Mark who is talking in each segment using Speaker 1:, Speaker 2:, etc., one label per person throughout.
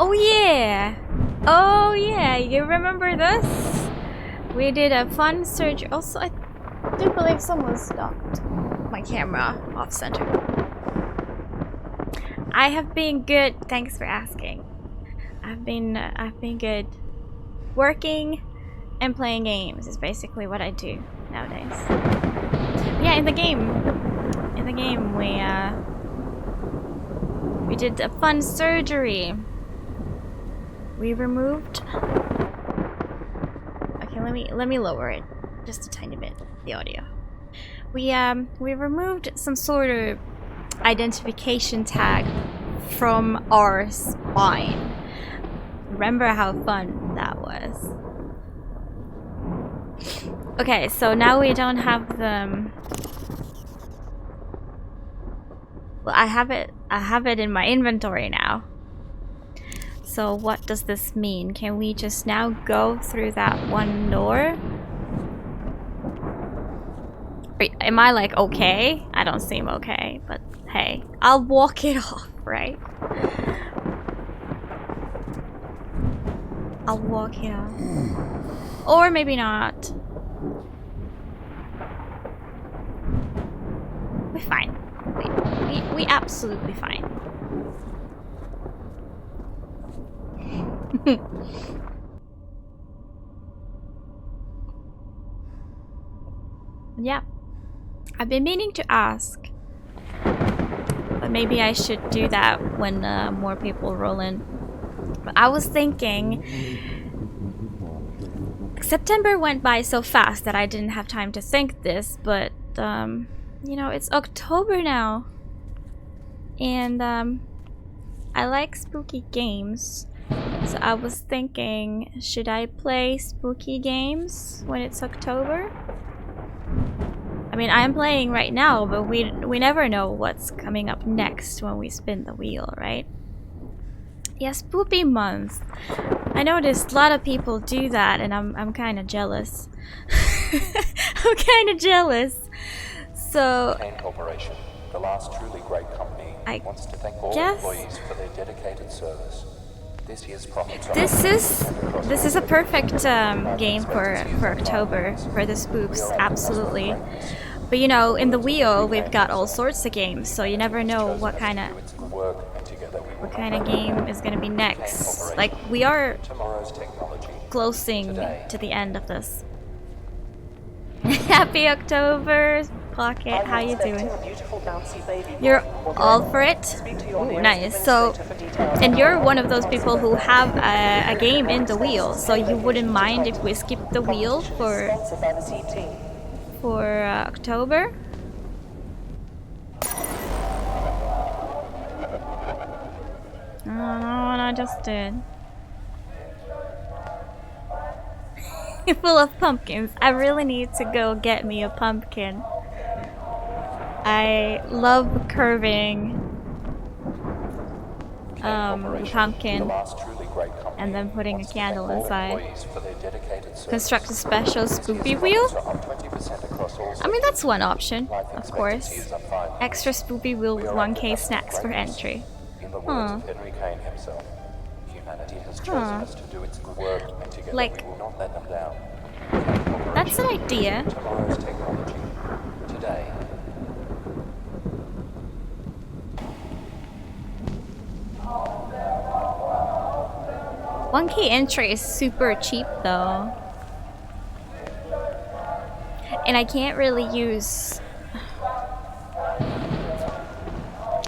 Speaker 1: Oh yeah! Oh yeah, you remember this? We did a fun search. Also, I do believe someone stopped my camera off center. I have been good, thanks for asking. I've been good. Working and playing games is basically what I do nowadays. Yeah, in the game we did a fun surgery. We removed. Okay, let me lower it just a tiny bit, the audio. We removed some sort of identification tag from our spine. Remember how fun that was? Okay, so now we don't have them. Well, I have it in my inventory now. So what does this mean? Can we just now go through that one door? Wait, am I like okay? I don't seem okay, but hey, I'll walk it off, right? I'll walk it off. Or maybe not. We're fine. We absolutely fine. Yeah. I've been meaning to ask. But maybe I should do that when more people roll in. But I was thinking... September went by so fast that I didn't have time to think this, but you know, it's October now. And I like spooky games. So I was thinking, should I play spooky games when it's October? I mean, I'm playing right now, but we never know what's coming up next when we spin the wheel, right? Yeah, Spoopy Month. I noticed a lot of people do that, and I'm kind of jealous. I'm kind of jealous. So,
Speaker 2: Corporation, the last truly great company, wants to thank all employees for their dedicated service. This year's profit.
Speaker 1: This is a perfect game for October for the spooks, absolutely. But you know, in the wheel we've got all sorts of games, so you never know what kind of game is gonna be next. Like, we are closing to the end of this. Happy October, Pocket. How you doing? You're all for it? Ooh, nice. So, and you're one of those people who have a game in the wheel, so you wouldn't mind if we skip the wheel for October? I don't know what I just did. Full of pumpkins. I really need to go get me a pumpkin. I love curving the pumpkin and then putting a candle inside. Construct a special spoopy wheel? I mean, that's one option, of course. Extra spoopy wheel with 1K snacks for entry. Huh. Huh. Like, that's an idea. One K entry is super cheap though. And I can't really use...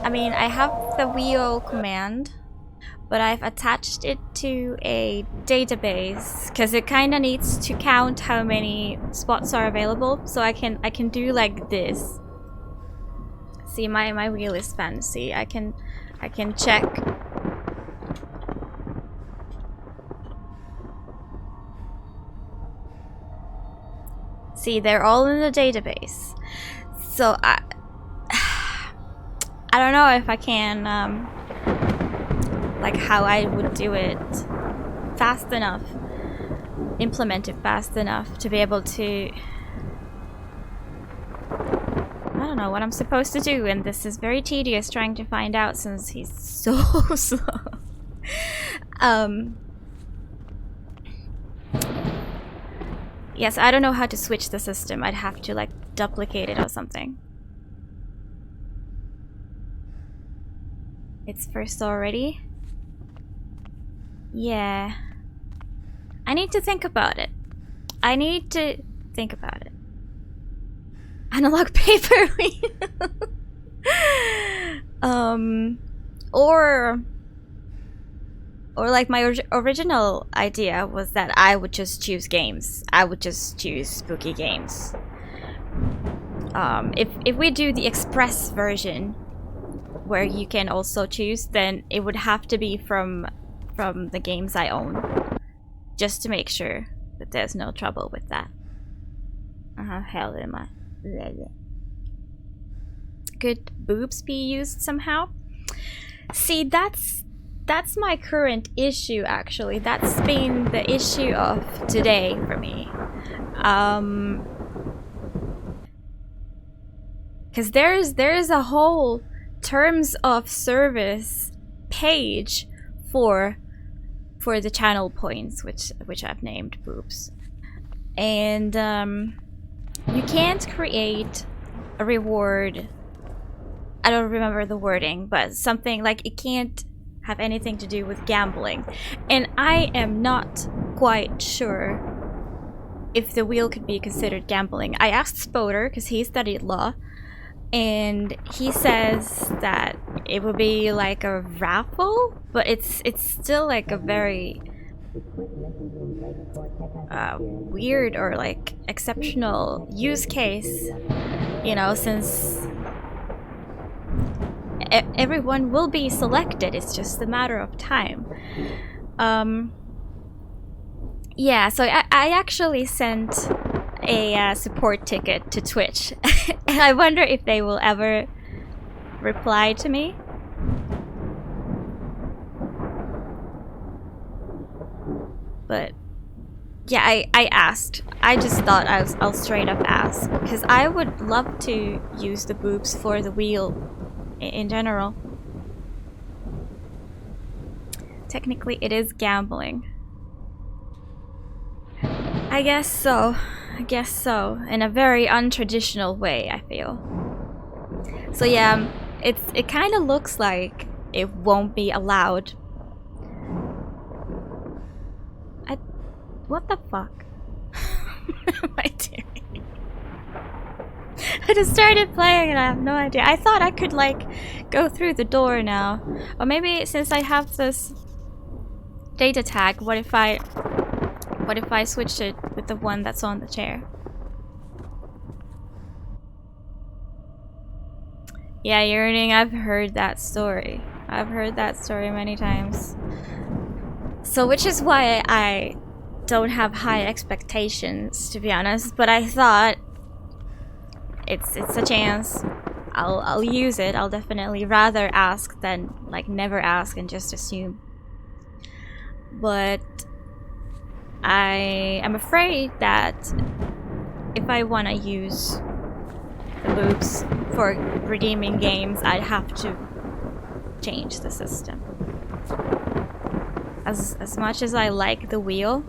Speaker 1: I mean, I have the wheel command, but I've attached it to a database because it kind of needs to count how many spots are available. So I can do like this. See, my wheel is fancy. I can check. See, they're all in the database. So I don't know if I can like how I would do it fast enough, implement it fast enough to be able to... I don't know what I'm supposed to do, and this is very tedious trying to find out since he's so slow. Yes, I don't know how to switch the system. I'd have to like duplicate it or something. It's first already? Yeah. I need to think about it. Analog paper. Or like my original idea was that I would just choose games. I would just choose spooky games. If we do the express version, where you can also choose, then it would have to be from the games I own, just to make sure that there's no trouble with that. Hell am I? Could boobs be used somehow? See, that's my current issue, actually. That's been the issue of today for me. Because there's a whole terms of service page for the channel points, which I've named boobs. And you can't create a reward. I don't remember the wording, but something like it can't have anything to do with gambling. And I am not quite sure if the wheel could be considered gambling. I asked Spoder, because he studied law, and he says that it would be like a raffle, but it's still like a very weird or like exceptional use case, you know, since everyone will be selected. It's just a matter of time. Yeah, so I actually sent a support ticket to Twitch, and I wonder if they will ever reply to me. But yeah, I asked. I just thought I'll straight up ask, because I would love to use the boobs for the wheel in general. Technically, it is gambling. I guess so. In a very untraditional way, I feel. So yeah, it kind of looks like it won't be allowed. What the fuck? What am I doing? I just started playing and I have no idea. I thought I could like go through the door now. Or maybe since I have this data tag, what if I switched it with the one that's on the chair? Yeah, yearning, I've heard that story. I've heard that story many times. So which is why I don't have high expectations, to be honest, but I thought it's a chance. I'll use it. I'll definitely rather ask than like never ask and just assume. But I am afraid that if I want to use the boobs for redeeming games, I'd have to change the system. As much as I like the wheel,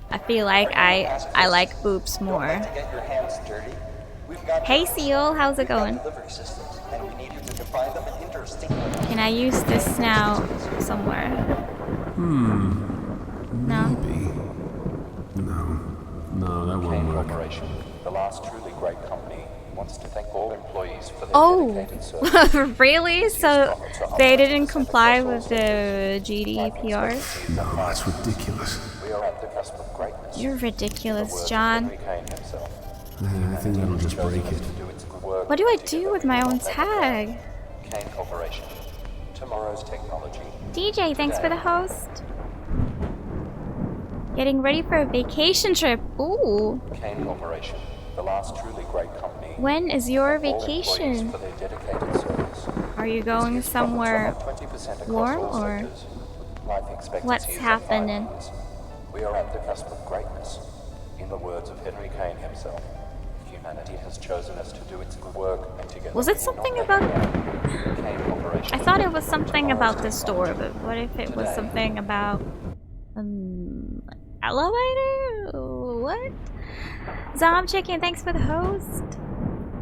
Speaker 1: I feel like I like boobs more. Hey Seal, how's it going? Can I use this now somewhere? No?
Speaker 3: Maybe. No, that won't work.
Speaker 2: The last truly great company wants to thank all employees for their dedicated service.
Speaker 1: Really? So they didn't comply with the GDPR?
Speaker 3: No, that's ridiculous.
Speaker 2: We are at the cusp of greatness.
Speaker 1: You're ridiculous, John.
Speaker 3: I think that'll just break it.
Speaker 1: What do I do with my own tag?
Speaker 2: Kane Corporation. Tomorrow's technology.
Speaker 1: DJ, thanks for the host. Getting ready for a vacation trip. Ooh.
Speaker 2: Kane Corporation. The last truly great company.
Speaker 1: When is your vacation?
Speaker 2: For their dedicated service.
Speaker 1: Are you going somewhere warm or what's happening?
Speaker 2: We are at the cusp of greatness. In the words of Henry Kane himself, humanity has chosen us to do its good work and together.
Speaker 1: Was it something about
Speaker 2: Kane Corporation.
Speaker 1: I thought it was something about the store, but what if it was something about elevator? What? Zom Chicken, thanks for the host.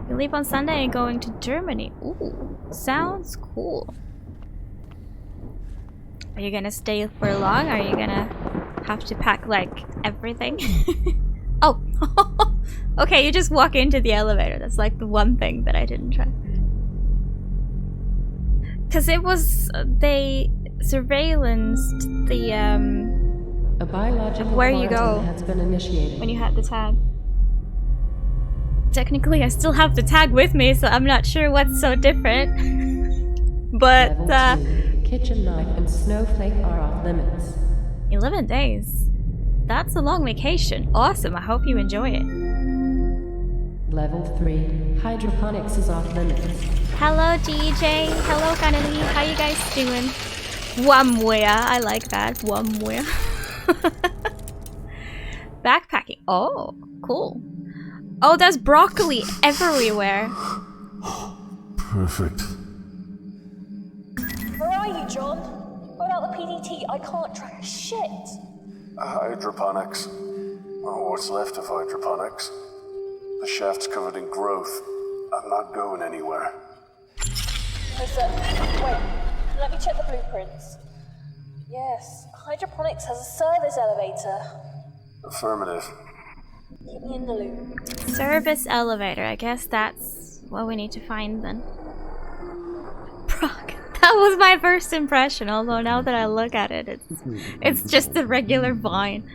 Speaker 1: You leave on Sunday and going to Germany. Ooh, sounds cool. Are you gonna stay for long? Are you gonna have to pack like everything? Oh, okay, you just walk into the elevator. That's like the one thing that I didn't try. Cause it was, they surveillanced the,
Speaker 4: a biological
Speaker 1: where you go
Speaker 4: has been initiated.
Speaker 1: When you had the tag. Technically, I still have the tag with me, so I'm not sure what's so different. But,
Speaker 4: Level 2. Kitchen knife and snowflake are off limits.
Speaker 1: 11 days. That's a long vacation. Awesome, I hope you enjoy it.
Speaker 4: Level 3. Hydroponics is off limits.
Speaker 1: Hello, DJ. Hello, Kanali. How you guys doing? Wamwea. I like that. Wamwea. Backpacking. Oh, cool. Oh, there's broccoli everywhere.
Speaker 3: Perfect.
Speaker 5: Where are you, John? Without the PDT, I can't track shit.
Speaker 3: Hydroponics. Or what's left of hydroponics. The shaft's covered in growth. I'm not going anywhere.
Speaker 5: Wait, let me check the blueprints. Yes, hydroponics has a service elevator.
Speaker 3: Affirmative.
Speaker 5: Keep me in the loop.
Speaker 1: Service elevator. I guess that's what we need to find then. Brock. That was my first impression, although now that I look at it, it's just a regular vine.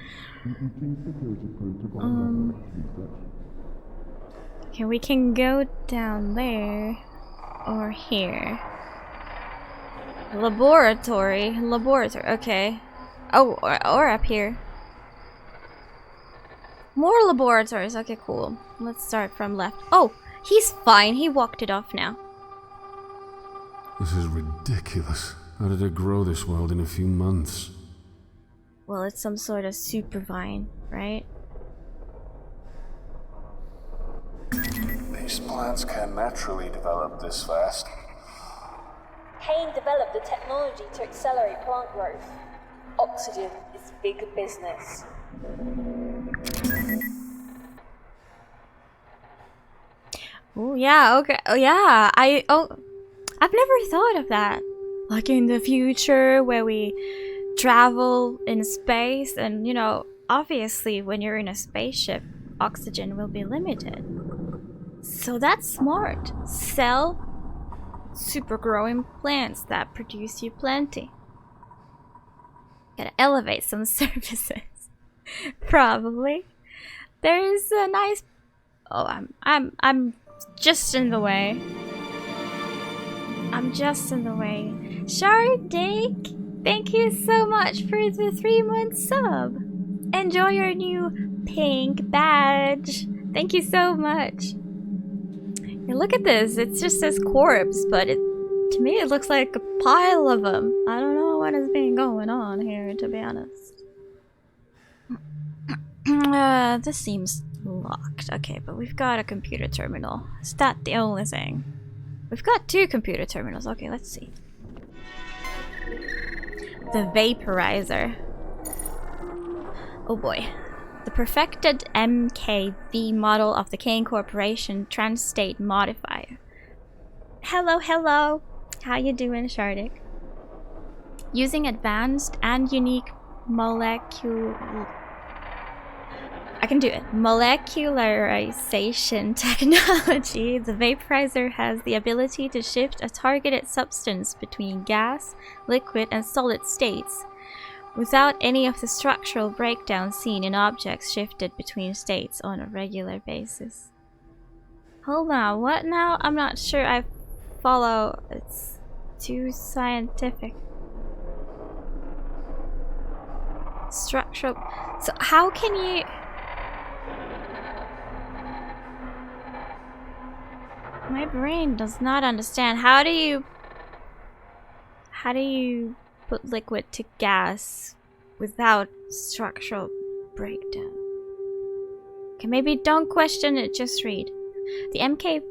Speaker 1: Okay, we can go down there or here. Laboratory, okay. Oh, or up here. More laboratories, okay, cool. Let's start from left. Oh, he's fine, he walked it off now.
Speaker 3: This is ridiculous. How did it grow this wild in a few months?
Speaker 1: Well, it's some sort of super vine, right?
Speaker 3: These plants can't naturally develop this fast.
Speaker 5: Kane developed the technology to accelerate plant growth. Oxygen is big business.
Speaker 1: Oh yeah, okay. Oh yeah, I've never thought of that. Like in the future where we travel in space and, you know, obviously when you're in a spaceship, oxygen will be limited. So that's smart. Sell super growing plants that produce you plenty. Gotta elevate some services. Probably. There's a nice... Oh, I'm just in the way. I'm just in the way. Shardik, thank you so much for the 3-month sub. Enjoy your new pink badge. Thank you so much. And look at this. It just says corpse, but to me it looks like a pile of them. I don't know what has been going on here, to be honest. This seems locked. Okay, but we've got a computer terminal. Is that the only thing? We've got 2 computer terminals. Okay, let's see. The vaporizer. Oh boy. The perfected MKV model of the Kane Corporation Trans-State Modifier. Hello, hello. How you doing, Shardik? Using advanced and unique molecularization technology, the vaporizer has the ability to shift a targeted substance between gas, liquid, and solid states without any of the structural breakdown seen in objects shifted between states on a regular basis. Hold on, what now? I'm not sure I follow. It's too scientific. Structural. So how can you... My brain does not understand. How do you put liquid to gas without structural breakdown? Okay, maybe don't question it, just read. The MK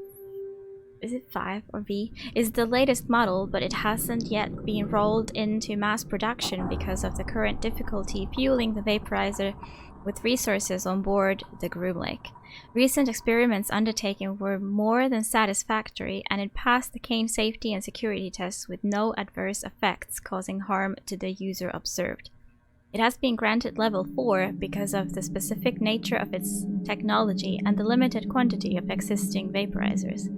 Speaker 1: is it 5 or V, is the latest model, but it hasn't yet been rolled into mass production because of the current difficulty fueling the vaporizer with resources on board the Groom Lake. Recent experiments undertaken were more than satisfactory, and it passed the Kane safety and security tests with no adverse effects causing harm to the user observed. It has been granted level 4 because of the specific nature of its technology and the limited quantity of existing vaporizers.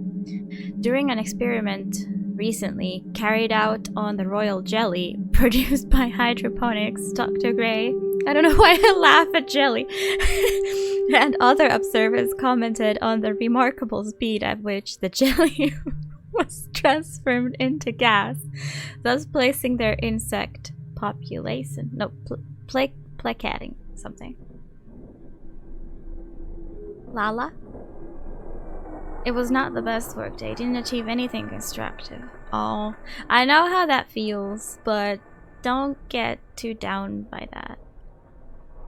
Speaker 1: During an experiment recently carried out on the royal jelly produced by hydroponics, Dr. Gray, I don't know why I laugh at jelly, and other observers commented on the remarkable speed at which the jelly was transformed into gas, thus placing their insect population, placating something. Lala? It was not the best work day, didn't achieve anything constructive. Oh, I know how that feels, but don't get too down by that.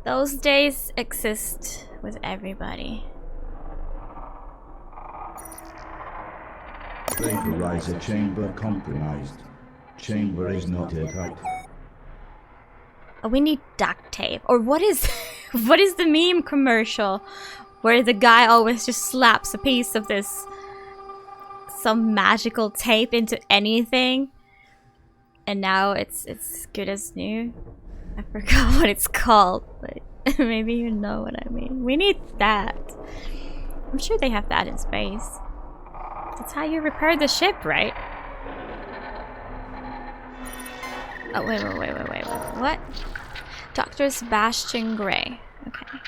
Speaker 1: Those days exist with everybody.
Speaker 6: Vaporizer chamber compromised. Chamber is not yet out.
Speaker 1: Oh, we need duct tape. Or what is what is the meme commercial where the guy always just slaps a piece of this some magical tape into anything and now it's good as new? I forgot what it's called, but maybe you know what I mean. We need that. I'm sure they have that in space. That's how you repair the ship, right? Oh, wait. What? Dr. Sebastian Gray. Okay.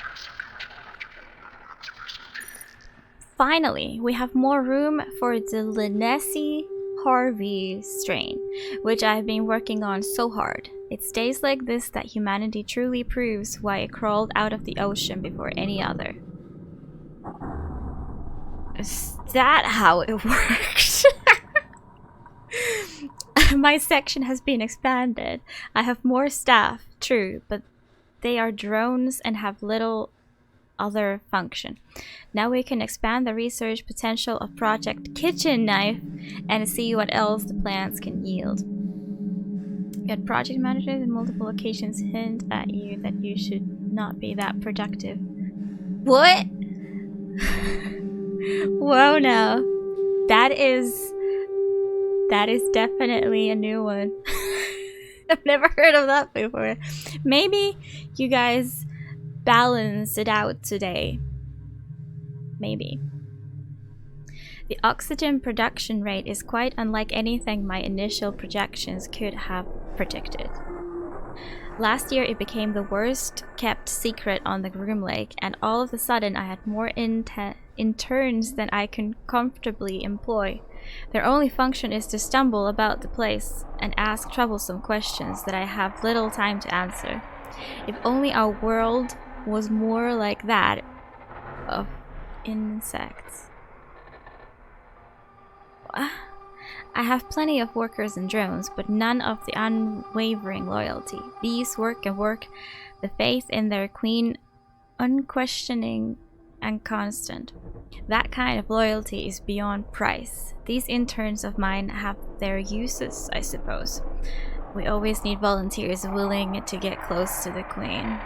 Speaker 1: Finally, we have more room for the Linnesi Harvey strain, which I've been working on so hard. It's days like this that humanity truly proves why it crawled out of the ocean before any other. Is that how it worked? My section has been expanded. I have more staff, true, but they are drones and have little other function. Now we can expand the research potential of Project Kitchen Knife and see what else the plants can yield. Yet project managers in multiple locations hint at you that you should not be that productive. What? Whoa, now. That is definitely a new one. I've never heard of that before. Maybe you guys balance it out today. Maybe. The oxygen production rate is quite unlike anything my initial projections could have predicted. Last year it became the worst kept secret on the Groom Lake, and all of a sudden I had more interns than I can comfortably employ. Their only function is to stumble about the place and ask troublesome questions that I have little time to answer. If only our world was more like that of insects. I have plenty of workers and drones, but none of the unwavering loyalty. Bees work and work, the faith in their queen unquestioning and constant. That kind of loyalty is beyond price. These interns of mine have their uses, I suppose. We always need volunteers willing to get close to the queen.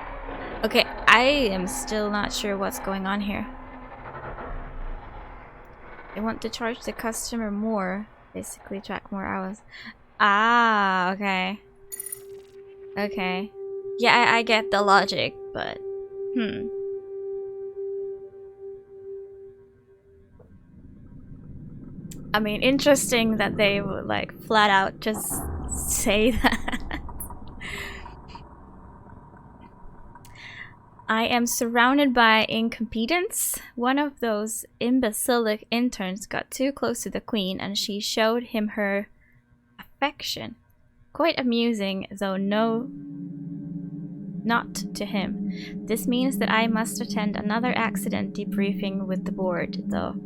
Speaker 1: Okay, I am still not sure what's going on here. They want to charge the customer more. Basically track more hours. Ah, okay. Okay. Yeah, I get the logic, but... I mean, interesting that they would, like, flat out just say that. I am surrounded by incompetence. One of those imbecilic interns got too close to the queen and she showed him her affection. Quite amusing, though not to him. This means that I must attend another accident debriefing with the board, though.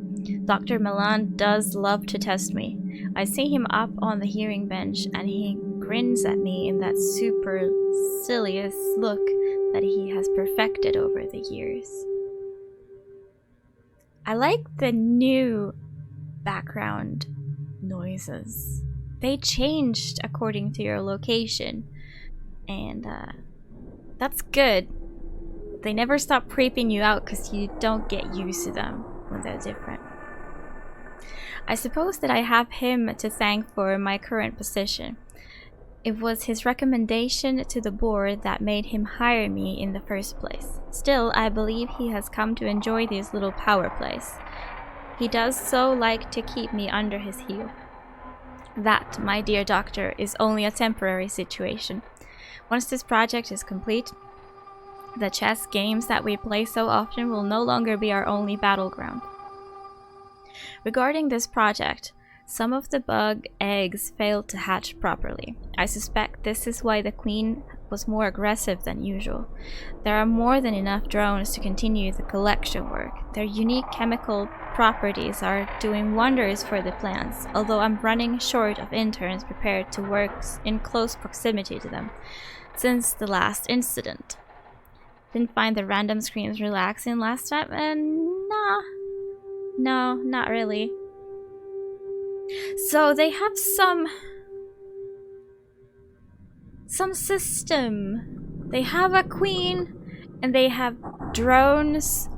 Speaker 1: Dr. Milan does love to test me. I see him up on the hearing bench and he grins at me in that supercilious look that he has perfected over the years. I like the new background noises. They changed according to your location, and that's good. They never stop creeping you out because you don't get used to them when they're different. I suppose that I have him to thank for my current position. It was his recommendation to the board that made him hire me in the first place. Still, I believe he has come to enjoy these little power plays. He does so like to keep me under his heel. That, my dear doctor, is only a temporary situation. Once this project is complete, the chess games that we play so often will no longer be our only battleground. Regarding this project, some of the bug eggs failed to hatch properly. I suspect this is why the queen was more aggressive than usual. There are more than enough drones to continue the collection work. Their unique chemical properties are doing wonders for the plants, although I'm running short of interns prepared to work in close proximity to them since the last incident. Didn't find the random screams relaxing last time, and no, not really. So they have some system. They have a queen, and they have drones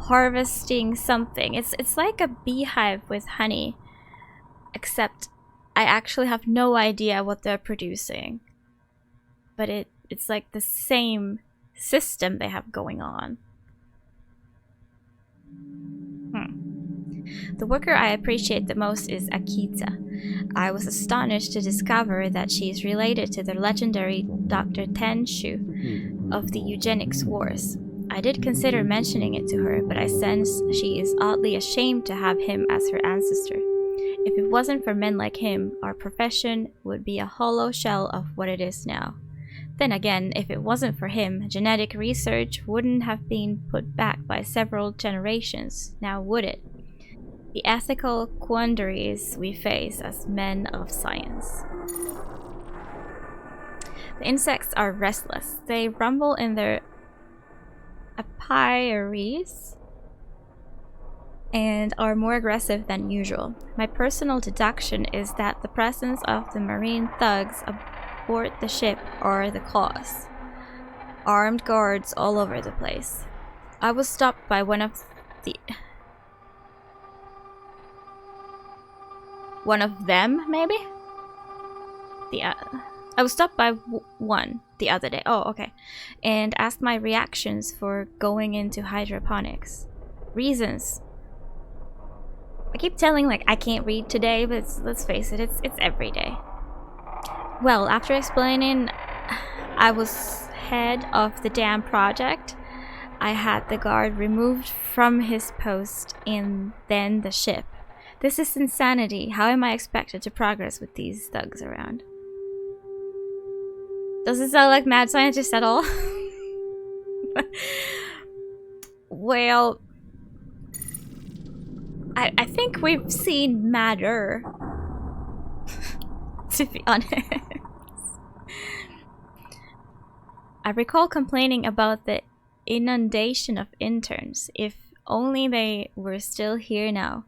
Speaker 1: harvesting something. It's like a beehive with honey, except I actually have no idea what they're producing. But it's like the same system they have going on. The worker I appreciate the most is Akita. I was astonished to discover that she is related to the legendary Dr. Tenshu of the eugenics wars. I did consider mentioning it to her, but I sense she is oddly ashamed to have him as her ancestor. If it wasn't for men like him, our profession would be a hollow shell of what it is now. Then again, if it wasn't for him, genetic research wouldn't have been put back by several generations, now would it? The ethical quandaries we face as men of science. The insects are restless. They rumble in their apiaries and are more aggressive than usual. My personal deduction is that the presence of the marine thugs aboard the ship are the cause. Armed guards all over the place. I was stopped by one of them, maybe? I was stopped by one the other day. Oh, okay. And asked my reactions for going into hydroponics. Reasons. I keep telling like I can't read today, but let's face it, it's every day. Well, after explaining I was head of the damn project, I had the guard removed from his post and then the ship. This is insanity. How am I expected to progress with these thugs around? Doesn't sound like mad scientist at all. Well, I think we've seen madder, to be honest. I recall complaining about the inundation of interns. If only they were still here now.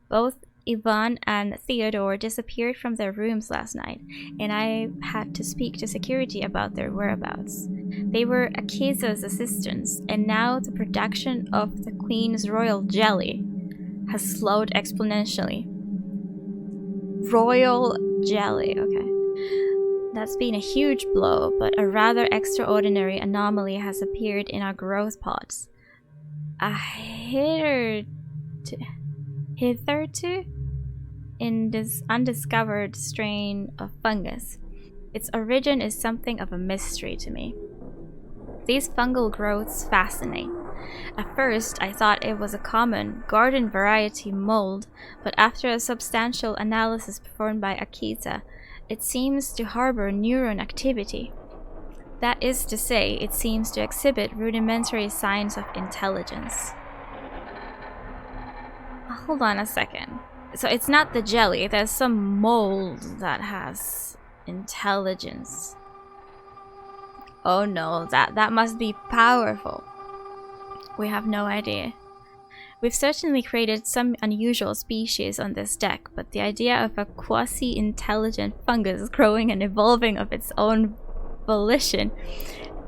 Speaker 1: Both Yvonne and Theodore disappeared from their rooms last night, and I had to speak to security about their whereabouts. They were Akiza's assistants, and now the production of the Queen's Royal Jelly has slowed exponentially. Royal Jelly, okay. That's been a huge blow, but a rather extraordinary anomaly has appeared in our growth pods. A hitherto in this undiscovered strain of fungus. Its origin is something of a mystery to me. These fungal growths fascinate. At first, I thought it was a common garden variety mold, but after a substantial analysis performed by Akita, it seems to harbor neuron activity. That is to say, it seems to exhibit rudimentary signs of intelligence. Hold on a second. So it's not the jelly, there's some mold that has intelligence. Oh no, that must be powerful. We have no idea. We've certainly created some unusual species on this deck, but the idea of a quasi-intelligent fungus growing and evolving of its own volition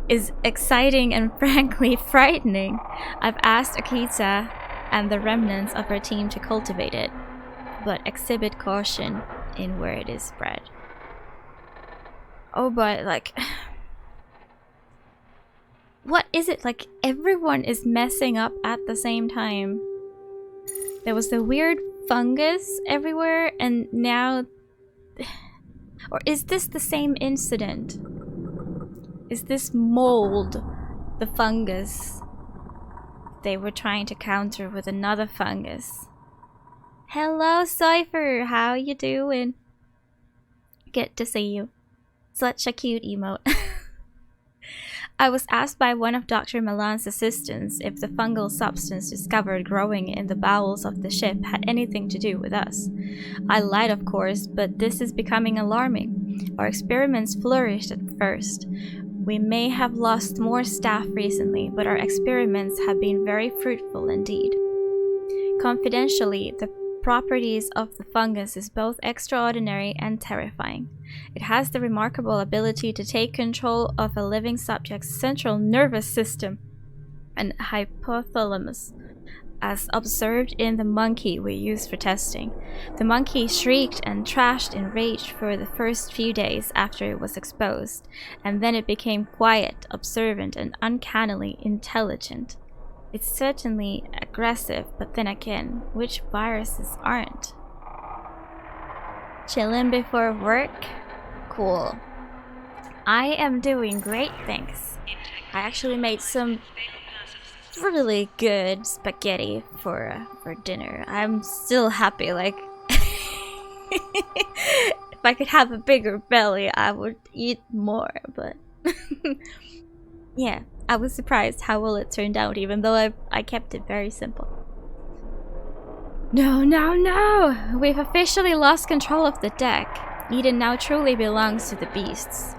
Speaker 1: is exciting and frankly frightening. I've asked Akita and the remnants of her team to cultivate it, but exhibit caution in where it is spread. Oh, but like... what is it? Like, everyone is messing up at the same time. There was the weird fungus everywhere, and now... or is this the same incident? Is this mold the fungus they were trying to counter with another fungus? Hello, Cypher! How you doing? Good to see you. Such a cute emote. I was asked by one of Dr. Milan's assistants if the fungal substance discovered growing in the bowels of the ship had anything to do with us. I lied, of course, but this is becoming alarming. Our experiments flourished at first. We may have lost more staff recently, but our experiments have been very fruitful indeed. Confidentially, the properties of the fungus is both extraordinary and terrifying. It has the remarkable ability to take control of a living subject's central nervous system and hypothalamus, as observed in the monkey we used for testing. The monkey shrieked and trashed in rage for the first few days after it was exposed, and then it became quiet, observant, and uncannily intelligent. It's certainly aggressive, but then again, which viruses aren't? Chillin' before work? Cool. I am doing great, thanks. I actually made some really good spaghetti for dinner. I'm still happy, like... if I could have a bigger belly, I would eat more, but... yeah, I was surprised how well it turned out, even though I kept it very simple. No, no, no! We've officially lost control of the deck. Eden now truly belongs to the beasts.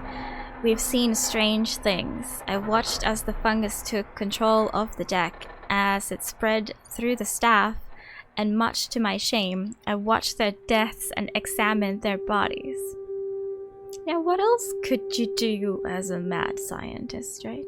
Speaker 1: We've seen strange things. I watched as the fungus took control of the deck, as it spread through the staff, and much to my shame, I watched their deaths and examined their bodies. Now, what else could you do as a mad scientist, right?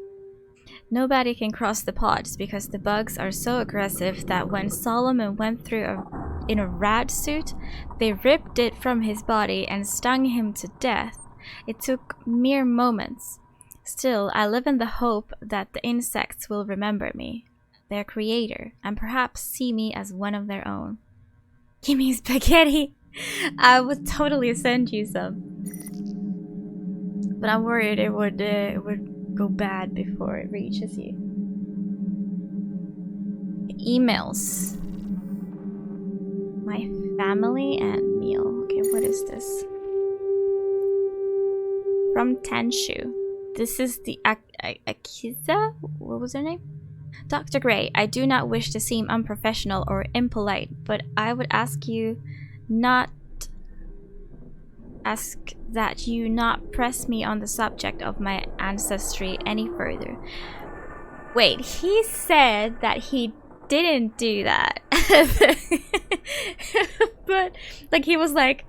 Speaker 1: Nobody can cross the pods because the bugs are so aggressive that when Solomon went through in a rat suit, they ripped it from his body and stung him to death. It took mere moments. Still, I live in the hope that the insects will remember me, their creator, and perhaps see me as one of their own. Give me spaghetti! I would totally send you some. But I'm worried it would go bad before it reaches you. Emails. My family and meal. Okay, what is this? From Tenshu. This is the Akiza? What was her name? Dr. Gray, I do not wish to seem unprofessional or impolite, but I would ask that you not press me on the subject of my ancestry any further. Wait, he said that he didn't do that. But, like, he was like,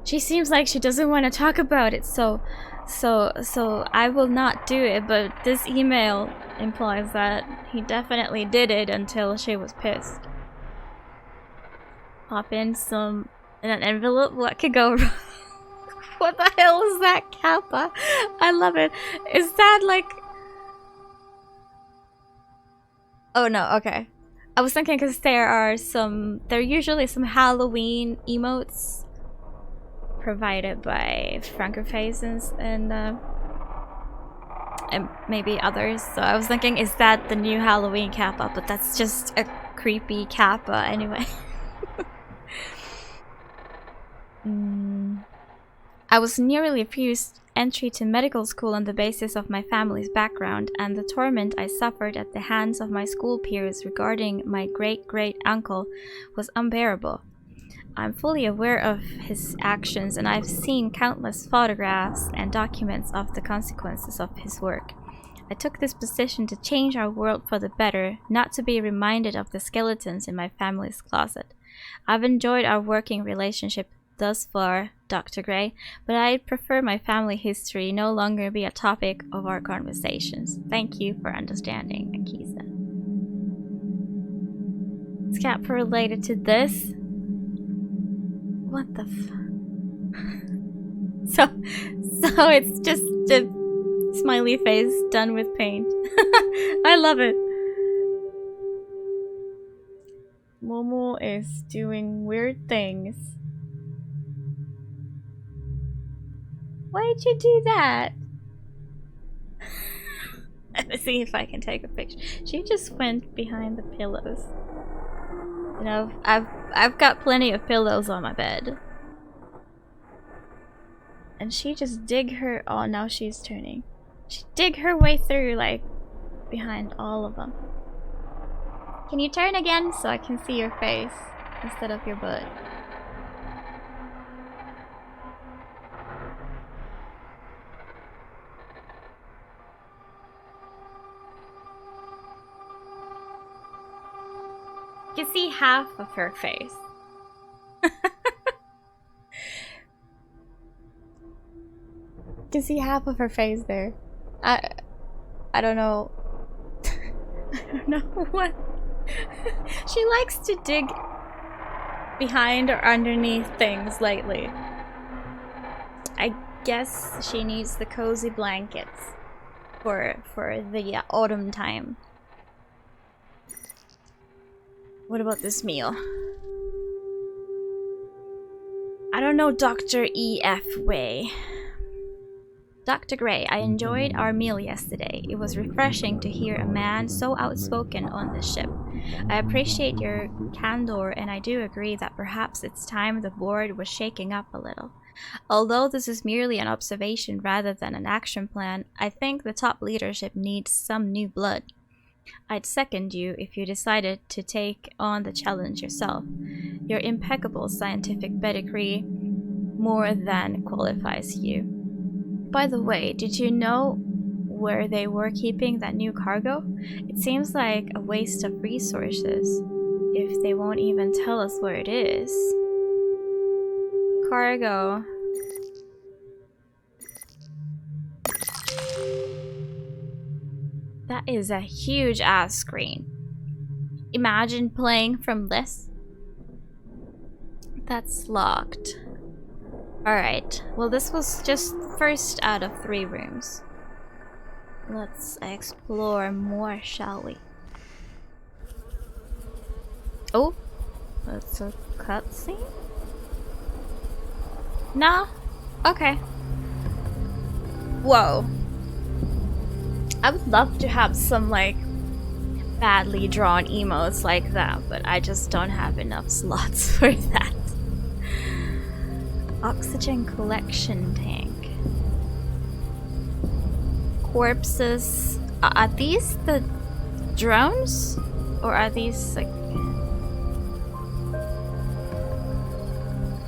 Speaker 1: she seems like she doesn't want to talk about it, so I will not do it, but this email implies that he definitely did it until she was pissed. Pop in some in an envelope. What could go wrong? What the hell is that, Kappa? I love it. Is that like... oh no, okay. I was thinking because there are usually some Halloween emotes provided by Francophasens and maybe others. So I was thinking, is that the new Halloween Kappa? But that's just a creepy Kappa anyway. I was nearly refused entry to medical school on the basis of my family's background, and the torment I suffered at the hands of my school peers regarding my great-great-uncle was unbearable. I'm fully aware of his actions, and I've seen countless photographs and documents of the consequences of his work. I took this position to change our world for the better, not to be reminded of the skeletons in my family's closet. I've enjoyed our working relationship thus far, Dr. Gray, but I'd prefer my family history no longer be a topic of our conversations. Thank you for understanding, Akiza. Scap related to this? What the So it's just a smiley face done with paint. I love it. Momo is doing weird things. Why'd you do that? Let's see if I can take a picture. She just went behind the pillows. You know, I've got plenty of pillows on my bed. And she just dig her... Oh, now she's turning. She dig her way through, like, behind all of them. Can you turn again so I can see your face instead of your butt? You can see half of her face. You can see half of her face there. I don't know. I don't know what. She likes to dig behind or underneath things lately. I guess she needs the cozy blankets for the autumn time. What about this meal? I don't know, Dr. E.F. Way. Dr. Gray, I enjoyed our meal yesterday. It was refreshing to hear a man so outspoken on this ship. I appreciate your candor, and I do agree that perhaps it's time the board was shaking up a little. Although this is merely an observation rather than an action plan, I think the top leadership needs some new blood. I'd second you if you decided to take on the challenge yourself. Your impeccable scientific pedigree more than qualifies you. By the way, did you know where they were keeping that new cargo? It seems like a waste of resources if they won't even tell us where it is. Cargo. That is a huge ass screen. Imagine playing from this. That's locked. Alright, well this was just first out of 3 rooms. Let's explore more, shall we? Oh, that's a cutscene? Nah, okay. Whoa. I would love to have some like badly drawn emotes like that, but I just don't have enough slots for that. Oxygen collection tank. Corpses. Are these the drones? Or are these like...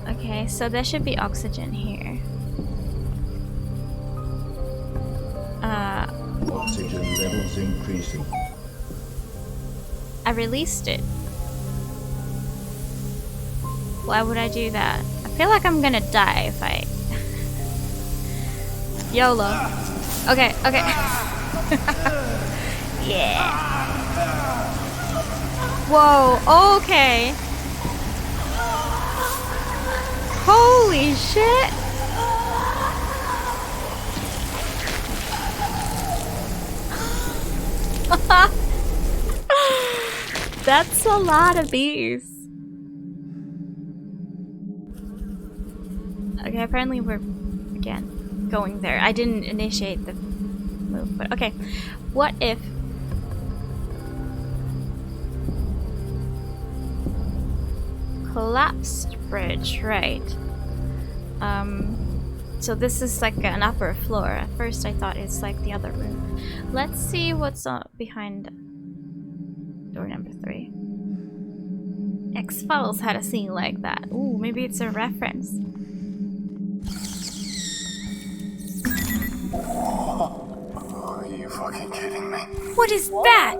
Speaker 1: Okay, so there should be oxygen here.
Speaker 6: Oxygen levels increasing.
Speaker 1: I released it. Why would I do that? I feel like I'm gonna die if I... YOLO. Okay, okay. Yeah. Whoa, okay. Holy shit. That's a lot of bees. Okay, apparently we're, again, going there. I didn't initiate the move, but okay. What if... Collapsed bridge, right. So this is like an upper floor. At first I thought it's like the other room. Let's see what's behind door number 3. X-Files had a scene like that. Ooh, maybe it's a reference.
Speaker 3: Oh, you fucking kidding me?
Speaker 1: What is that?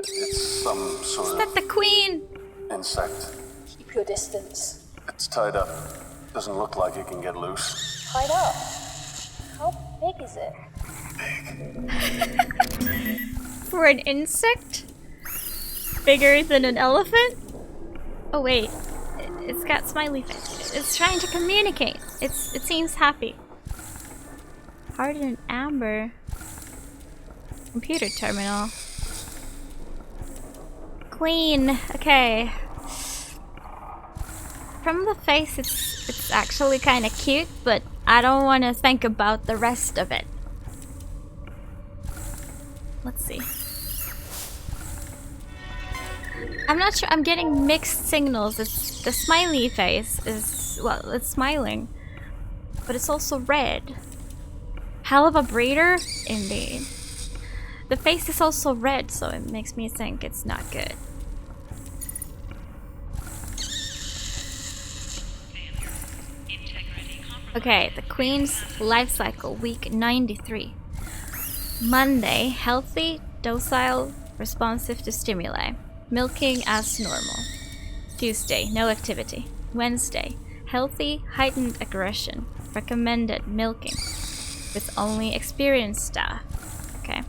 Speaker 3: It's some sort
Speaker 1: Is
Speaker 3: of
Speaker 1: that the queen?
Speaker 3: insect.
Speaker 5: Keep your distance.
Speaker 3: It's tied up. Doesn't look like it can get loose.
Speaker 5: Tied up. How big is it?
Speaker 1: For an insect? Bigger than an elephant? Oh wait, it's got smiley face. It's trying to communicate. It seems happy. Hardened amber. Computer terminal. Queen. Okay. From the face, it's actually kind of cute, but I don't want to think about the rest of it. Let's see. I'm not sure. I'm getting mixed signals. It's the smiley face is, well, it's smiling, but it's also red. Hell of a breeder, indeed. The face is also red, so it makes me think it's not good. Okay, the Queen's life cycle, week 93. Monday, healthy, docile, responsive to stimuli. Milking as normal. Tuesday, no activity. Wednesday, healthy, heightened aggression. Recommended milking. With only experienced staff. Okay.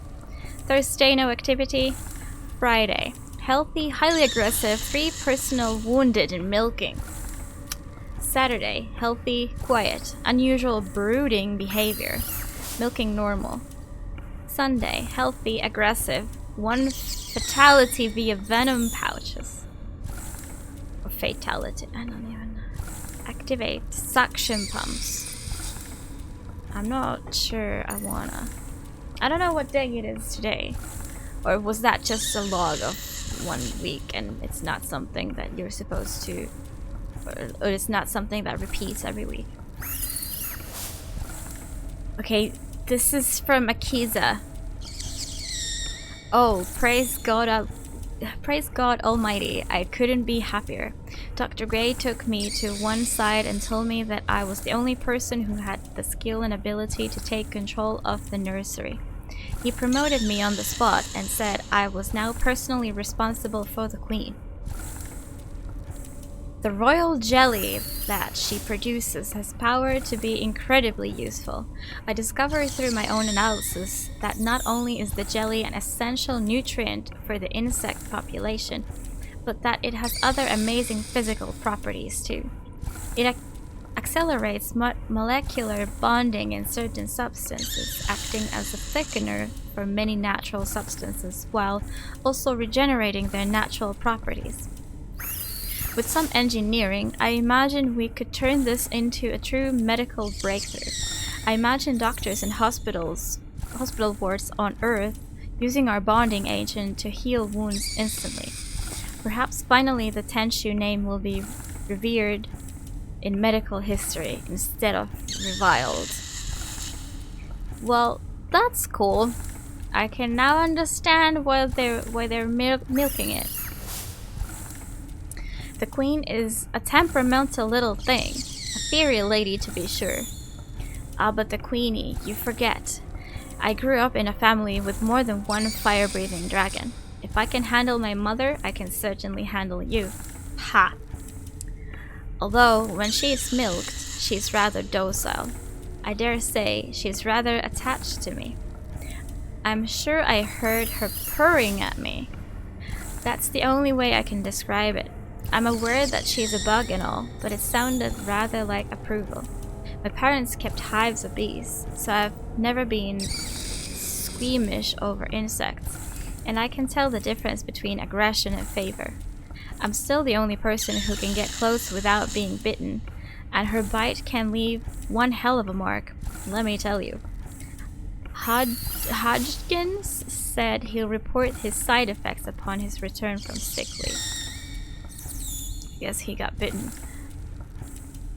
Speaker 1: Thursday, no activity. Friday, healthy, highly aggressive, 3 personal wounded in milking. Saturday, healthy, quiet, unusual brooding behavior. Milking normal. Sunday, healthy, aggressive, 1 fatality via venom pouches. Or fatality, I don't even know. Activate suction pumps. I'm not sure I wanna. I don't know what day it is today. Or was that just a log of 1 week and it's not something that you're supposed to, or it's not something that repeats every week. Okay, this is from Akiza. Oh, praise God Almighty, I couldn't be happier. Dr. Gray took me to one side and told me that I was the only person who had the skill and ability to take control of the nursery. He promoted me on the spot and said I was now personally responsible for the Queen. The royal jelly that she produces has power to be incredibly useful. I discovered through my own analysis that not only is the jelly an essential nutrient for the insect population, but that it has other amazing physical properties too. It accelerates molecular bonding in certain substances, acting as a thickener for many natural substances, while also regenerating their natural properties. With some engineering, I imagine we could turn this into a true medical breakthrough. I imagine doctors in hospital wards on Earth using our bonding agent to heal wounds instantly. Perhaps finally the Tenshu name will be revered in medical history instead of reviled. Well, that's cool. I can now understand why they're milking it. The Queen is a temperamental little thing, a fiery lady to be sure. Ah, but the Queenie, you forget. I grew up in a family with more than one fire-breathing dragon. If I can handle my mother, I can certainly handle you. Ha! Although, when she is milked, she's rather docile. I dare say she's rather attached to me. I'm sure I heard her purring at me. That's the only way I can describe it. I'm aware that she's a bug and all, but it sounded rather like approval. My parents kept hives of bees, so I've never been squeamish over insects, and I can tell the difference between aggression and favor. I'm still the only person who can get close without being bitten, and her bite can leave one hell of a mark, let me tell you. Hodgkins said he'll report his side effects upon his return from sick leave. Yes, he got bitten.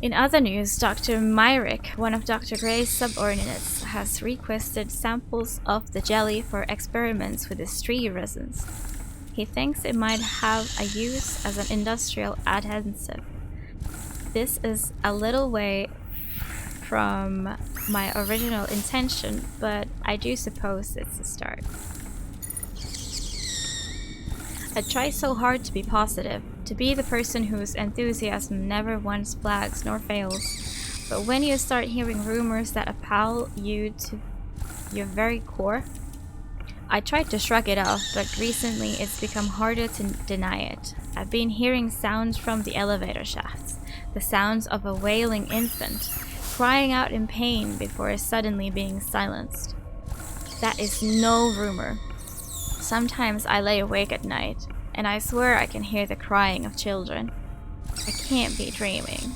Speaker 1: In other news, Dr. Myrick, one of Dr. Gray's subordinates, has requested samples of the jelly for experiments with his tree resins. He thinks it might have a use as an industrial adhesive. This is a little way from my original intention, but I do suppose it's a start. I try so hard to be positive, to be the person whose enthusiasm never once flags nor fails. But when you start hearing rumors that appall you to your very core, I tried to shrug it off, but recently it's become harder to deny it. I've been hearing sounds from the elevator shafts, the sounds of a wailing infant, crying out in pain before suddenly being silenced. That is no rumor. Sometimes I lay awake at night, and I swear I can hear the crying of children. I can't be dreaming.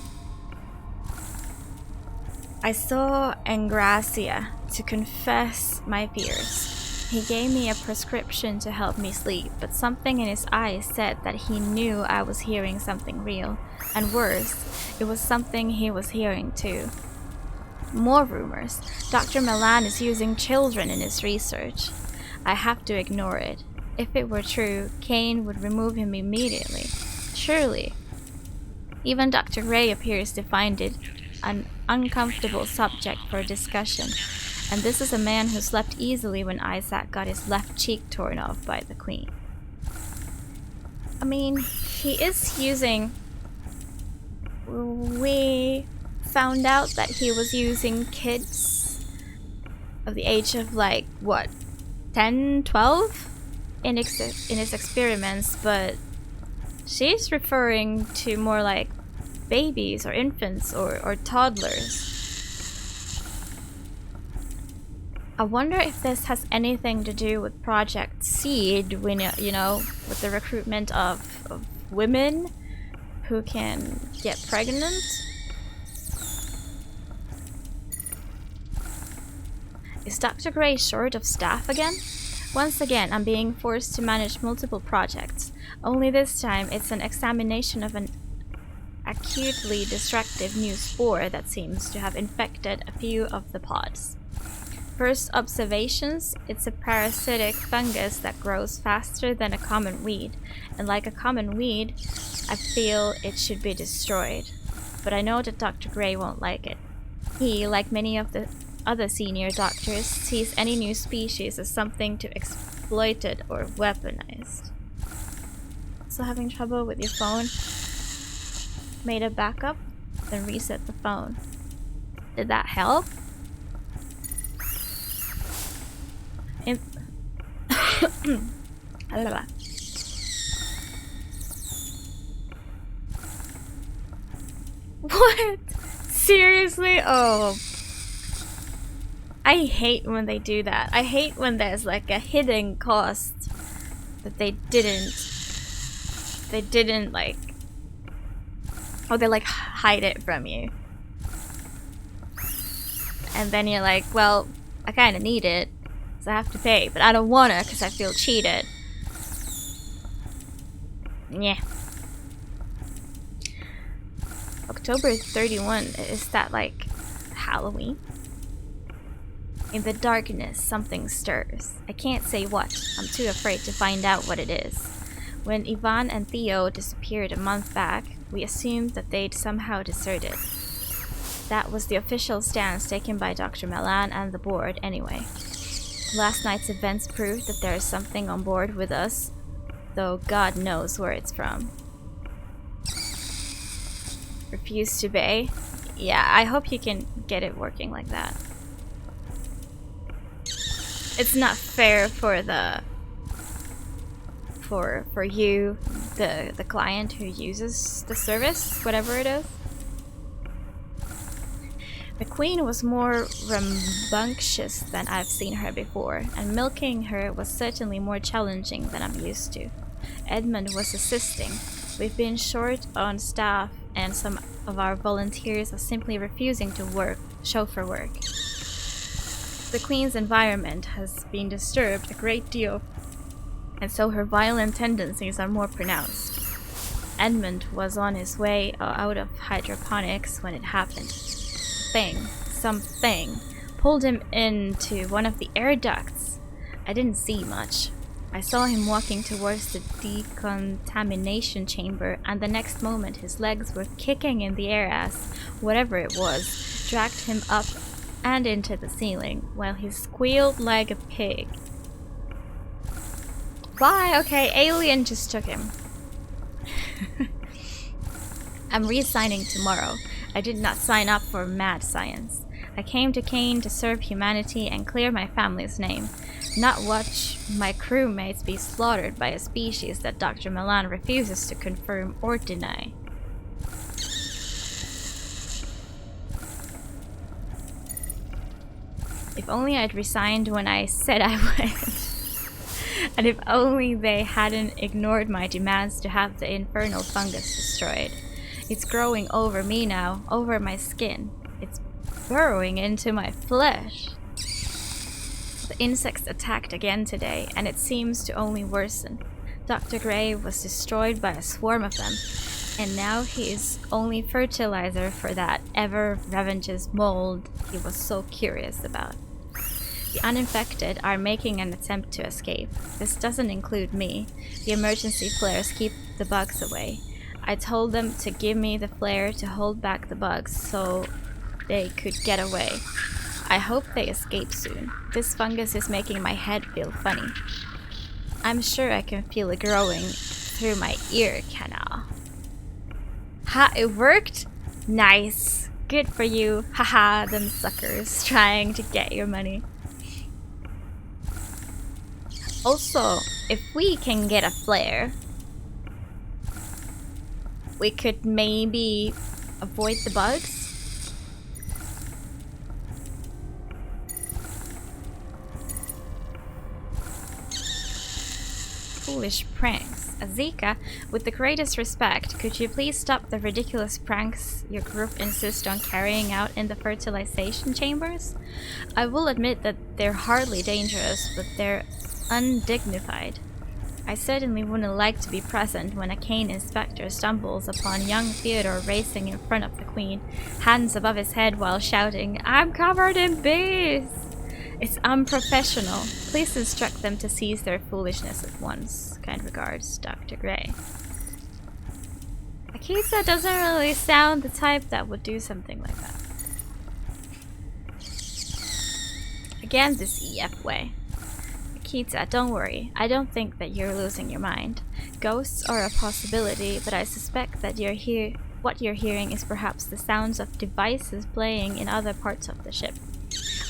Speaker 1: I saw Engracia to confess my fears. He gave me a prescription to help me sleep, but something in his eyes said that he knew I was hearing something real. And worse, it was something he was hearing too. More rumors. Dr. Milan is using children in his research. I have to ignore it. If it were true, Kane would remove him immediately. Surely. Even Dr. Gray appears to find it an uncomfortable subject for discussion. And this is a man who slept easily when Isaac got his left cheek torn off by the Queen. I mean, he is using... We found out that he was using kids of the age of like, what, 10, 12? In his experiments, but she's referring to more like babies or infants or toddlers. I wonder if this has anything to do with Project Seed, when, you know, with the recruitment of women who can get pregnant. Is Dr. Gray short of staff again? Once again, I'm being forced to manage multiple projects. Only this time, it's an examination of an acutely destructive new spore that seems to have infected a few of the pods. First observations, it's a parasitic fungus that grows faster than a common weed, and like a common weed, I feel it should be destroyed. But I know that Dr. Gray won't like it. He, like many of the other senior doctors, sees any new species as something to exploit it or weaponized. So having trouble with your phone? Made a backup, then reset the phone. Did that help? What? Seriously? Oh. I hate when they do that. I hate when there's like a hidden cost that they didn't like, or they like hide it from you. And then you're like, well, I kind of need it, so I have to pay, but I don't wanna because I feel cheated. Yeah. October 31, is that like Halloween? In the darkness, something stirs. I can't say what. I'm too afraid to find out what it is. When Ivan and Theo disappeared a month back, we assumed that they'd somehow deserted. That was the official stance taken by Dr. Milan and the board anyway. Last night's events proved that there is something on board with us, though God knows where it's from. Refuse to obey? Yeah, I hope you can get it working like that. It's not fair for the for you, the client who uses the service, whatever it is. The Queen was more rambunctious than I've seen her before, and milking her was certainly more challenging than I'm used to. Edmund was assisting. We've been short on staff, and some of our volunteers are simply refusing to show for work. The Queen's environment has been disturbed a great deal, and so her violent tendencies are more pronounced. Edmund was on his way out of hydroponics when it happened. Something pulled him into one of the air ducts. I didn't see much. I saw him walking towards the decontamination chamber, and the next moment his legs were kicking in the air as whatever it was dragged him up and into the ceiling while he squealed like a pig. Bye, okay, alien just took him. I'm re-signing tomorrow. I did not sign up for mad science. I came to Kane to serve humanity and clear my family's name, not watch my crewmates be slaughtered by a species that Dr. Milan refuses to confirm or deny. If only I'd resigned when I said I would. And if only they hadn't ignored my demands to have the infernal fungus destroyed. It's growing over me now, over my skin. It's burrowing into my flesh. The insects attacked again today, and it seems to only worsen. Dr. Gray was destroyed by a swarm of them, and now he is only fertilizer for that ever-revengeous mold he was so curious about. The uninfected are making an attempt to escape. This doesn't include me. The emergency flares keep the bugs away. I told them to give me the flare to hold back the bugs so they could get away. I hope they escape soon. This fungus is making my head feel funny. I'm sure I can feel it growing through my ear canal. Ha, it worked? Nice. Good for you. Haha, them suckers trying to get your money. Also, if we can get a flare, we could maybe avoid the bugs. Foolish pranks. Azika, with the greatest respect, could you please stop the ridiculous pranks your group insists on carrying out in the fertilization chambers? I will admit that they're hardly dangerous, but they're undignified. I certainly wouldn't like to be present when a Kane inspector stumbles upon young Theodore racing in front of the Queen, hands above his head while shouting, "I'm covered in bees!" It's unprofessional. Please instruct them to cease their foolishness at once. Kind regards, Dr. Gray. Akita doesn't really sound the type that would do something like that. Again, this EF way. Akita, don't worry. I don't think that you're losing your mind. Ghosts are a possibility, but I suspect that what you're hearing is perhaps the sounds of devices playing in other parts of the ship.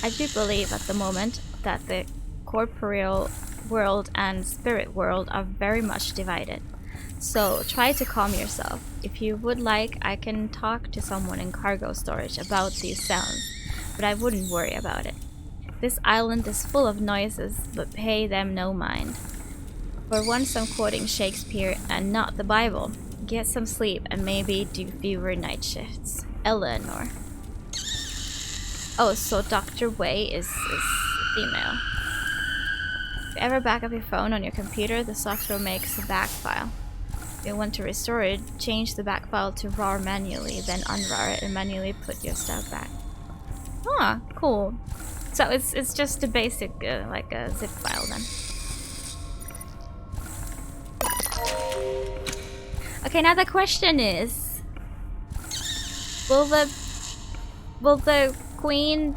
Speaker 1: I do believe at the moment that the corporeal world and spirit world are very much divided. So try to calm yourself. If you would like, I can talk to someone in cargo storage about these sounds, but I wouldn't worry about it. This island is full of noises, but pay them no mind. For once I'm quoting Shakespeare and not the Bible. Get some sleep and maybe do fewer night shifts. Eleanor. Oh, so Dr. Wei is female. If you ever back up your phone on your computer, the software makes a back file. If you want to restore it, change the back file to RAR manually, then unrar it and manually put your stuff back. Ah, cool. So it's just a basic, like a zip file then. Okay, now the question is, will the Queen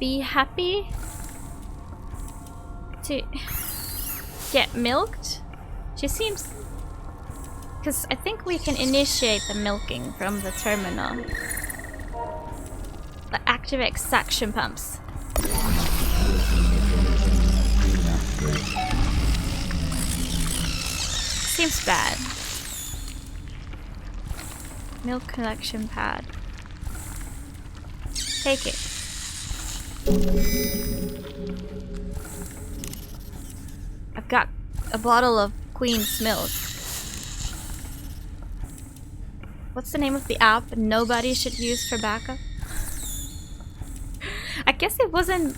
Speaker 1: be happy to get milked? She seems, because I think we can initiate the milking from the terminal. Activate suction pumps. Seems bad. Milk collection pad. Take it. I've got a bottle of Queen's milk. What's the name of the app nobody should use for backup? I guess it wasn't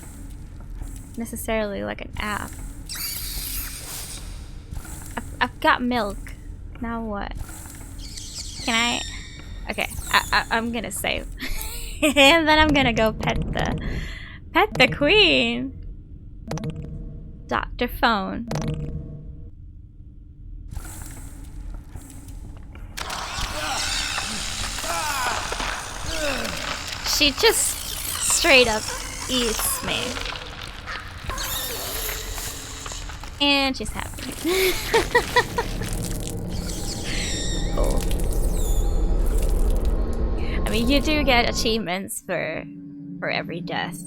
Speaker 1: necessarily like an app. I've got milk. Now what? Can I? Okay, I'm gonna save. And then I'm gonna go pet the Queen. Dr. Phone. She just straight up eats me. And she's happy. Cool. I mean, you do get achievements for every death.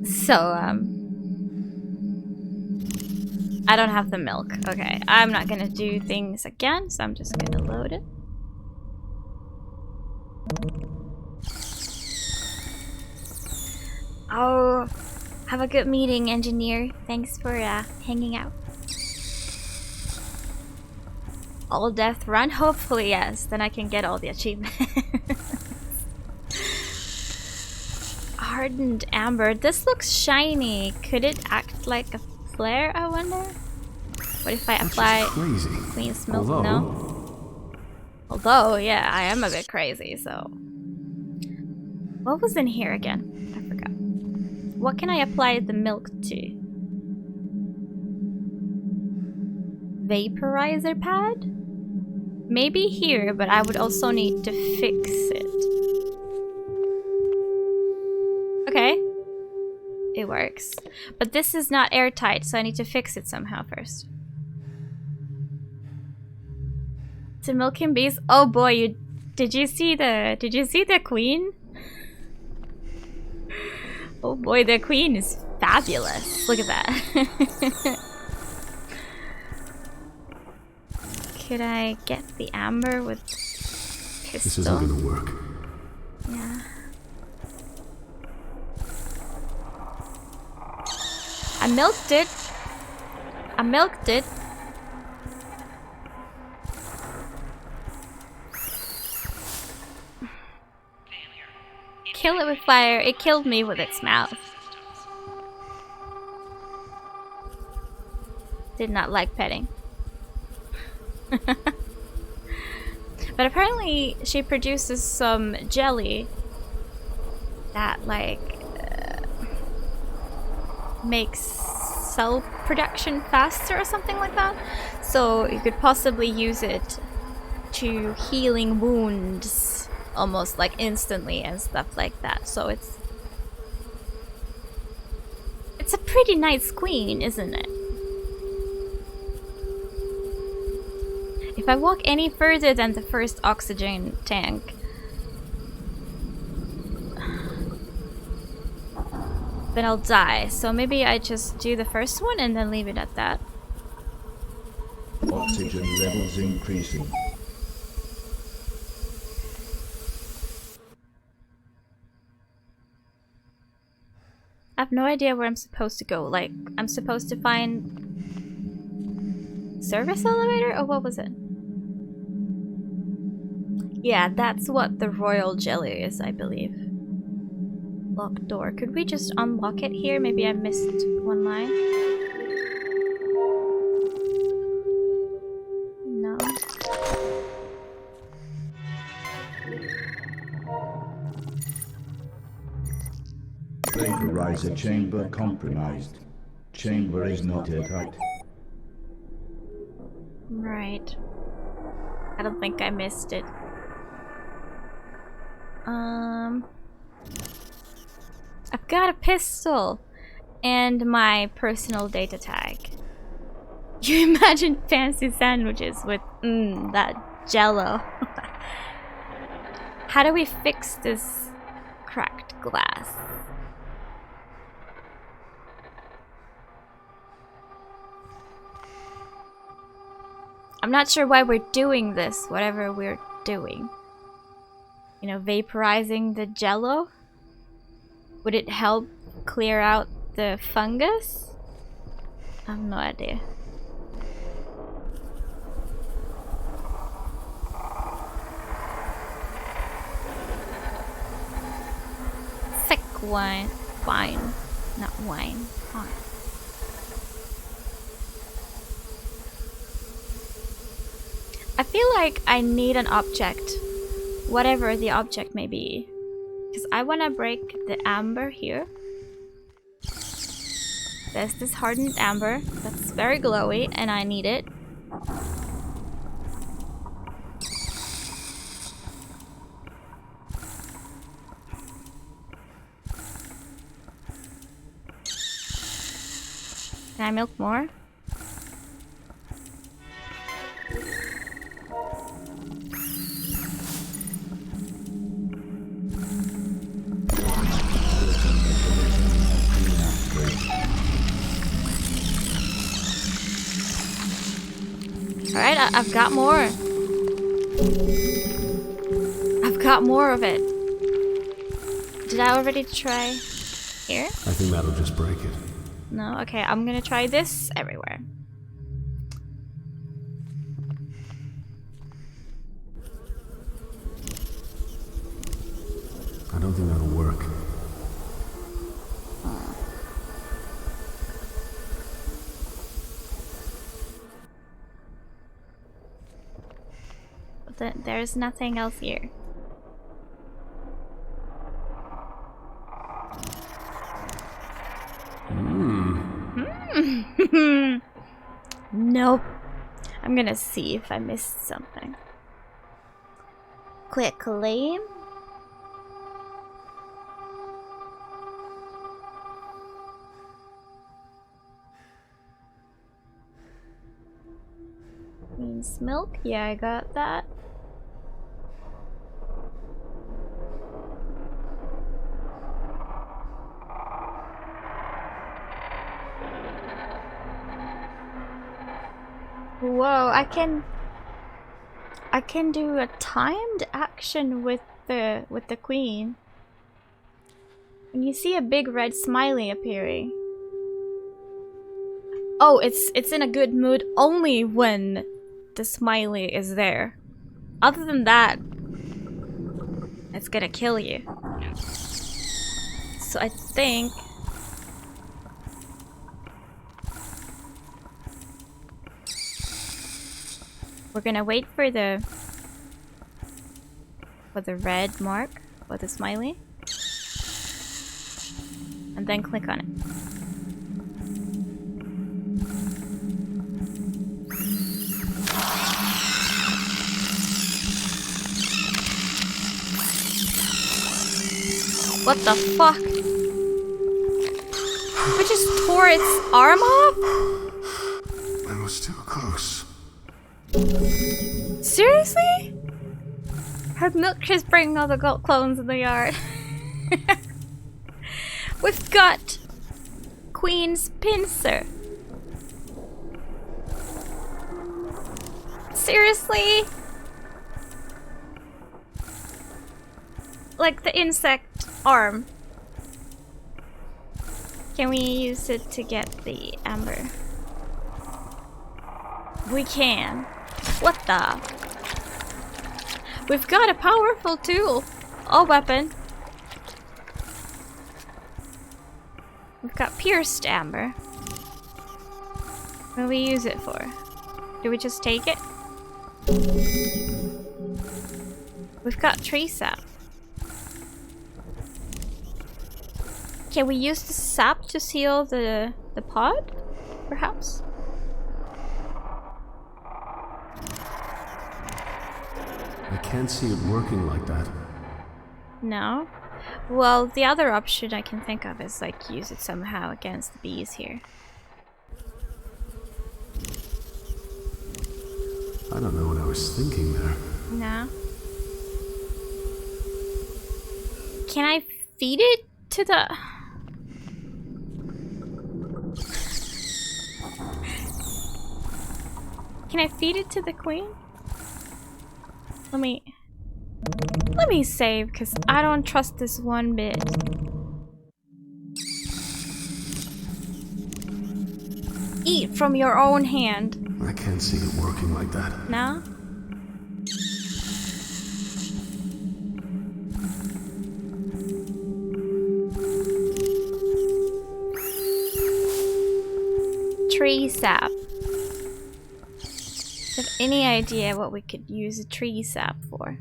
Speaker 1: So, I don't have the milk. Okay, I'm not gonna do things again, so I'm just gonna load it. Oh, have a good meeting, engineer. Thanks for hanging out. All death run? Hopefully, yes. Then I can get all the achievements. Hardened amber. This looks shiny. Could it act like a flare, I wonder? What if I apply clean smoke? No? Although, yeah, I am a bit crazy, so... What was in here again? I forgot. What can I apply the milk to? Vaporizer pad? Maybe here, but I would also need to fix it. Okay. It works. But this is not airtight, so I need to fix it somehow first. To milking bees? Oh boy, did you see the queen? Oh boy, the queen is fabulous. Look at that. Could I get the amber with pistol?
Speaker 3: This isn't gonna work.
Speaker 1: Yeah. I milked it. I milked it. Kill it with fire. It killed me with its mouth. Did not like petting. But apparently she produces some jelly that like makes cell production faster or something like that. So you could possibly use it to healing wounds almost like instantly and stuff like that. So it's a pretty nice queen, isn't it? If I walk any further than the first oxygen tank, then I'll die. So maybe I just do the first one and then leave it at that.
Speaker 6: Oxygen levels increasing.
Speaker 1: I have no idea where I'm supposed to go. Like, I'm supposed to find service elevator? Or what was it? Yeah, that's what the royal jelly is, I believe. Locked door. Could we just unlock it here? Maybe I missed one line. No.
Speaker 6: Vaporizer chamber compromised. Chamber is not airtight.
Speaker 1: Right. I don't think I missed it. I've got a pistol and my personal data tag. You imagine fancy sandwiches with that jello. How do we fix this cracked glass? I'm not sure why we're doing this, whatever we're doing. You know, vaporizing the jello? Would it help clear out the fungus? I have no idea. Sick wine. Wine. Not wine. Wine. I feel like I need an object. Whatever the object may be. Because I want to break the amber here. There's this hardened amber that's very glowy and I need it. Can I milk more? Alright, I've got more. I've got more of it. Did I already try here?
Speaker 3: I think that'll just break it.
Speaker 1: No? Okay, I'm gonna try this everywhere.
Speaker 3: I don't think that'll work.
Speaker 1: But there's nothing else here. Nope. I'm gonna see if I missed something. Quick claim. Means milk. Yeah, I got that. Whoa, I can do a timed action with the queen. When you see a big red smiley appearing. Oh, it's in a good mood only when the smiley is there. Other than that, it's gonna kill you. So I think we're gonna wait for the red mark or the smiley, and then click on it. What the fuck? We just tore its arm off?
Speaker 3: I was too close.
Speaker 1: Seriously? Her milk is bringing all the gold clones in the yard. We've got Queen's pincer. Seriously? Like the insect arm. Can we use it to get the amber? We can. What the? We've got a powerful tool. A weapon. We've got pierced amber. What do we use it for? Do we just take it? We've got tree sap. Can we use the sap to seal the pod? Perhaps?
Speaker 3: I can't see it working like that.
Speaker 1: No? Well, the other option I can think of is like use it somehow against the bees here.
Speaker 3: I don't know what I was thinking there.
Speaker 1: No? Can I feed it to the... Can I feed it to the queen? Let me save, because I don't trust this one bit. Eat from your own hand.
Speaker 3: I can't see it working like that.
Speaker 1: No? Tree sap. Do you have any idea what we could use a tree sap for?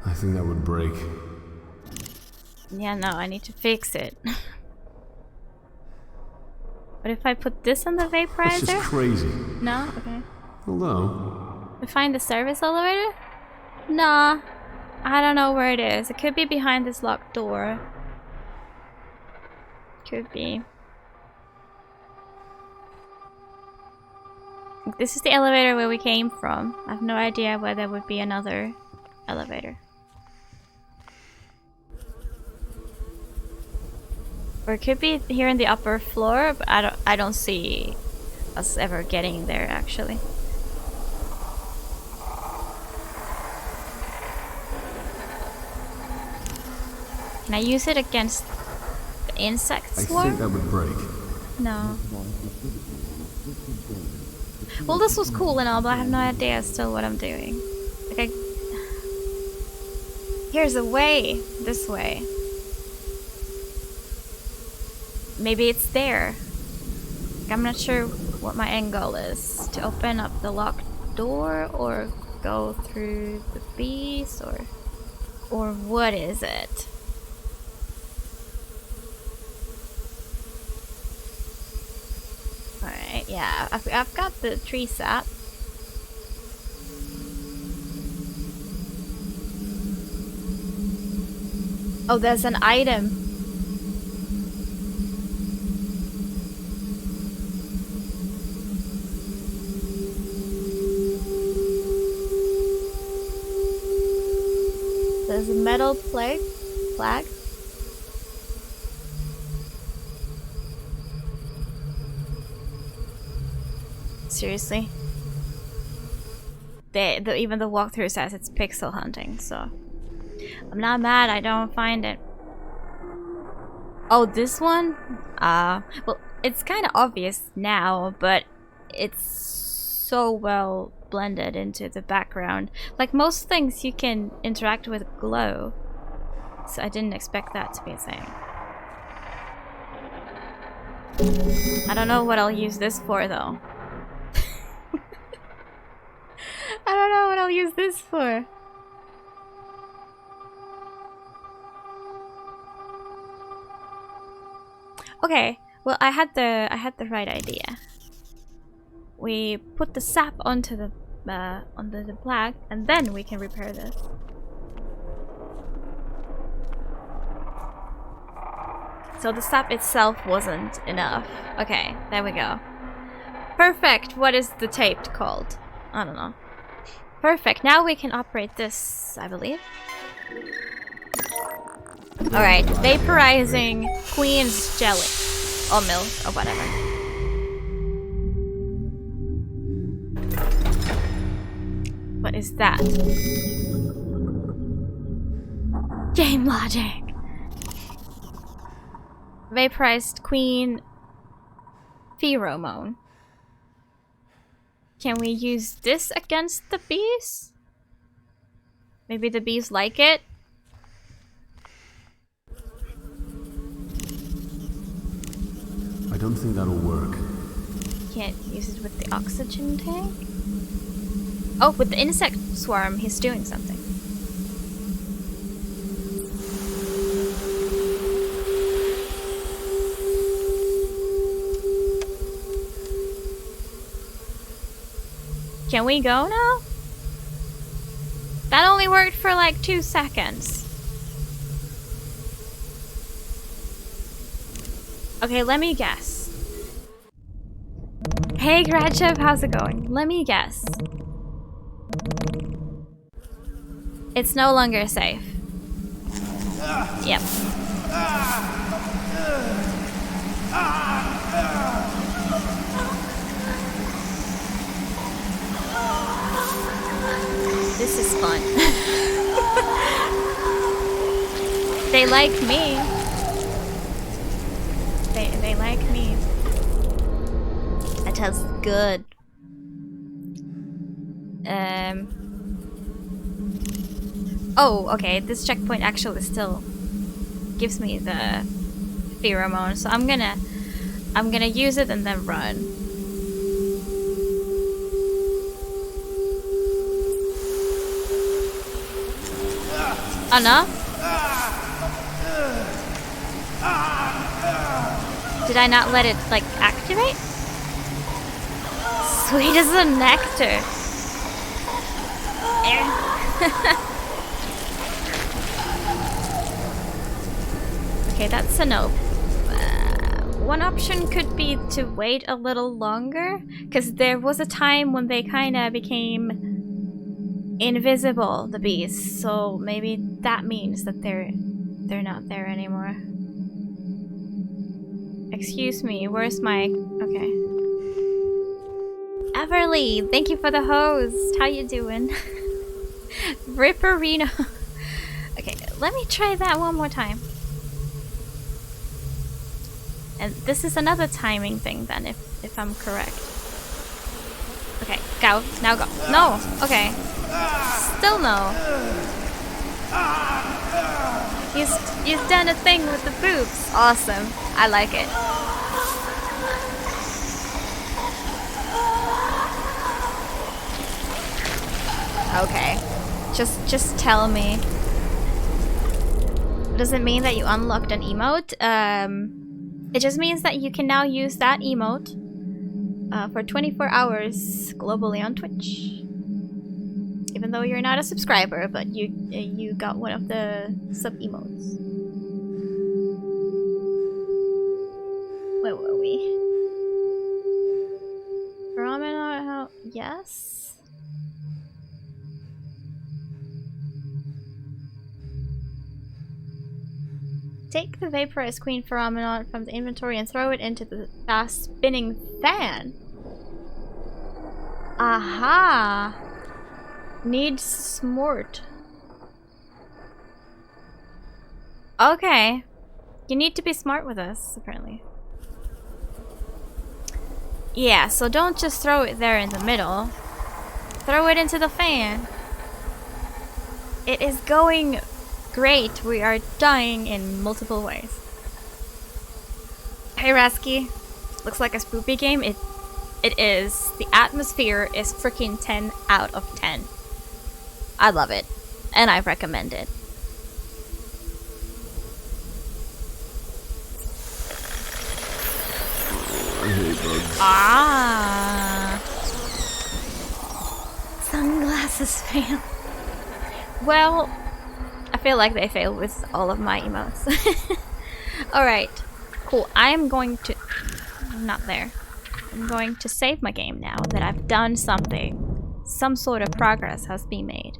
Speaker 3: I think that would break.
Speaker 1: Yeah, no, I need to fix it. What if I put this on the vaporizer?
Speaker 3: That's just crazy.
Speaker 1: No? Okay.
Speaker 3: Hello?
Speaker 1: We find the service elevator? Nah. I don't know where it is. It could be behind this locked door. Could be. This is the elevator where we came from. I have no idea where there would be another elevator. Or it could be here in the upper floor, but I don't see us ever getting there actually. Can I use it against the insect swarm?
Speaker 3: I think that would break.
Speaker 1: No. Well, this was cool and all, but I have no idea still what I'm doing. Like here's a way. This way. Maybe it's there. I'm not sure what my end goal is. To open up the locked door or go through the bees or what is it? Alright, yeah, I've got the tree sap. Oh, there's an item. There's a metal flag. Seriously? Even the walkthrough says it's pixel hunting, so I'm not mad I don't find it. Oh, this one? Well, it's kind of obvious now, but it's so well blended into the background. Like most things you can interact with glow, so I didn't expect that to be a thing. I don't know what I'll use this for though. I don't know what I'll use this for. Okay, well I had the right idea. We put the sap onto the plug, and then we can repair this. So the sap itself wasn't enough. Okay, there we go. Perfect. What is the tape called? I don't know. Perfect. Now we can operate this, I believe. Alright, vaporizing Queen's jelly. Or milk, or whatever. What is that? Game logic! Vaporized Queen pheromone. Can we use this against the bees? Maybe the bees like it?
Speaker 3: I don't think that'll work.
Speaker 1: Can't use it with the oxygen tank? Oh, with the insect swarm, he's doing something. Can we go now? That only worked for like 2 seconds. Okay, let me guess. Hey Gradchev, how's it going? Let me guess. It's no longer safe. Yep. This is fun. They like me. They like me. It tastes good. Oh, okay. This checkpoint actually still gives me the pheromone, so I'm gonna use it and then run. Oh no? Did I not let it, like, activate? Sweet as a nectar. Okay, that's a no. One option could be to wait a little longer, because there was a time when they kind of became invisible, the bees. So maybe that means that they're not there anymore. Excuse me, where's my... Okay. Everly, thank you for the host. How you doing? Ripperino. Okay, let me try that one more time. And this is another timing thing then, if I'm correct. Okay, go. Now go. No! Okay. Still no. He's done a thing with the boobs. Awesome. I like it. Okay. Just tell me. Does it mean that you unlocked an emote? It just means that you can now use that emote for 24 hours globally on Twitch. Even though you're not a subscriber, but you got one of the sub emotes. Where were we? Phenomena, yes. Take the vaporized queen phenomenon from the inventory and throw it into the fast spinning fan. Aha! Needs smart. Okay. You need to be smart with us, apparently. Yeah, so don't just throw it there in the middle. Throw it into the fan. It is going great. We are dying in multiple ways. Hey Rasky. Looks like a spoopy game. It is. The atmosphere is freaking 10 out of 10. I love it. And I recommend it. Ah. Sunglasses fail. Well, I feel like they failed with all of my emotes. Alright. Cool. I am going to... I'm not there. I'm going to save my game now that I've done something. Some sort of progress has been made.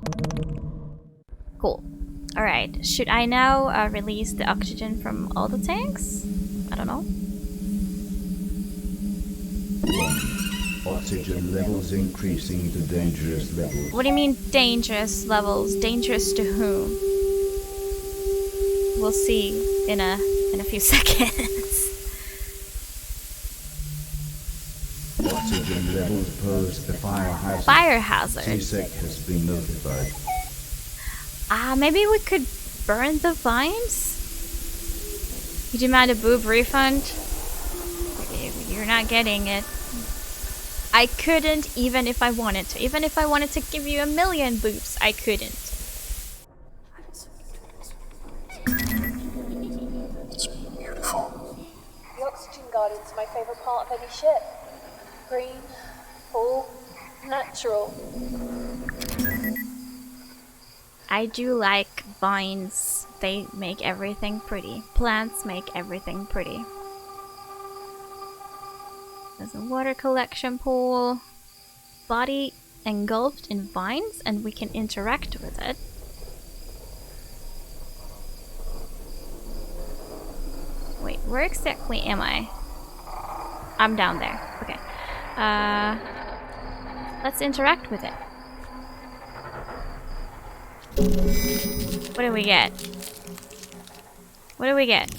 Speaker 1: Cool. Alright. Should I now release the oxygen from all the tanks? I don't know.
Speaker 6: Oxygen levels increasing to dangerous levels.
Speaker 1: What do you mean dangerous levels? Dangerous to whom? We'll see in a few seconds.
Speaker 6: Oxygen levels pose a fire hazard.
Speaker 1: Fire hazard.
Speaker 6: CSEC has been notified.
Speaker 1: Maybe we could burn the vines? You demand a boob refund? You're not getting it. I couldn't even if I wanted to. Even if I wanted to give you 1,000,000 boobs, I couldn't.
Speaker 3: It's beautiful.
Speaker 5: The oxygen garden's my favourite part of any ship. Green, full, natural.
Speaker 1: I do like vines. They make everything pretty. Plants make everything pretty. There's a water collection pool. Body engulfed in vines, and we can interact with it. Wait, where exactly am I? I'm down there. Okay. Let's interact with it. What do we get? What do we get?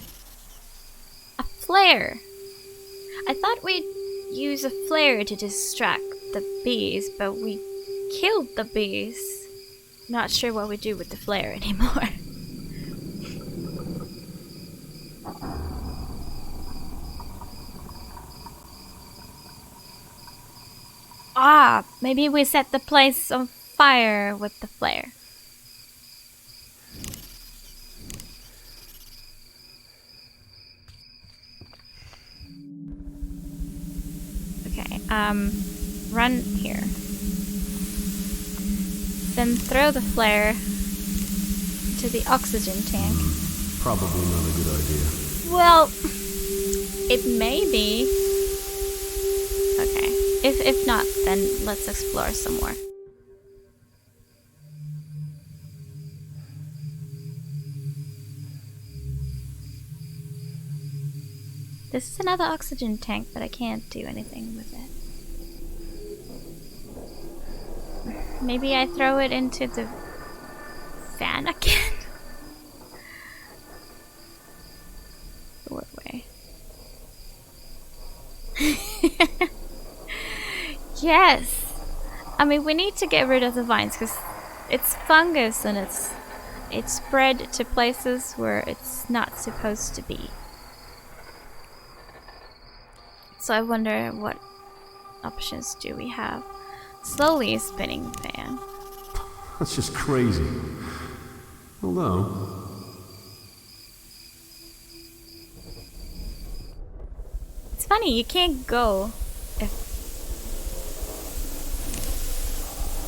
Speaker 1: A flare! I thought we'd use a flare to distract the bees, but we killed the bees. Not sure what we do with the flare anymore. Maybe we set the place on fire with the flare. run here. Then throw the flare to the oxygen tank.
Speaker 3: Probably not a good idea.
Speaker 1: Well, it may be. Okay. If not, then let's explore some more. This is another oxygen tank, but I can't do anything with it. Maybe I throw it into the fan again? What way? Yes! I mean, we need to get rid of the vines because it's fungus and it's spread to places where it's not supposed to be. So I wonder what options do we have? Slowly spinning fan.
Speaker 3: That's just crazy. Although...
Speaker 1: It's funny, you can't go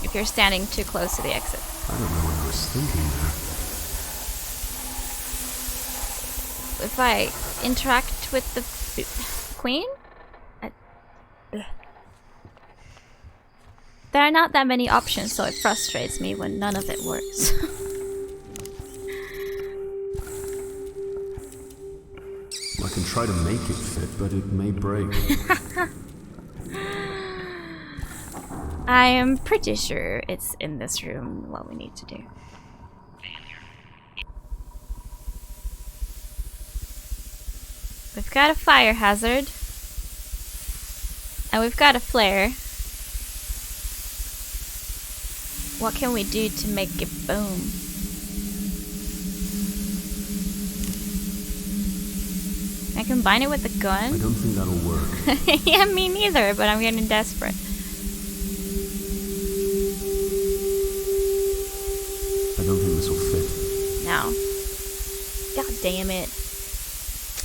Speaker 1: if you're standing too close to the exit.
Speaker 3: I don't know what I was thinking there.
Speaker 1: If I interact with the queen? There are not that many options, so it frustrates me when none of it works.
Speaker 3: I can try to make it fit, but it may break.
Speaker 1: I am pretty sure it's in this room what we need to do. We've got a fire hazard. And we've got a flare. What can we do to make it boom? I combine it with the gun?
Speaker 3: I don't think that'll work.
Speaker 1: Yeah, me neither, but I'm getting desperate.
Speaker 3: I don't think this will fit.
Speaker 1: No. God damn it.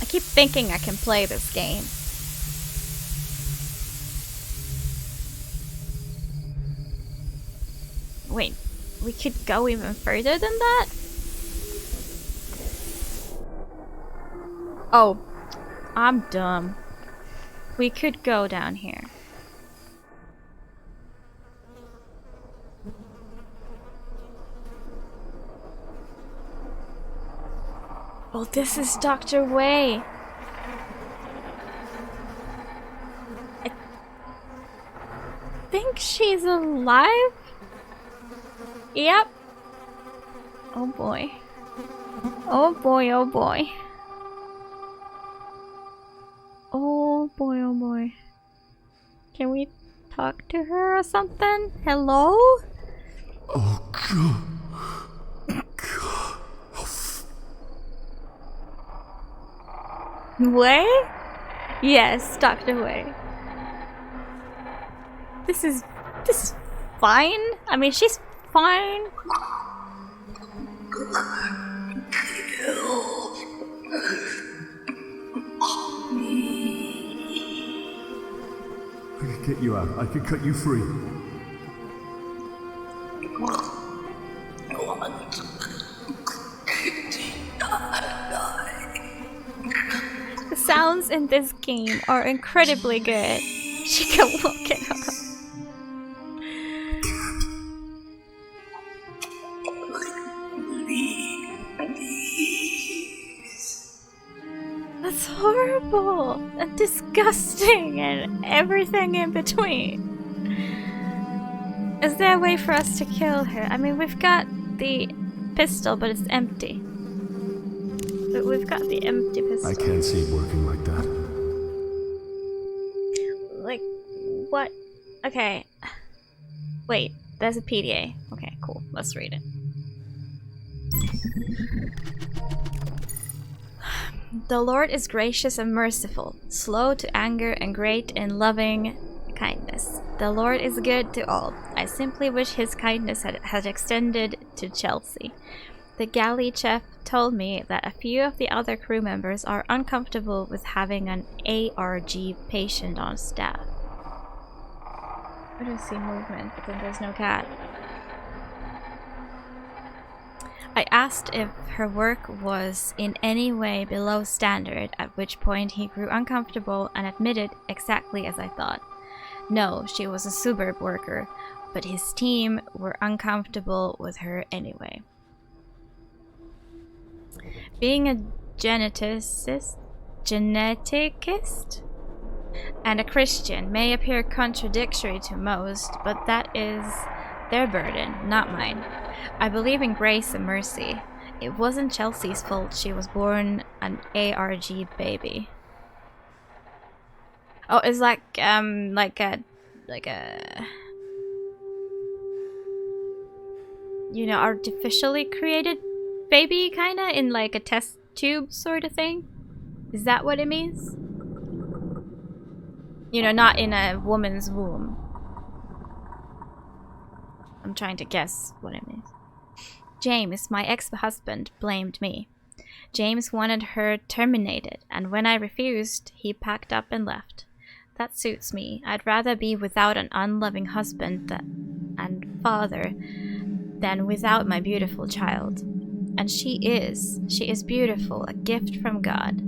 Speaker 1: I keep thinking I can play this game. Wait, we could go even further than that? Oh, I'm dumb. We could go down here. Well, this is Dr. Wei. I think she's alive? Yep. Oh boy. Oh boy, oh boy. Oh boy, oh boy. Can we talk to her or something? Hello?
Speaker 3: Oh god.
Speaker 1: Wei? Yes, Dr. Wei. This is fine. I mean, she's fine.
Speaker 3: I could get you out. I could cut you free.
Speaker 1: The sounds in this game are incredibly good. She can walk it up. That's horrible and disgusting and everything in between. Is there a way for us to kill her? I mean, we've got the pistol, but it's empty. But we've got the empty pistol.
Speaker 3: I can't see it working like that.
Speaker 1: Like, what? Okay. Wait, there's a PDA. Okay, cool. Let's read it. The Lord is gracious and merciful, slow to anger and great in loving kindness. The Lord is good to all. I simply wish his kindness had extended to Chelsea. The galley chef told me that a few of the other crew members are uncomfortable with having an ARG patient on staff. I just see movement, but then there's no cat. I asked if her work was in any way below standard, at which point he grew uncomfortable and admitted exactly as I thought. No, she was a superb worker, but his team were uncomfortable with her anyway. Being a geneticist and a Christian may appear contradictory to most, but that is their burden, not mine. I believe in grace and mercy. It wasn't Chelsea's fault she was born an ARG baby. Oh, it's like a you know, artificially created baby, kinda, in like a test tube sort of thing. Is that what it means? You know, not in a woman's womb. I'm trying to guess what it means. James, my ex-husband, blamed me. James wanted her terminated, and when I refused, he packed up and left. That suits me. I'd rather be without an unloving husband and father than without my beautiful child. And she is beautiful, a gift from God.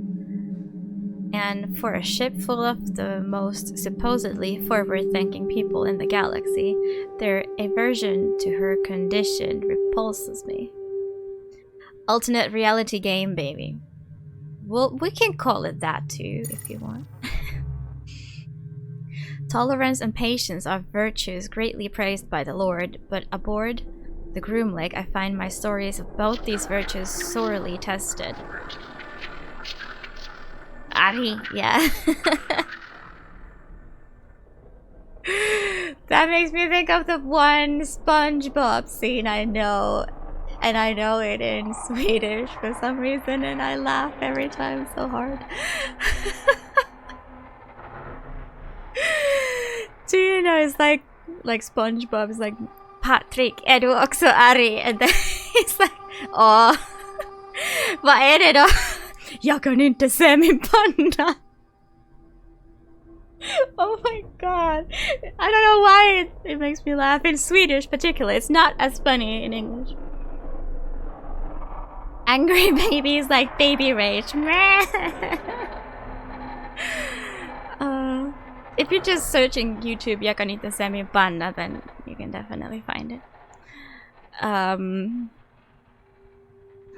Speaker 1: And for a ship full of the most supposedly forward-thinking people in the galaxy, their aversion to her condition repulses me. Alternate reality game, baby. Well, we can call it that too, if you want. Tolerance and patience are virtues greatly praised by the Lord, but aboard the Groom Lake, I find my stories of both these virtues sorely tested. Ari, yeah. That makes me think of the one SpongeBob scene I know. And I know it in Swedish for some reason, and I laugh every time so hard. Do you know, it's like SpongeBob is like, Patrick, är du också arg? And then he's like, åh, vad är det då? Jag kan inte se min panna. Oh my god. I don't know why it makes me laugh. In Swedish particularly, it's not as funny in English. Angry babies like baby rage. If you're just searching YouTube, jag kan inte se min panna, then you can definitely find it.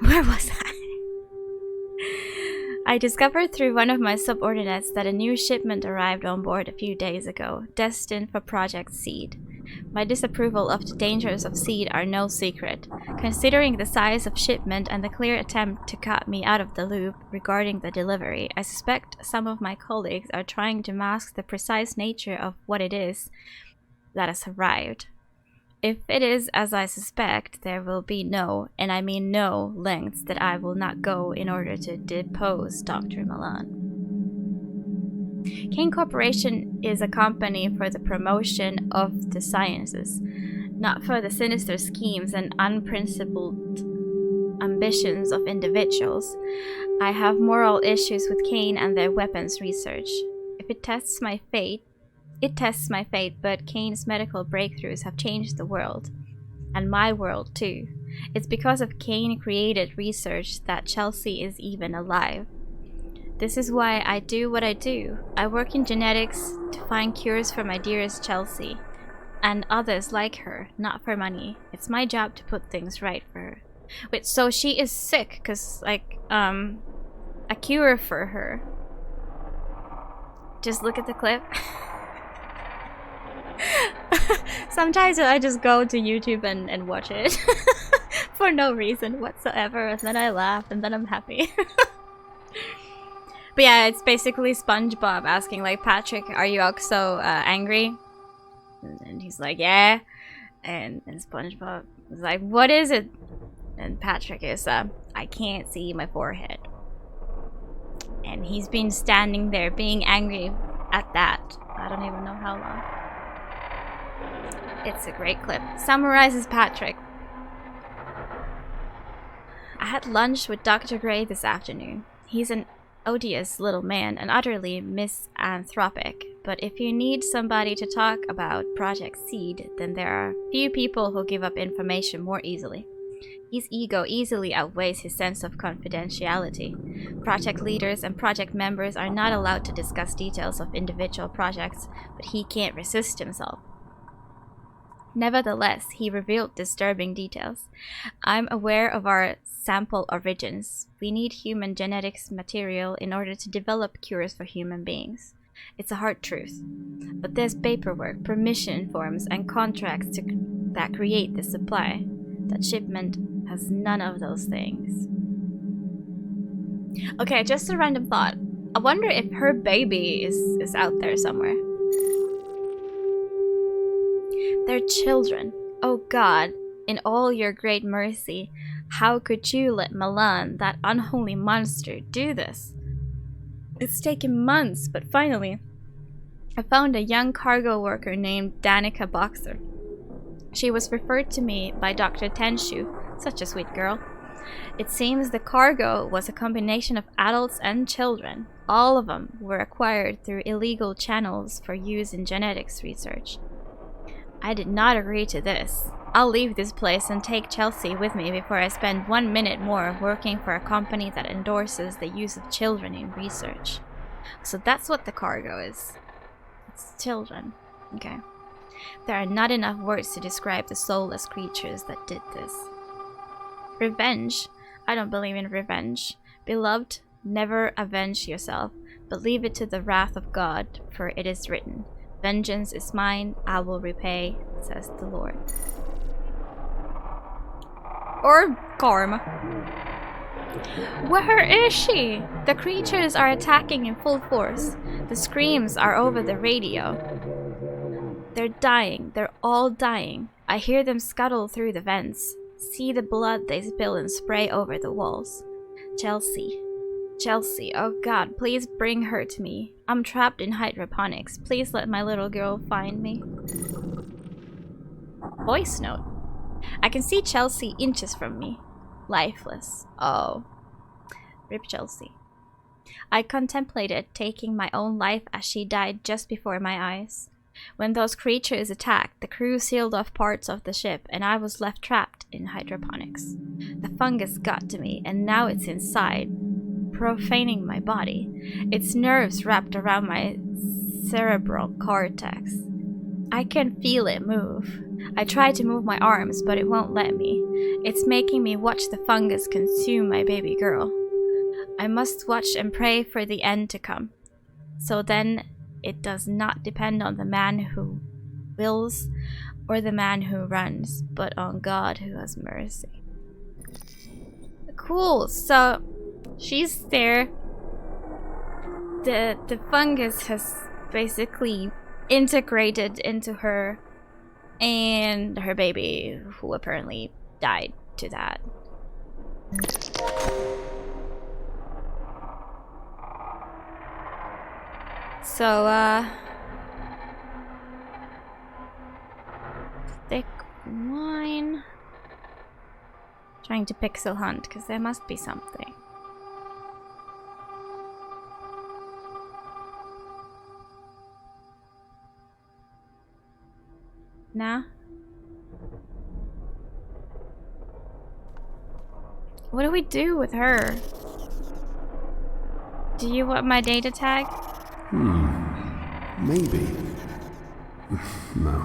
Speaker 1: Where was I? I discovered through one of my subordinates that a new shipment arrived on board a few days ago, destined for Project Seed. My disapproval of the dangers of Seed are no secret. Considering the size of shipment and the clear attempt to cut me out of the loop regarding the delivery, I suspect some of my colleagues are trying to mask the precise nature of what it is that has arrived. If it is as I suspect, there will be no, and I mean no, lengths that I will not go in order to depose Dr. Milan. Kane Corporation is a company for the promotion of the sciences, not for the sinister schemes and unprincipled ambitions of individuals. I have moral issues with Kane and their weapons research. If it tests my fate, but Kane's medical breakthroughs have changed the world. And my world too. It's because of Kane-created research that Chelsea is even alive. This is why I do what I do. I work in genetics to find cures for my dearest Chelsea. And others like her, not for money. It's my job to put things right for her. Wait, so she is sick, cause like, a cure for her. Just look at the clip. Sometimes I just go to YouTube and watch it for no reason whatsoever, and then I laugh and then I'm happy. But yeah, it's basically SpongeBob asking like, Patrick, are you also angry? And he's like, yeah. And SpongeBob is like, what is it? And Patrick is, I can't see my forehead. And he's been standing there being angry at that. I don't even know how long. It's a great clip. Summarizes Patrick. I had lunch with Dr. Gray this afternoon. He's an odious little man and utterly misanthropic, but if you need somebody to talk about Project Seed, then there are few people who give up information more easily. His ego easily outweighs his sense of confidentiality. Project leaders and project members are not allowed to discuss details of individual projects, but he can't resist himself. Nevertheless, he revealed disturbing details. I'm aware of our sample origins. We need human genetics material in order to develop cures for human beings. It's a hard truth. But there's paperwork, permission forms, and contracts that create the supply. That shipment has none of those things. Okay, just a random thought. I wonder if her baby is out there somewhere. They're children. Oh God, in all your great mercy, how could you let Milan, that unholy monster, do this? It's taken months, but finally, I found a young cargo worker named Danica Boxer. She was referred to me by Dr. Tenshu, such a sweet girl. It seems the cargo was a combination of adults and children. All of them were acquired through illegal channels for use in genetics research. I did not agree to this. I'll leave this place and take Chelsea with me before I spend 1 minute more working for a company that endorses the use of children in research. So that's what the cargo is. It's children. Okay. There are not enough words to describe the soulless creatures that did this. Revenge? I don't believe in revenge. Beloved, never avenge yourself, but leave it to the wrath of God, for it is written, "Vengeance is mine, I will repay," says the Lord. Or karma. Where is she? The creatures are attacking in full force. The screams are over the radio. They're dying. They're all dying. I hear them scuttle through the vents. See the blood they spill and spray over the walls. Chelsea. Chelsea, oh God, please bring her to me. I'm trapped in hydroponics. Please let my little girl find me. Voice note. I can see Chelsea inches from me. Lifeless. Oh. Rip Chelsea. I contemplated taking my own life as she died just before my eyes. When those creatures attacked, the crew sealed off parts of the ship and I was left trapped in hydroponics. The fungus got to me and now it's inside, profaning my body. Its nerves wrapped around my cerebral cortex. I can feel it move. I try to move my arms, but it won't let me. It's making me watch the fungus consume my baby girl. I must watch and pray for the end to come. So then it does not depend on the man who wills or the man who runs, but on God who has mercy. Cool, so she's there. The fungus has basically integrated into her and her baby, who apparently died to that. So, thick wine. Trying to pixel hunt, because there must be something. Nah? What do we do with her? Do you want my data tag?
Speaker 3: Maybe. No.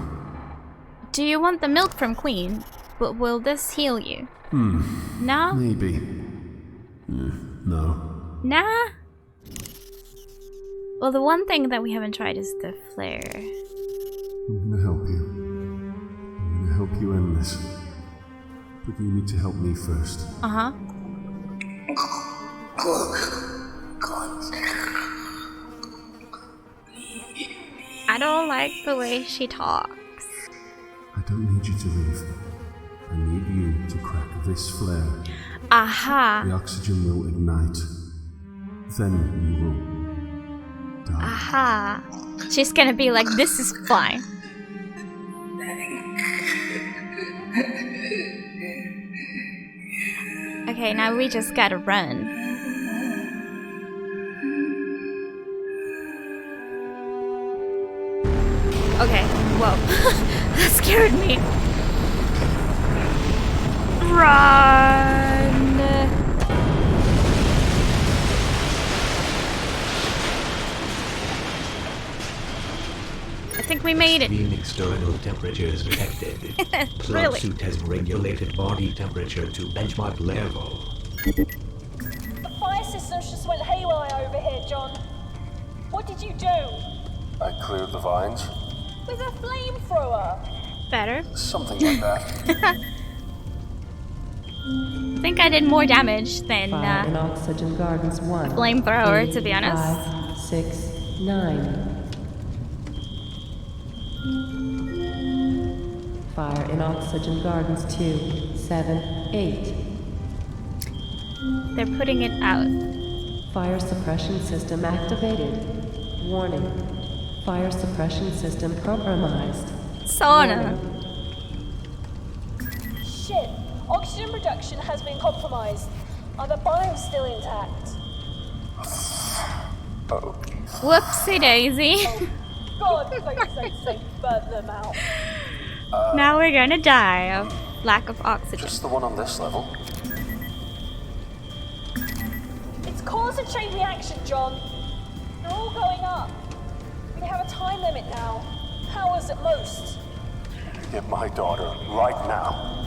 Speaker 1: Do you want the milk from Queen? But will this heal you? No?
Speaker 3: Maybe. No.
Speaker 1: Nah? Well, the one thing that we haven't tried is the flare.
Speaker 3: I'm gonna help you. I'm gonna help you end this. But you need to help me first.
Speaker 1: Uh-huh. I don't like the way she talks.
Speaker 3: I don't need you to leave. I need you to crack this flare.
Speaker 1: Aha.
Speaker 3: The oxygen will ignite. Then you will die.
Speaker 1: Aha. She's gonna be like, this is fine. Okay, now we just gotta run. Okay, whoa. That scared me. Run! I think we made it.
Speaker 7: Mean external temperatures detected. Plug
Speaker 1: Really?
Speaker 7: suit has regulated body temperature to benchmark level.
Speaker 5: The fire systems just went haywire over here, John. What did you do?
Speaker 3: I cleared the vines.
Speaker 5: With a flamethrower?
Speaker 1: Better.
Speaker 3: Something like that.
Speaker 1: I think I did more damage than
Speaker 4: Fire in Oxygen Gardens 1.
Speaker 1: flamethrower,
Speaker 4: 3,
Speaker 1: to be honest.
Speaker 4: 5, 6, 9. Fire in Oxygen Gardens 2, 7, 8.
Speaker 1: They're putting it out.
Speaker 4: Fire suppression system activated. Warning. Fire suppression system compromised.
Speaker 1: Sauna.
Speaker 5: Shit. Oxygen production has been compromised. Are the biomes still intact?
Speaker 1: Whoopsie daisy.
Speaker 5: God, please say burn them out.
Speaker 1: Now we're gonna die of lack of oxygen.
Speaker 3: Just the one on this level.
Speaker 5: It's cause and chain reaction, John. They're all going up. We have a time limit now. Hours at most.
Speaker 3: Get my daughter right now.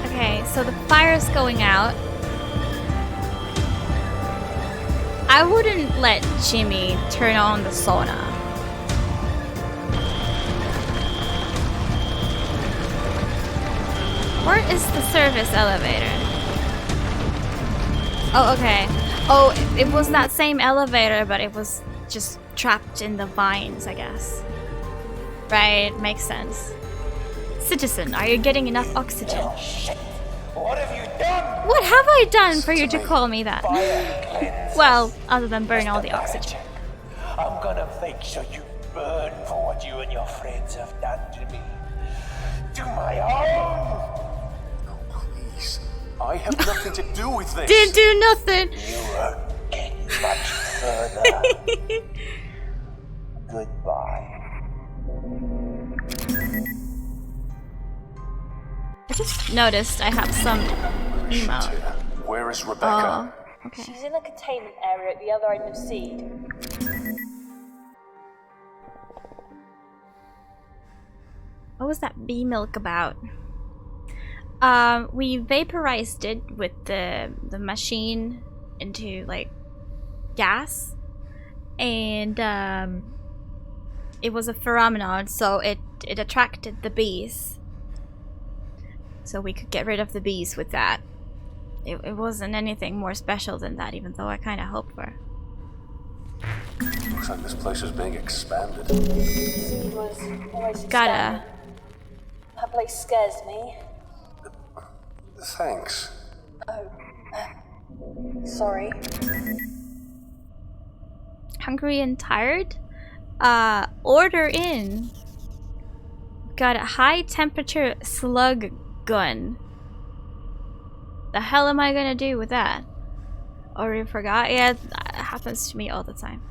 Speaker 1: Okay, so the fire's going out. I wouldn't let Jimmy turn on the sauna. Where is the service elevator? Oh, okay. Oh, it was that same elevator, but it was just trapped in the vines, I guess. Right, makes sense. Citizen, are you getting enough oxygen?
Speaker 8: Oh, shit. What have you done?
Speaker 1: What have I done for you to call me that?
Speaker 8: Fire cleanse.
Speaker 1: Well, other than burn all the oxygen.
Speaker 8: I'm gonna make sure you burn for what you and your friends have done to me. To my own.
Speaker 3: No, please. I have nothing to do with this.
Speaker 1: Didn't do nothing.
Speaker 8: You won't get much further. Goodbye.
Speaker 1: I just noticed I have some emote.
Speaker 3: Where is Rebecca?
Speaker 1: Oh, okay.
Speaker 5: She's in the containment area at the other end of Seed.
Speaker 1: What was that bee milk about? We vaporized it with the machine into like gas, and it was a pheromone, so it attracted the bees. So we could get rid of the bees with that. It wasn't anything more special than that, even though I kind of hoped for.
Speaker 3: Looks like this place is being expanded.
Speaker 5: Seed was always
Speaker 1: Gotta.
Speaker 5: That place scares me.
Speaker 3: Thanks.
Speaker 5: Oh. Sorry.
Speaker 1: Hungry and tired? Order in. Got a high temperature slug gun. The hell am I gonna do with that? Already forgot? Yeah, that happens to me all the time.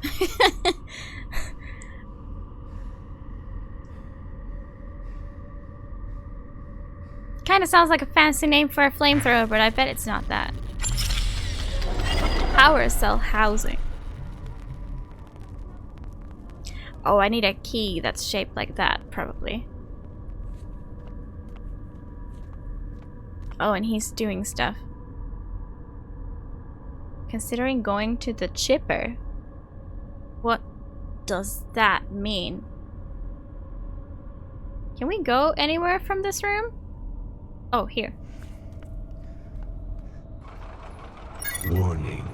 Speaker 1: Kinda sounds like a fancy name for a flamethrower, but I bet it's not that. Power cell housing. Oh, I need a key that's shaped like that, probably. Oh, and he's doing stuff. Considering going to the chipper. What does that mean? Can we go anywhere from this room? Oh, here.
Speaker 7: Warning.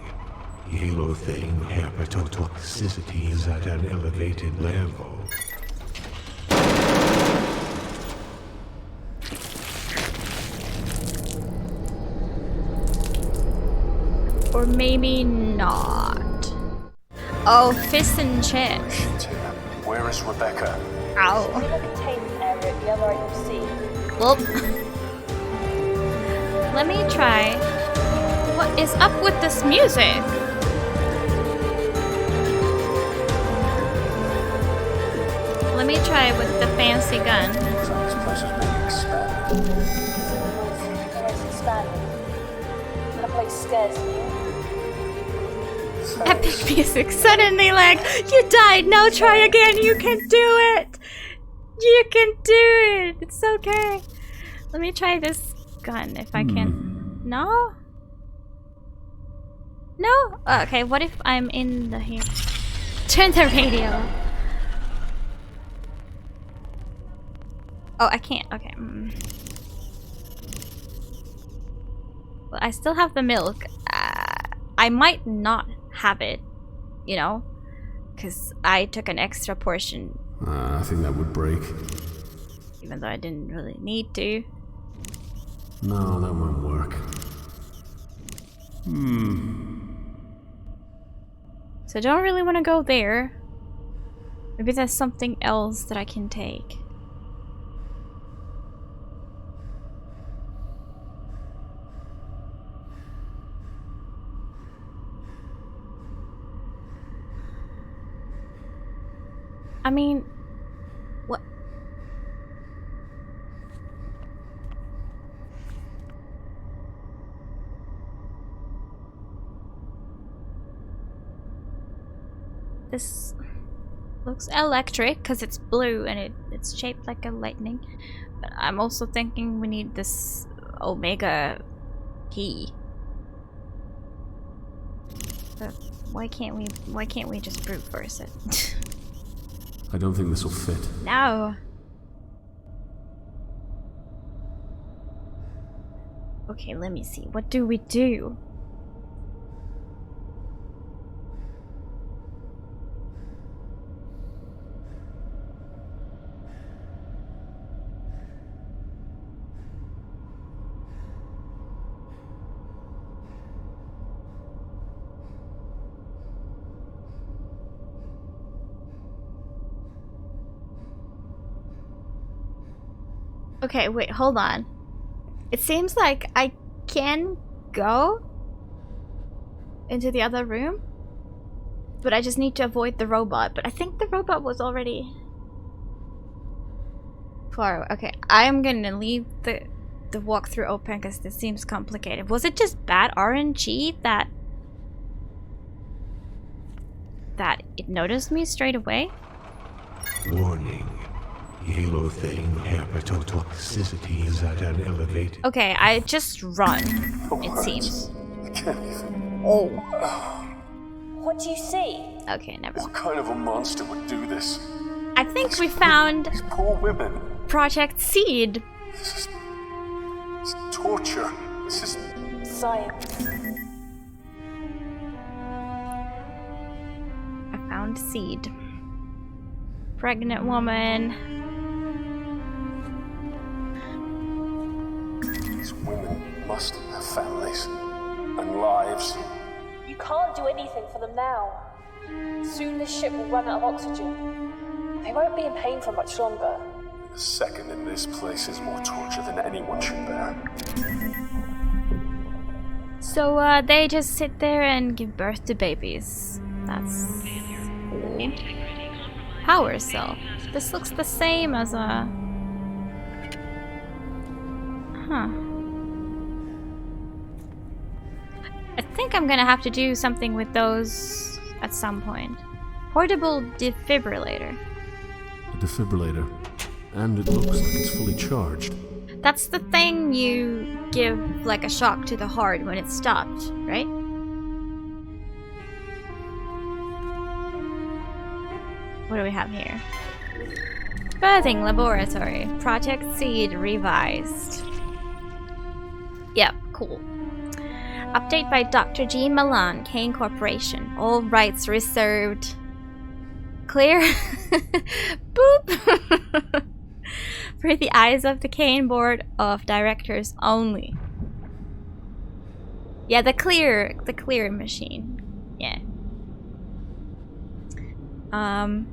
Speaker 7: Halothane hepatotoxicity is at an elevated level.
Speaker 1: Or maybe not. Oh, fish and chips.
Speaker 3: Where is Rebecca?
Speaker 1: Ow.
Speaker 5: She's in the containment area at the other end of Seed.
Speaker 1: Well, let me try. What is up with this music? let me try with the fancy gun.
Speaker 3: Looks like this place is being expanded.
Speaker 5: It's expanding. And the place scares me.
Speaker 1: Epic music. Suddenly, like, you died. Now try again. You can do it. You can do it. It's okay. Let me try this gun if I can. No? No? Oh, okay, what if I'm in the here? Turn the radio. Oh, I can't. Okay. Well, I still have the milk. I might not have it, you know? Because I took an extra portion.
Speaker 3: I think that would break.
Speaker 1: Even though I didn't really need to.
Speaker 3: No, that won't work.
Speaker 1: So I don't really want to go there. Maybe there's something else that I can take. I mean, what? This looks electric because it's blue and it's shaped like a lightning. But I'm also thinking we need this Omega key. But why can't we just brute force it?
Speaker 3: I don't think this will fit.
Speaker 1: No. Okay, let me see. What do we do? Okay, wait, hold on. It seems like I can go into the other room, but I just need to avoid the robot. But I think the robot was already far. Okay, I'm gonna leave the walkthrough open because this seems complicated. Was it just bad RNG that it noticed me straight away?
Speaker 7: Warning. Halo-thing hepatotoxicity is at an elevated...
Speaker 1: Okay, I just run, it seems.
Speaker 3: I can't even.
Speaker 1: Oh.
Speaker 5: What do you see?
Speaker 1: Okay, never mind.
Speaker 3: What kind of a monster would do this?
Speaker 1: I think we found
Speaker 3: These poor women.
Speaker 1: Project Seed.
Speaker 3: This is torture. This is.
Speaker 5: Science.
Speaker 1: I found Seed. Pregnant woman.
Speaker 3: These women must have families and lives.
Speaker 5: You can't do anything for them now. Soon this ship will run out of oxygen. They won't be in pain for much longer.
Speaker 3: A second in this place is more torture than anyone should bear.
Speaker 1: So they just sit there and give birth to babies. That's cool. Power cell. This looks the same as a... Huh. I think I'm gonna have to do something with those at some point. Portable defibrillator.
Speaker 3: A defibrillator. And it looks like it's fully charged.
Speaker 1: That's the thing you give like a shock to the heart when it's stopped, right? What do we have here? Birthing Laboratory. Project Seed revised. Yep, cool. Update by Dr. G. Milan, Kane Corporation. All rights reserved. Clear? Boop! For the eyes of the Kane Board of Directors only. Yeah, the clear machine. Yeah.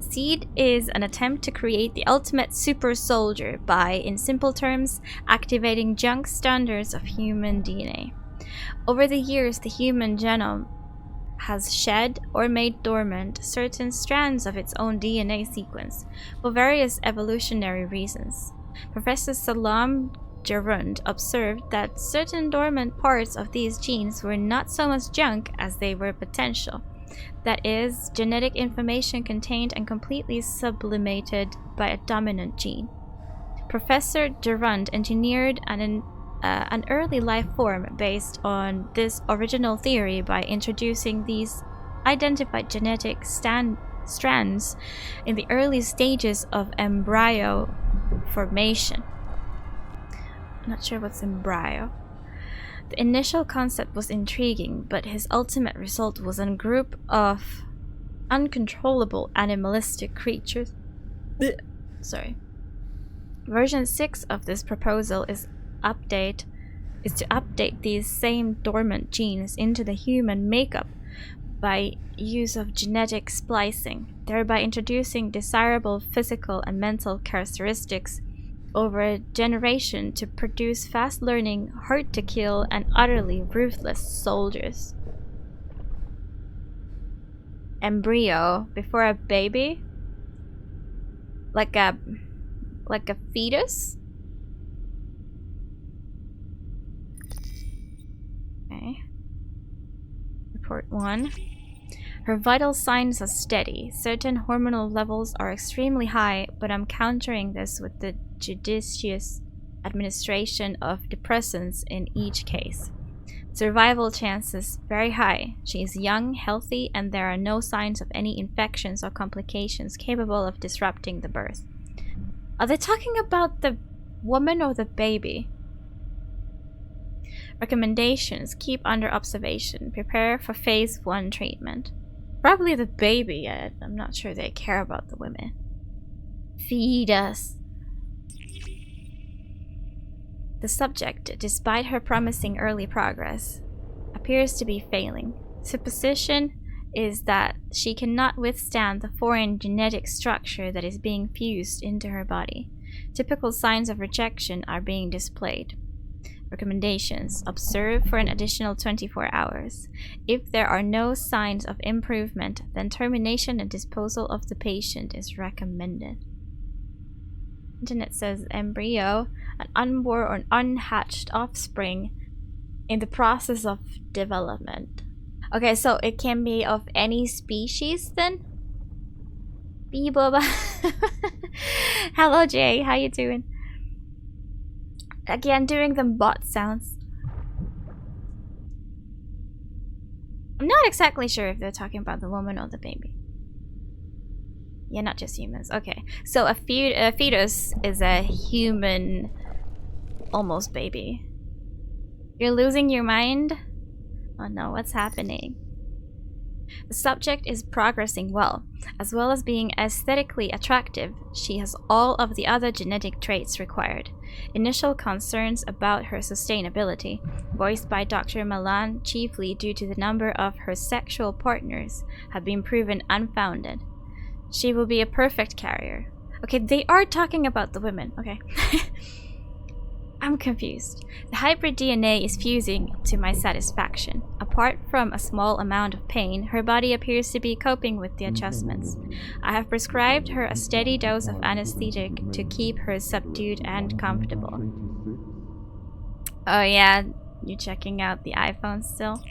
Speaker 1: Seed is an attempt to create the ultimate super soldier by, in simple terms, activating junk standards of human DNA. Over the years, the human genome has shed or made dormant certain strands of its own DNA sequence for various evolutionary reasons. Professor Salam Gerund observed that certain dormant parts of these genes were not so much junk as they were potential. That is, genetic information contained and completely sublimated by a dominant gene. Professor Gerund engineered an early life form based on this original theory by introducing these identified genetic strands in the early stages of embryo formation. I'm not sure what's embryo. The initial concept was intriguing, but his ultimate result was a group of uncontrollable animalistic creatures. Sorry. Version 6 of this proposal is to update these same dormant genes into the human makeup by use of genetic splicing, thereby introducing desirable physical and mental characteristics over a generation to produce fast-learning, hard-to-kill, and utterly ruthless soldiers. Embryo before a baby? Like a fetus? Okay. Report 1. Her vital signs are steady. Certain hormonal levels are extremely high, but I'm countering this with the judicious administration of depressants in each case. Survival chances very high. She is young, healthy, and there are no signs of any infections or complications capable of disrupting the birth. Are they talking about the woman or the baby? Recommendations: keep under observation. Prepare for phase 1 treatment. Probably the baby. I'm not sure they care about the women. Feed us. The subject, despite her promising early progress, appears to be failing. Supposition is that she cannot withstand the foreign genetic structure that is being fused into her body. Typical signs of rejection are being displayed. Recommendations: observe for an additional 24 hours. If there are no signs of improvement, then termination and disposal of the patient is recommended. Internet says embryo, an unborn or unhatched offspring in the process of development. Okay, so it can be of any species then? Bee-boba. Hello Jay, how you doing? Again, doing them bot sounds. I'm not exactly sure if they're talking about the woman or the baby. Yeah, not just humans. Okay, so a fetus is a human, almost baby. You're losing your mind? Oh no, what's happening? The subject is progressing well. As well as being aesthetically attractive, she has all of the other genetic traits required. Initial concerns about her sustainability, voiced by Dr. Malan chiefly due to the number of her sexual partners, have been proven unfounded. She will be a perfect carrier. Okay, they are talking about the women. Okay. I'm confused. The hybrid DNA is fusing to my satisfaction. Apart from a small amount of pain, her body appears to be coping with the adjustments. I have prescribed her a steady dose of anesthetic to keep her subdued and comfortable. Oh yeah, you checking out the iPhone still?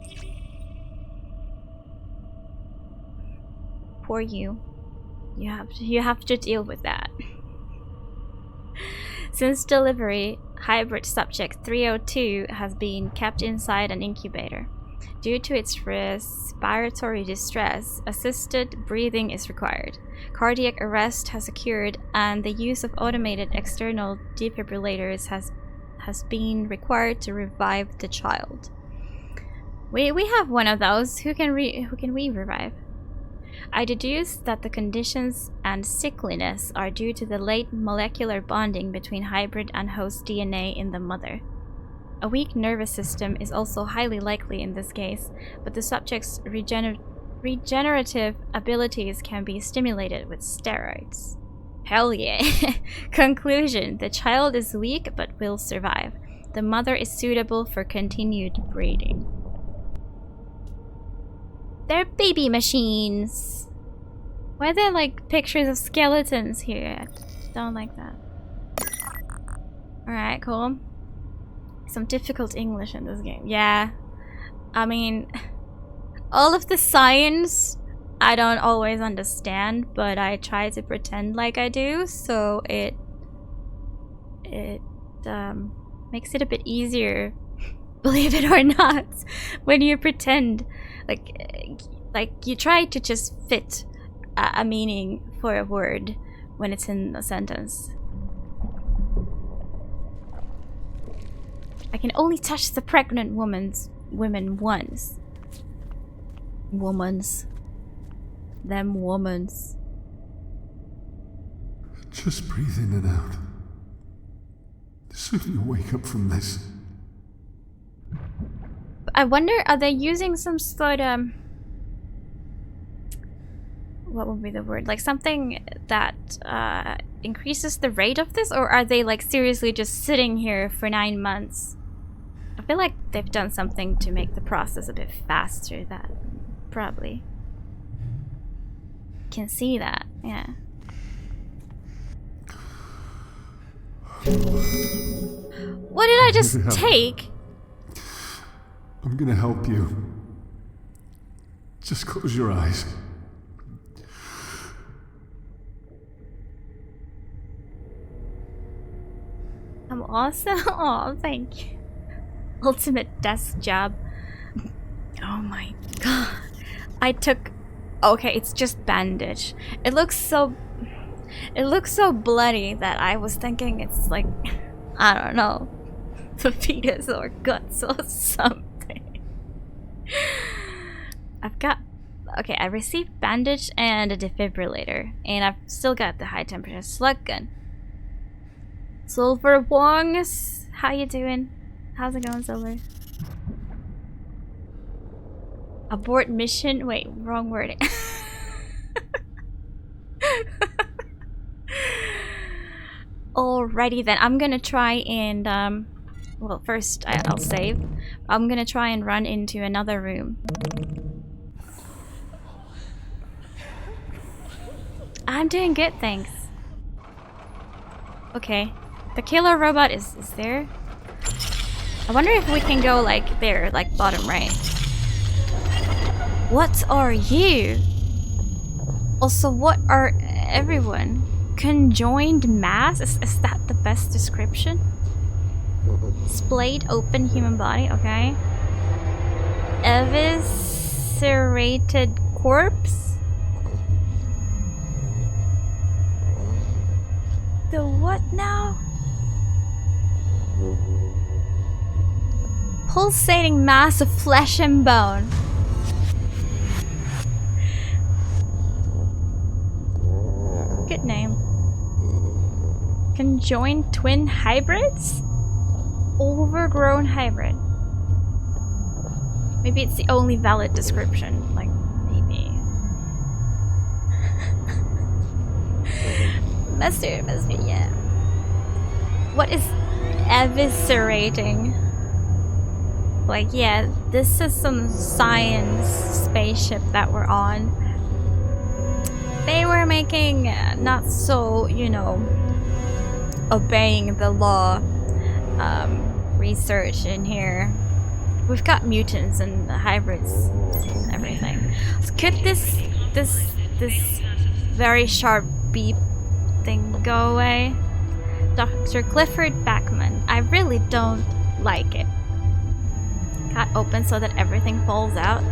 Speaker 1: Poor you. You have to deal with that. Since delivery, hybrid subject 302 has been kept inside an incubator. Due to its respiratory distress, assisted breathing is required. Cardiac arrest has occurred, and the use of automated external defibrillators has been required to revive the child. We have one of those. Who can we revive? I deduce that the conditions and sickliness are due to the late molecular bonding between hybrid and host DNA in the mother. A weak nervous system is also highly likely in this case, but the subject's regenerative abilities can be stimulated with steroids. Hell yeah! Conclusion: the child is weak but will survive. The mother is suitable for continued breeding. They're baby machines. Why are there like pictures of skeletons here? I don't like that. Alright, cool. Some difficult English in this game. Yeah. I mean, all of the science I don't always understand, but I try to pretend like I do, so it makes it a bit easier, believe it or not, when you pretend like you try to just fit a meaning for a word when it's in a sentence. I can only touch the pregnant women once. Them womans.
Speaker 3: Just breathe in and out. The sooner you wake up from this.
Speaker 1: I wonder, are they using some sort of... what would be the word? Like something that increases the rate of this? Or are they like seriously just sitting here for 9 months? I feel like they've done something to make the process a bit faster. That probably can see that, yeah. What did I just take?
Speaker 3: I'm gonna help you. Just close your eyes.
Speaker 1: I'm awesome. Oh, thank you. Ultimate desk job. Oh my god. I took... okay, it's just bandage. It looks so bloody that I was thinking it's like, I don't know, the fetus or guts or something. I've got... okay, I received bandage and a defibrillator, and I've still got the high temperature slug gun. Silver Wongs, how you doing? How's it going, Silver? Abort mission? Wait, wrong wording. Alrighty then, I'm gonna try and well, first I'll save. I'm gonna try and run into another room. I'm doing good, thanks. Okay, the killer robot is there. I wonder if we can go like there, like bottom right. What are you? Also, what are everyone? Conjoined mass? Is that the best description? Splayed open human body, okay. Eviscerated corpse? The what now? Pulsating mass of flesh and bone. Good name. Conjoined twin hybrids? Overgrown hybrid. Maybe it's the only valid description. Like, maybe. must be, yeah. What is eviscerating? Like, yeah, this is some science spaceship that we're on. They were making not so, you know, obeying the law research in here. We've got mutants and hybrids and everything. So could this very sharp beep thing go away? Dr. Clifford Backman. I really don't like it. Cut open so that everything falls out.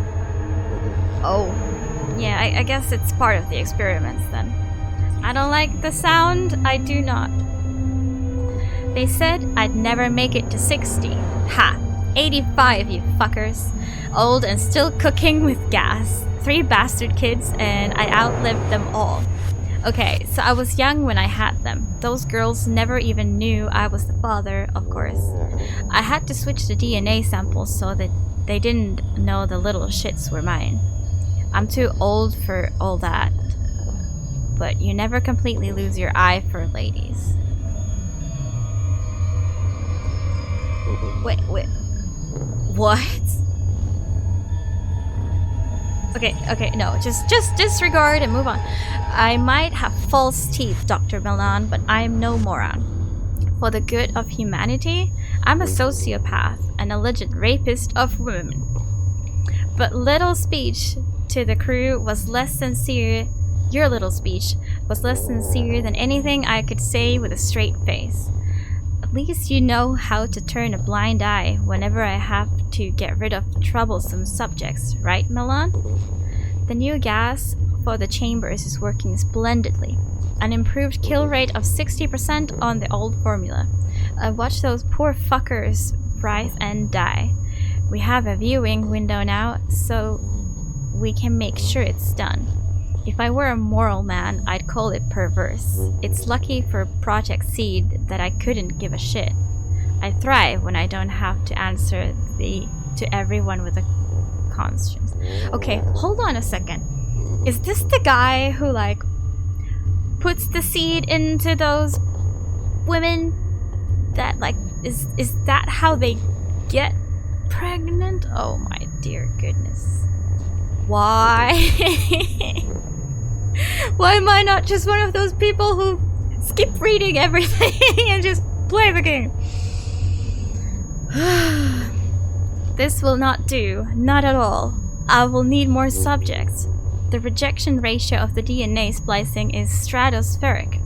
Speaker 1: Oh. Yeah, I guess it's part of the experiments then. I don't like the sound. I do not. They said I'd never make it to 60. Ha! 85, you fuckers. Old and still cooking with gas. 3 bastard kids, and I outlived them all. Okay, so I was young when I had them. Those girls never even knew I was the father, of course. I had to switch the DNA samples so that they didn't know the little shits were mine. I'm too old for all that. But you never completely lose your eye for ladies. Wait. What? Okay, no, just disregard and move on. I might have false teeth, Dr. Milan, but I'm no moron. For the good of humanity, I'm a sociopath, an alleged rapist of women. But little speech to the crew was less sincere. Your little speech was less sincere than anything I could say with a straight face. At least you know how to turn a blind eye whenever I have to get rid of troublesome subjects, right, Milan? The new gas for the chambers is working splendidly. An improved kill rate of 60% on the old formula. I watch those poor fuckers writhe and die. We have a viewing window now, so we can make sure it's done. If I were a moral man, I'd call it perverse. It's lucky for Project Seed that I couldn't give a shit. I thrive when I don't have to answer to everyone with a conscience. Okay, hold on a second. Is this the guy who, like, puts the seed into those women that, like, is that how they get pregnant? Oh my dear goodness. Why? Why am I not just one of those people who skip reading everything and just play the game? This will not do. Not at all. I will need more subjects. The rejection ratio of the DNA splicing is stratospheric.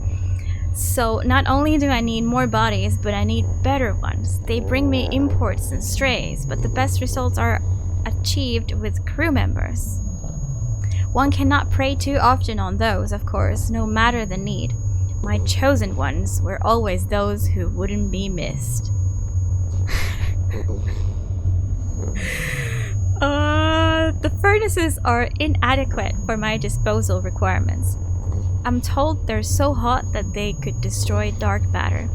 Speaker 1: So not only do I need more bodies, but I need better ones. They bring me imports and strays, but the best results are achieved with crew members. One cannot prey too often on those, of course, no matter the need. My chosen ones were always those who wouldn't be missed. The furnaces are inadequate for my disposal requirements. I'm told they're so hot that they could destroy dark matter.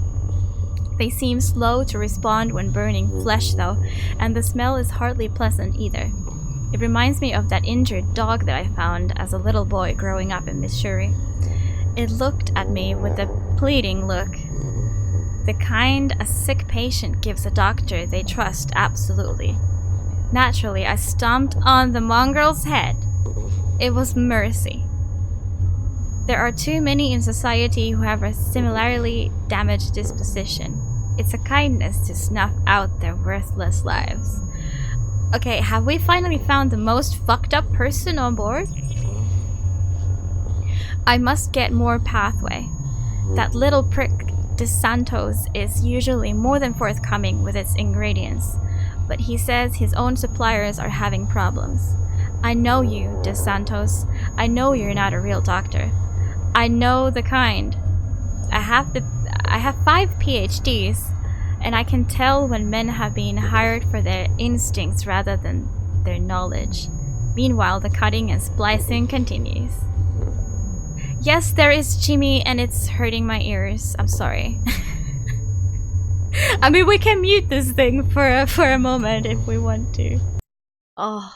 Speaker 1: They seem slow to respond when burning flesh though, and the smell is hardly pleasant either. It reminds me of that injured dog that I found as a little boy growing up in Missouri. It looked at me with a pleading look. The kind a sick patient gives a doctor they trust absolutely. Naturally, I stomped on the mongrel's head. It was mercy. There are too many in society who have a similarly damaged disposition. It's a kindness to snuff out their worthless lives. Okay, have we finally found the most fucked up person on board? I must get more pathway. That little prick DeSantos is usually more than forthcoming with its ingredients, but he says his own suppliers are having problems. I know you, DeSantos. I know you're not a real doctor. I know the kind. I have 5 PhDs, and I can tell when men have been hired for their instincts rather than their knowledge. Meanwhile, the cutting and splicing continues. Yes, there is Jimmy, and it's hurting my ears. I'm sorry. I mean, we can mute this thing for a moment if we want to. Oh.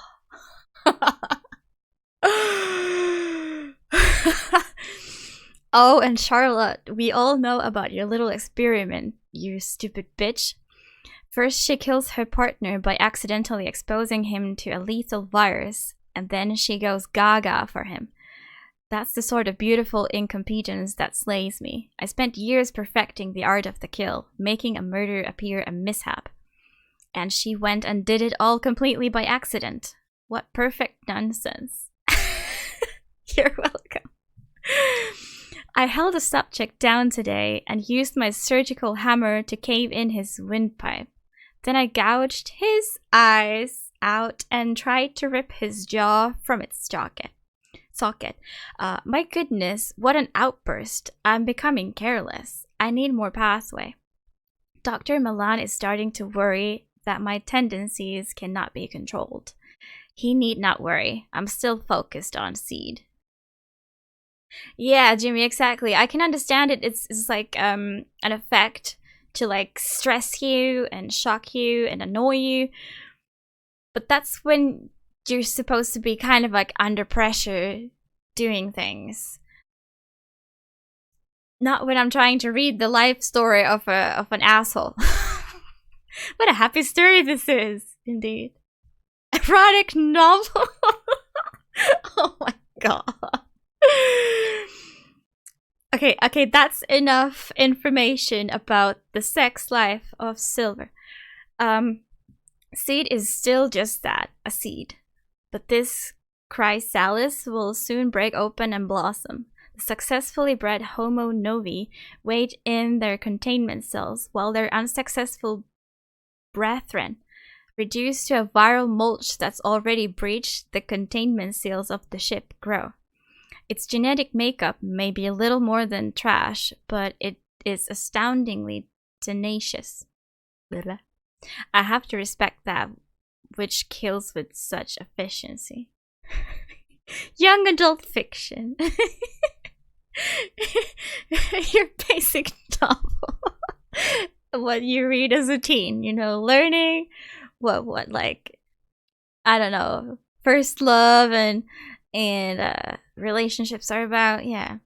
Speaker 1: Oh, and Charlotte, we all know about your little experiment, you stupid bitch. First, she kills her partner by accidentally exposing him to a lethal virus, and then she goes gaga for him. That's the sort of beautiful incompetence that slays me. I spent years perfecting the art of the kill, making a murder appear a mishap. And she went and did it all completely by accident. What perfect nonsense. You're welcome. I held a subject down today and used my surgical hammer to cave in his windpipe. Then I gouged his eyes out and tried to rip his jaw from its socket. My goodness, what an outburst. I'm becoming careless. I need more pathway. Dr. Milan is starting to worry that my tendencies cannot be controlled. He need not worry. I'm still focused on seed. Yeah, Jimmy, exactly. I can understand it. It's like an effect to like stress you and shock you and annoy you. But that's when you're supposed to be kind of like under pressure doing things. Not when I'm trying to read the life story of an asshole. What a happy story this is, indeed. Erotic novel. Oh my god. Okay, that's enough information about the sex life of Silver. Seed is still just that, a seed. But this chrysalis will soon break open and blossom. The successfully bred Homo novi wait in their containment cells, while their unsuccessful brethren, reduced to a viral mulch that's already breached the containment seals of the ship, grow. Its genetic makeup may be a little more than trash, but it is astoundingly tenacious. I have to respect that, which kills with such efficiency. Young adult fiction. Your basic novel. What you read as a teen, you know, learning what like, I don't know, first love and relationships are about. Yeah,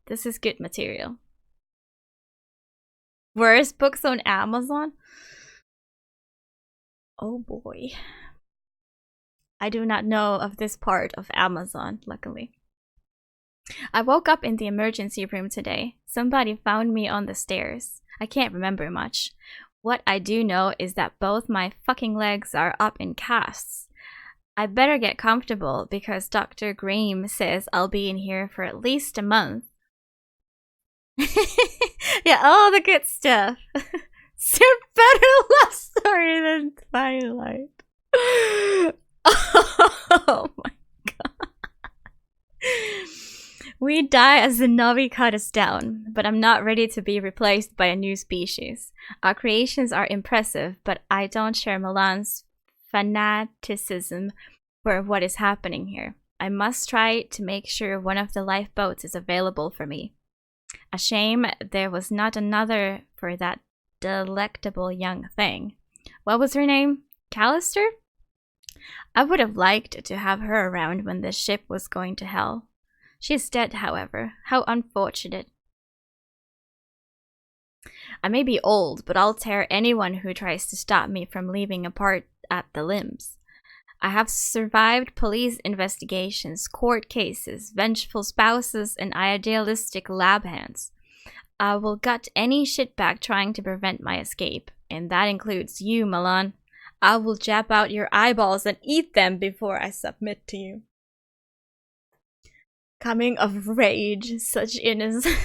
Speaker 1: this is good material. Worst books on Amazon? Oh boy. I do not know of this part of Amazon, luckily. I woke up in the emergency room today. Somebody found me on the stairs. I can't remember much. What I do know is that both my fucking legs are up in casts. I better get comfortable because Dr. Graham says I'll be in here for at least a month. Yeah, all the good stuff. Still better love story than Twilight. Oh my god. We die as the Navi cut us down, but I'm not ready to be replaced by a new species. Our creations are impressive, but I don't share Milan's fanaticism for what is happening here. I must try to make sure one of the lifeboats is available for me. A shame there was not another for that delectable young thing. What was her name? Callister? I would have liked to have her around when the ship was going to hell. She's dead, however. How unfortunate. I may be old, but I'll tear anyone who tries to stop me from leaving apart at the limbs. I have survived police investigations, court cases, vengeful spouses, and idealistic lab hands. I will gut any shitbag trying to prevent my escape, and that includes you, Milan. I will jab out your eyeballs and eat them before I submit to you. Coming of rage, such innocence.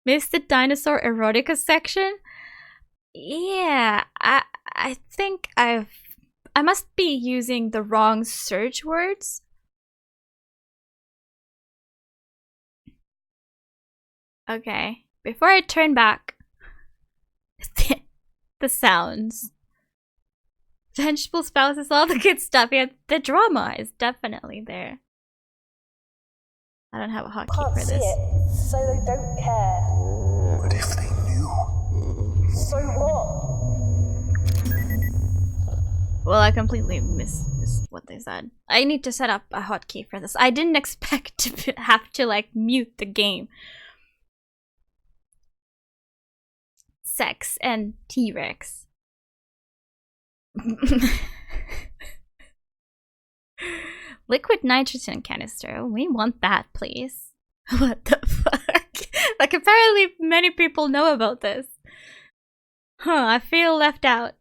Speaker 1: Missed the dinosaur erotica section? Yeah, I think I must be using the wrong search words. Okay, before I turn back the sounds. Vengeful spouses, all the good stuff. Yeah, the drama is definitely there. I don't have a hotkey for this.
Speaker 5: Can't see it, so they don't care.
Speaker 3: But if they knew?
Speaker 5: So what?
Speaker 1: Well, I completely missed what they said. I need to set up a hotkey for this. I didn't expect to have to like mute the game. Sex and T-Rex. Liquid nitrogen canister. We want that, please. What the fuck? Like, apparently many people know about this. Huh, I feel left out.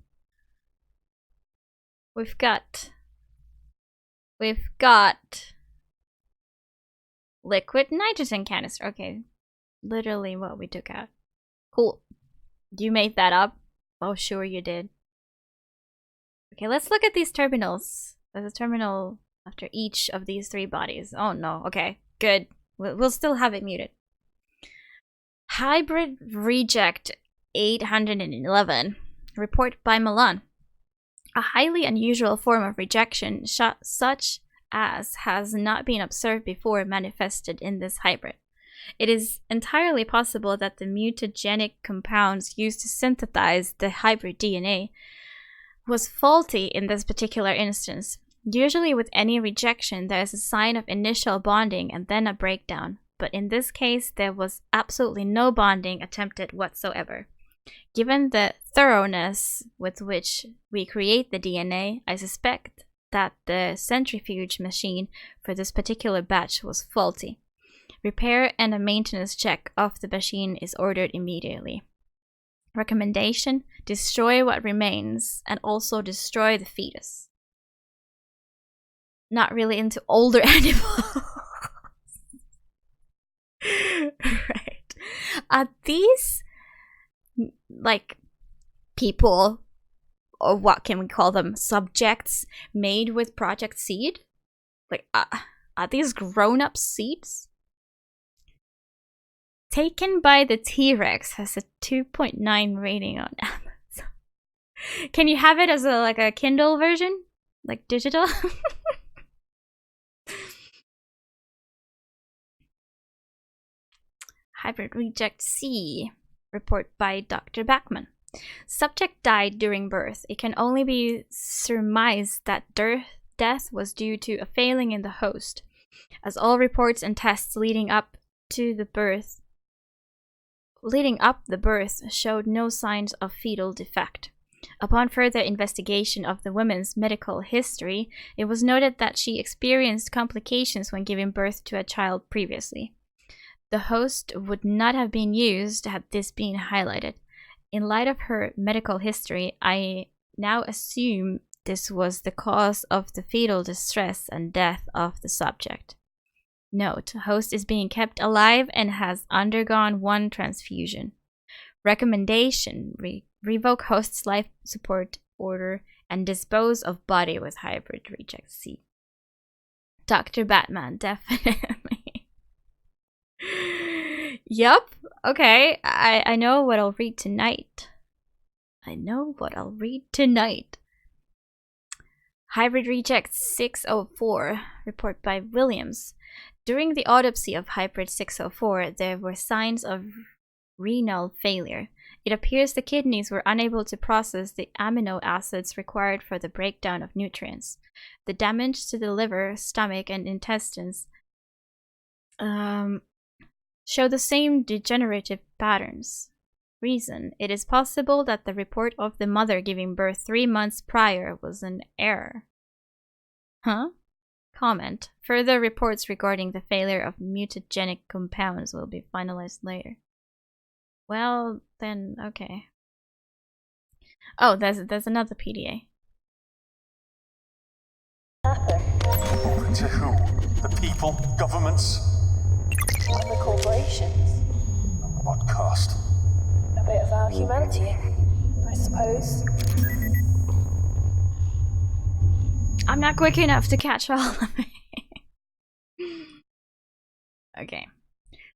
Speaker 1: We've got liquid nitrogen canister. Okay, literally what we took out. Cool. You made that up? Oh, sure you did. Okay, let's look at these terminals. There's a terminal after each of these three bodies. Oh no, okay, good. We'll still have it muted. Hybrid Reject 811. Report by Milan. A highly unusual form of rejection such as has not been observed before manifested in this hybrid. It is entirely possible that the mutagenic compounds used to synthesize the hybrid DNA was faulty in this particular instance. Usually with any rejection, there is a sign of initial bonding and then a breakdown. But in this case, there was absolutely no bonding attempted whatsoever. Given the thoroughness with which we create the DNA, I suspect that the centrifuge machine for this particular batch was faulty. Repair and a maintenance check of the machine is ordered immediately. Recommendation: destroy what remains and also destroy the fetus. Not really into older animals. Right. Are these like people, or what can we call them, subjects made with Project Seed? Like, are these grown-up seeds? Taken by the T-Rex has a 2.9 rating on Amazon. Can you have it as a Kindle version? Like digital? Hybrid Reject C. Report by Dr. Backman. Subject died during birth. It can only be surmised that death was due to a failing in the host, as all reports and tests leading up the birth showed no signs of fetal defect. Upon further investigation of the woman's medical history, it was noted that she experienced complications when giving birth to a child previously. The host would not have been used had this been highlighted. In light of her medical history, I now assume this was the cause of the fetal distress and death of the subject. Note: host is being kept alive and has undergone 1 transfusion. Recommendation: revoke host's life support order and dispose of body with hybrid reject C. Dr. Batman, definitely. Yup. Okay. I know what I'll read tonight. Hybrid Reject 604. Report by Williams. During the autopsy of Hybrid 604, there were signs of renal failure. It appears the kidneys were unable to process the amino acids required for the breakdown of nutrients. The damage to the liver, stomach, and intestines show the same degenerative patterns. Reason: it is possible that the report of the mother giving birth 3 months prior was an error. Huh? Comment: further reports regarding the failure of mutagenic compounds will be finalized later. Well, then, okay. Oh, there's another PDA.
Speaker 3: Open to who? The people? Governments?
Speaker 5: And the corporations.
Speaker 3: At what cost?
Speaker 5: A bit of our humanity, I suppose.
Speaker 1: I'm not quick enough to catch all of it. Okay.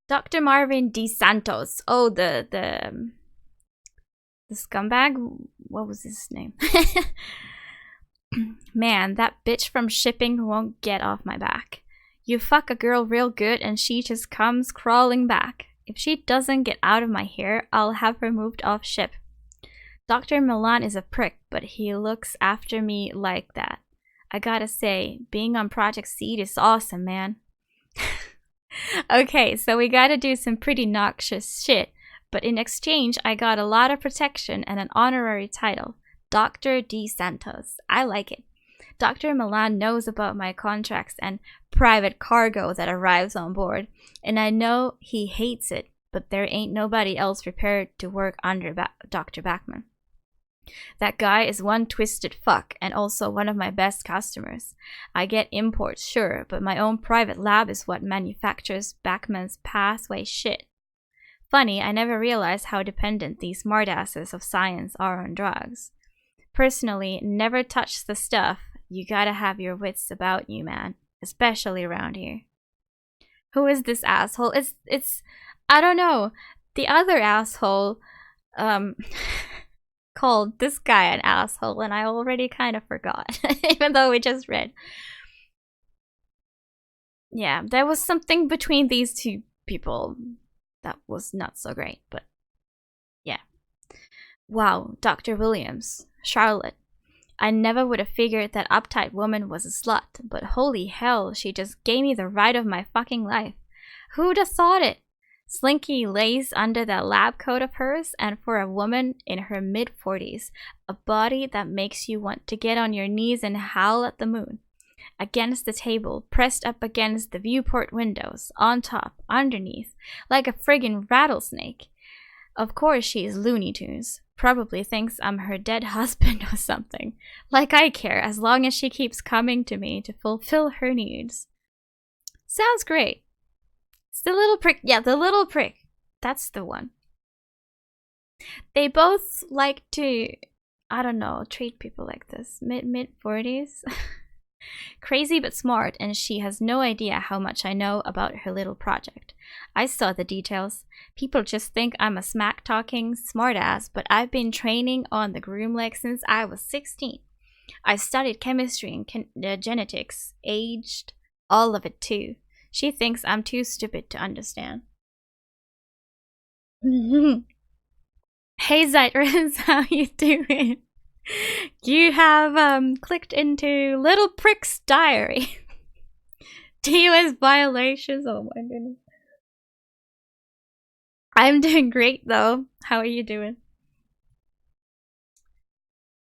Speaker 1: Dr. Marvin DeSantos. Oh, the scumbag? What was his name? Man, that bitch from shipping won't get off my back. You fuck a girl real good and she just comes crawling back. If she doesn't get out of my hair, I'll have her moved off ship. Dr. Milan is a prick, but he looks after me like that. I gotta say, being on Project Seed is awesome, man. Okay, so we gotta do some pretty noxious shit, but in exchange, I got a lot of protection and an honorary title. Dr. D. Santos. I like it. Dr. Milan knows about my contracts and private cargo that arrives on board, and I know he hates it, but there ain't nobody else prepared to work under Dr. Backman. That guy is one twisted fuck and also one of my best customers. I get imports, sure, but my own private lab is what manufactures Backman's pathway shit. Funny, I never realized how dependent these smartasses of science are on drugs. Personally, never touch the stuff. You gotta have your wits about you, man. Especially around here. Who is this asshole? It's I don't know. The other asshole called this guy an asshole, and I already kind of forgot, even though we just read. Yeah, there was something between these two people that was not so great, but yeah. Wow, Dr. Williams, Charlotte. I never would have figured that uptight woman was a slut, but holy hell, she just gave me the ride of my fucking life. Who'd have thought it? Slinky lays under that lab coat of hers, and for a woman in her mid-40s, a body that makes you want to get on your knees and howl at the moon. Against the table, pressed up against the viewport windows, on top, underneath, like a friggin' rattlesnake. Of course she's Looney Tunes. Probably thinks I'm her dead husband or something. Like I care, as long as she keeps coming to me to fulfill her needs. Sounds great. It's the little prick. Yeah, the little prick. That's the one. They both like to, I don't know, treat people like this. Mid-40s. Crazy but smart, and she has no idea how much I know about her little project. I saw the details. People just think I'm a smack-talking smartass, but I've been training on the groom leg since I was 16. I studied chemistry and genetics, aged, all of it too. She thinks I'm too stupid to understand. Hey Zytrus, how you doing? You have clicked into Little Prick's diary. TOS violations, oh my goodness. I'm doing great though. How are you doing?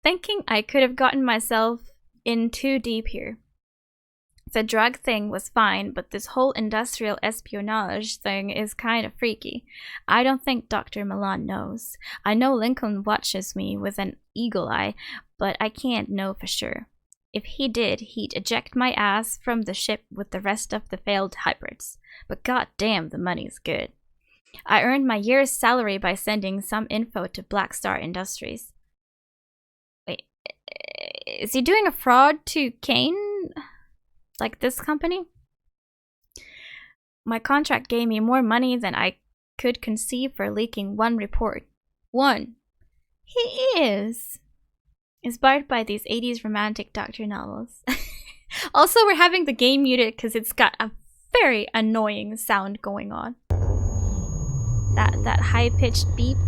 Speaker 1: Thinking I could have gotten myself in too deep here. The drug thing was fine, but this whole industrial espionage thing is kind of freaky. I don't think Dr. Milan knows. I know Lincoln watches me with an eagle eye, but I can't know for sure. If he did, he'd eject my ass from the ship with the rest of the failed hybrids. But goddamn, the money's good. I earned my year's salary by sending some info to Black Star Industries. Wait, is he doing a fraud to Kane? Like this company? My contract gave me more money than I could conceive for leaking one report. One. He is inspired by these 80s romantic doctor novels. Also, we're having the game muted because it's got a very annoying sound going on. That high-pitched beep,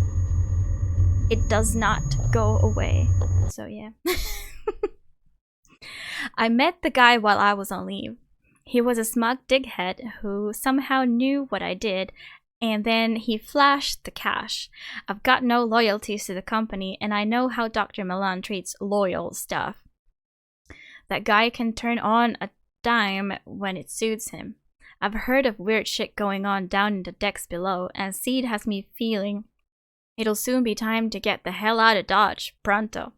Speaker 1: it does not go away. So yeah. I met the guy while I was on leave. He was a smug dighead who somehow knew what I did, and then he flashed the cash. I've got no loyalties to the company, and I know how Dr. Milan treats loyal stuff. That guy can turn on a dime when it suits him. I've heard of weird shit going on down in the decks below, and Seed has me feeling it'll soon be time to get the hell out of Dodge, pronto.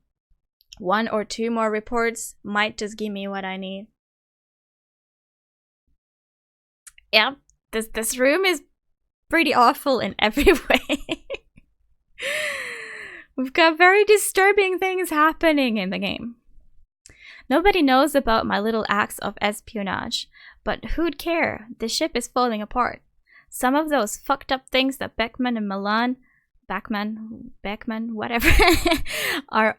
Speaker 1: 1 or 2 more reports might just give me what I need. Yeah, this room is pretty awful in every way. We've got very disturbing things happening in the game. Nobody knows about my little acts of espionage, but who'd care? The ship is falling apart. Some of those fucked up things that Beckman and Milan, Beckman, whatever, are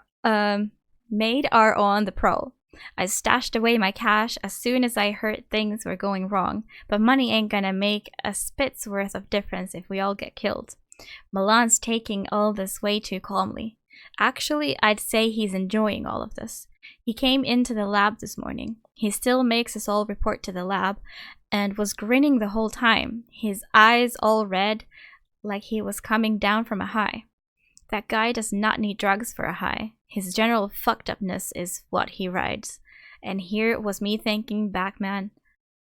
Speaker 1: made are on the prowl. I stashed away my cash as soon as I heard things were going wrong, but money ain't gonna make a spit's worth of difference if we all get killed. Milan's taking all this way too calmly. Actually, I'd say he's enjoying all of this. He came into the lab this morning. He still makes us all report to the lab and was grinning the whole time, his eyes all red like he was coming down from a high. That guy does not need drugs for a high. His general fucked upness is what he rides. And here was me thinking Batman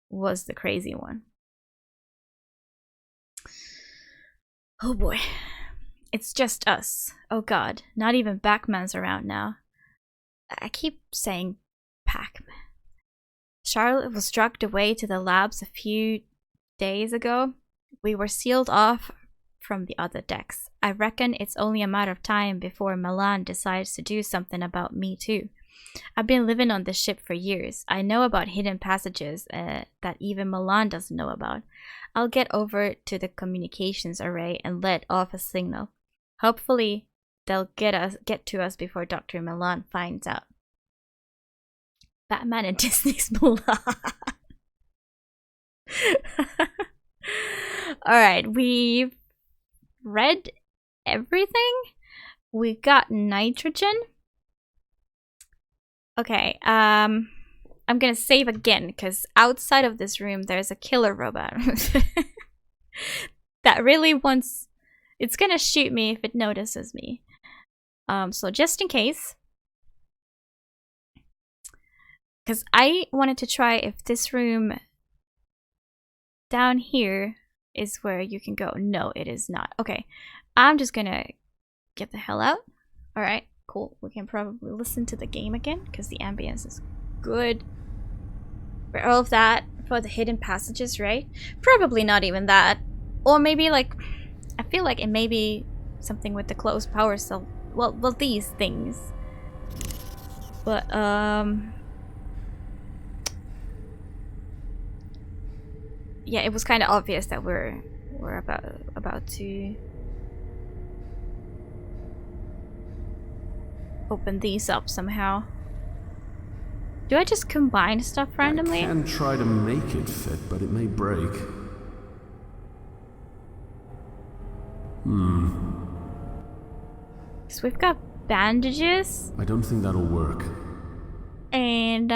Speaker 1: was the crazy one. Oh boy. It's just us. Oh god, not even Batman's around now. I keep saying Pac-Man. Charlotte was drugged away to the labs a few days ago. We were sealed off from the other decks. I reckon it's only a matter of time before Milan decides to do something about me too. I've been living on this ship for years. I know about hidden passages that even Milan doesn't know about. I'll get over to the communications array and let off a signal. Hopefully they'll get to us before Dr. Milan finds out. Batman and Disney's Mulan. Alright, we've read everything. We got nitrogen. Okay, I'm gonna save again because outside of this room there's a killer robot. that really wants... It's gonna shoot me if it notices me. So just in case. Because I wanted to try if this room down here is where you can go. No, it is not. Okay, I'm just gonna get the hell out. Alright, cool. We can probably listen to the game again because the ambience is good. For all of that, for the hidden passages, right? Probably not even that. Or maybe like, I feel like it may be something with the closed power cell. Well, these things. But, yeah, it was kind of obvious that we're about to open these up somehow. Do I just combine stuff randomly?
Speaker 3: I can try to make it fit, but it may break.
Speaker 1: So we've got bandages.
Speaker 3: I don't think that'll work.
Speaker 1: And,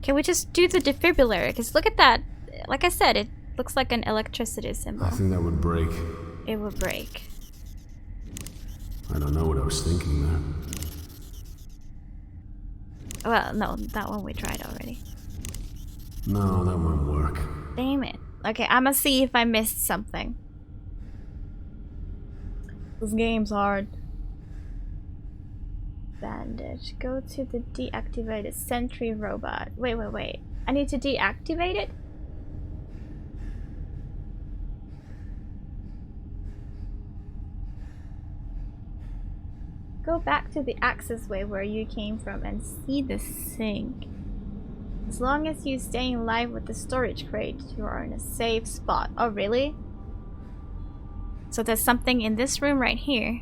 Speaker 1: can we just do the defibrillator? Because look at that. Like I said, it looks like an electricity symbol.
Speaker 3: I think that would break.
Speaker 1: It would break.
Speaker 3: I don't know what I was thinking there.
Speaker 1: Well, no, that one we tried already.
Speaker 3: No, that won't work.
Speaker 1: Damn it. Okay, I'm gonna see if I missed something. This game's hard. Bandage. Go to the deactivated sentry robot. Wait. I need to deactivate it? Go back to the accessway where you came from and see the sink. As long as you stay in line with the storage crate, you are in a safe spot. Oh, really? So there's something in this room right here.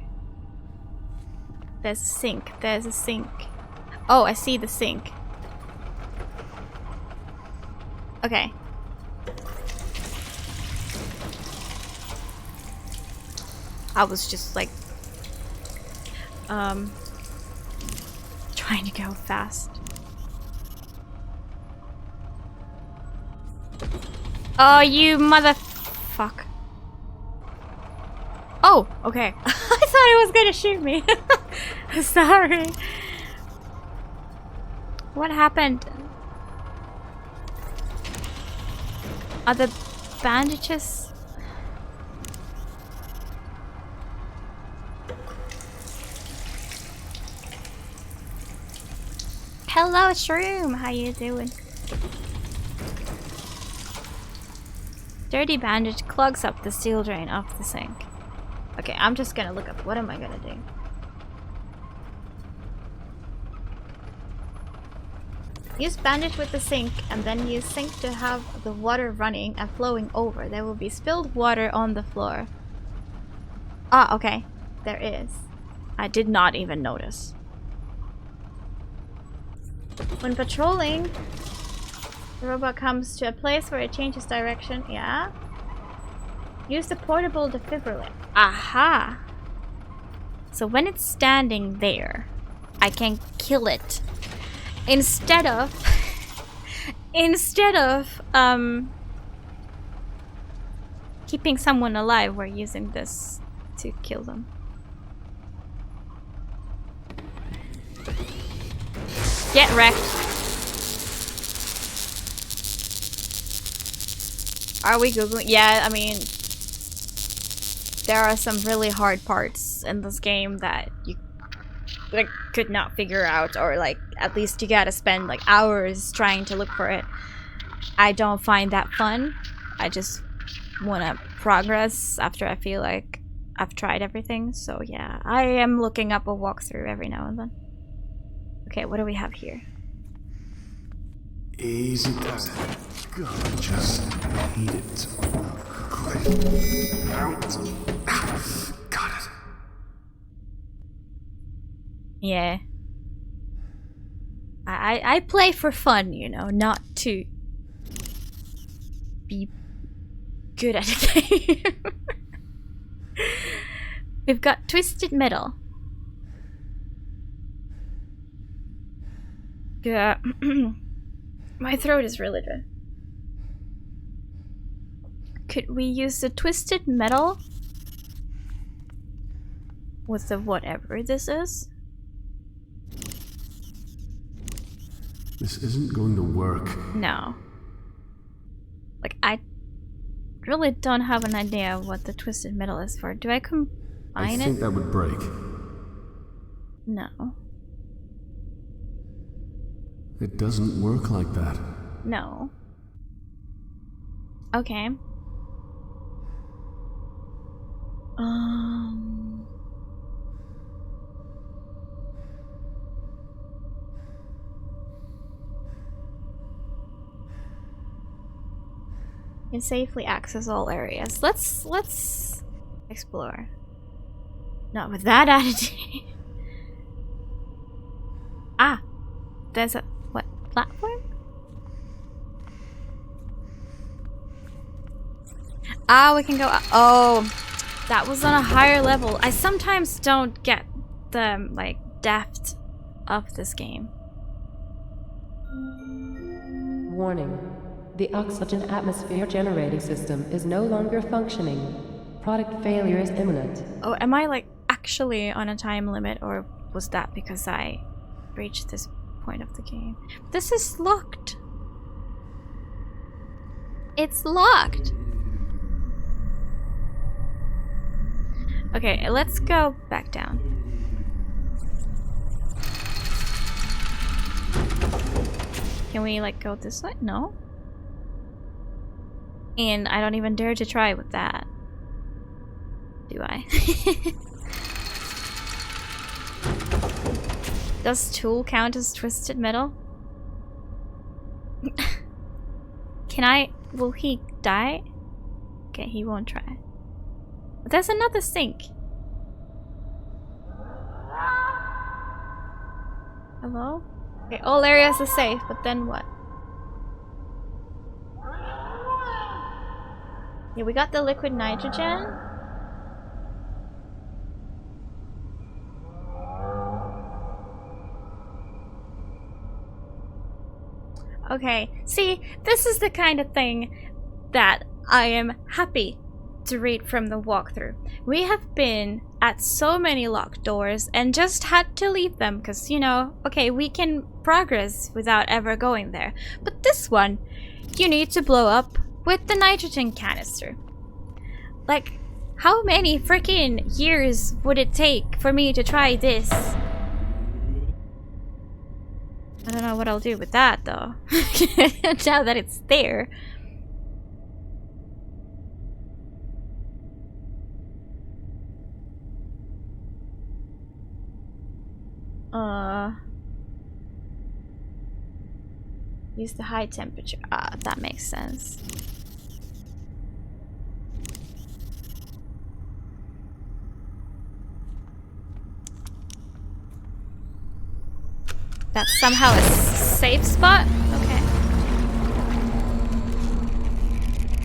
Speaker 1: There's a sink. There's a sink. Oh, I see the sink. Okay. I was just like trying to go fast. Oh, you motherfuck. Oh, okay. I thought it was gonna shoot me. Sorry. What happened? Are the bandages? Hello, Shroom. How you doing? Dirty bandage clogs up the steel drain off the sink. Okay, I'm just gonna look up. What am I gonna do? Use bandage with the sink and then use sink to have the water running and flowing over. There will be spilled water on the floor. Ah, okay. There is. I did not even notice. When patrolling, the robot comes to a place where it changes direction. Yeah. Use the portable defibrillator. Aha! So when it's standing there, I can kill it. Instead of keeping someone alive, we're using this to kill them. Get wrecked. Are we Googling? Yeah, I mean, there are some really hard parts in this game that you like could not figure out, or like at least you gotta spend like hours trying to look for it. I don't find that fun. I just wanna progress after I feel like I've tried everything. So yeah, I am looking up a walkthrough every now and then. Okay, what do we have here?
Speaker 3: Easy does it. God, just hate it. Got it.
Speaker 1: Yeah. I play for fun, you know, not to be good at a game. We've got twisted metal. Yeah. My throat is really dry. Could we use the twisted metal? With the whatever this is?
Speaker 3: This isn't going to work.
Speaker 1: No. Like, I really don't have an idea of what the twisted metal is for. Do I combine it?
Speaker 3: I think that would break.
Speaker 1: No.
Speaker 3: It doesn't work like that.
Speaker 1: No. Okay. Can safely access all areas. Let's explore. Not with that attitude. Ah, there's a what platform? Ah, we can go. Oh, that was on a higher level. I sometimes don't get the like depth of this game.
Speaker 4: Warning. The oxygen atmosphere generating system is no longer functioning. Product failure is imminent.
Speaker 1: Oh, am I like actually on a time limit, or was that because I reached this point of the game? This is locked. It's locked. Okay, let's go back down. Can we like go this way? No. And I don't even dare to try with that. Do I? Does tool count as twisted metal? Can I... will he die? Okay, he won't try. But there's another sink. Hello? Okay, all areas are safe, but then what? Yeah, we got the liquid nitrogen. Okay, see, this is the kind of thing that I am happy to read from the walkthrough. We have been at so many locked doors and just had to leave them because, you know, okay, we can progress without ever going there. But this one, you need to blow up with the nitrogen canister. Like, how many freaking years would it take for me to try this? I don't know what I'll do with that though. Now that it's there. Use the high temperature. Ah, that makes sense. That's somehow a safe spot? Okay.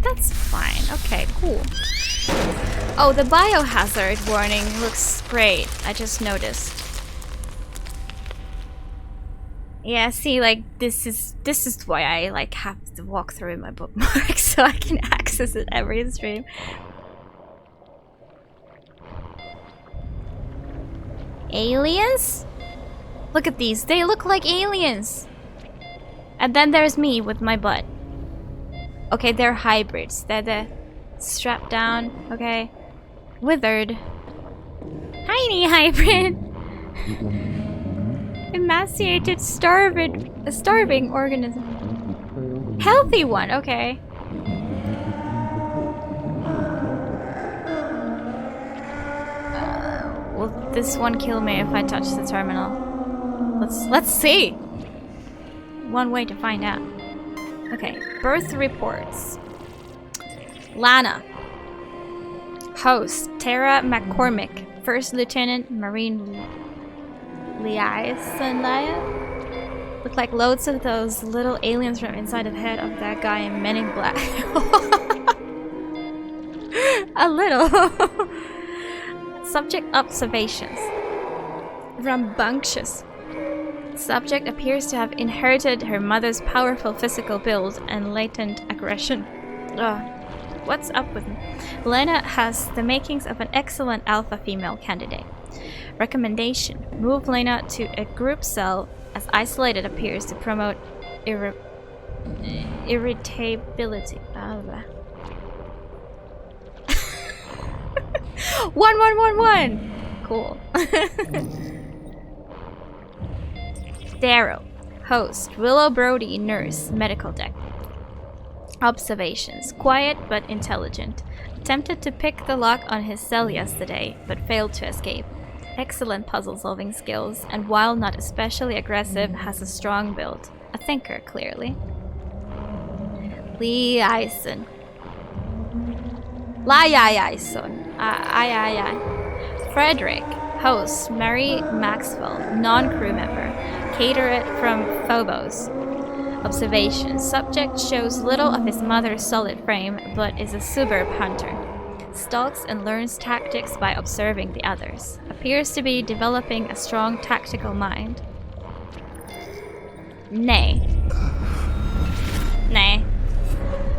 Speaker 1: That's fine. Okay, cool. Oh, the biohazard warning looks great. I just noticed. Yeah, see, like, this is why I, like, have to walk through my bookmark so I can access it every stream. Aliens? Look at these. They look like aliens. And then there's me with my butt. Okay, they're hybrids. They're the strapped down. Okay. Withered. Tiny hybrid. Emaciated, starving organism. Healthy one. Okay. Will this one kill me if I touch the terminal? Let's see. One way to find out. Okay, birth reports. Lana. Host Tara McCormick, First Lieutenant Marine liaison. Look like loads of those little aliens from inside the head of that guy in Men in Black. A little. Subject observations. Rambunctious. Subject appears to have inherited her mother's powerful physical build and latent aggression. Ugh. What's up with me? Lena has the makings of an excellent alpha female candidate. Recommendation: move Lena to a group cell, as isolated appears to promote irritability. 1111! Cool. Darrow. Host: Willow Brody, nurse, medical deck. Observations: quiet but intelligent. Attempted to pick the lock on his cell yesterday, but failed to escape. Excellent puzzle-solving skills, and while not especially aggressive, has a strong build. A thinker, clearly. Liaison. Frederick. Host: Mary Maxwell, non-crew member. Caterer from Phobos. Observations: subject shows little of his mother's solid frame, but is a superb hunter. Stalks and learns tactics by observing the others. Appears to be developing a strong tactical mind. Nay.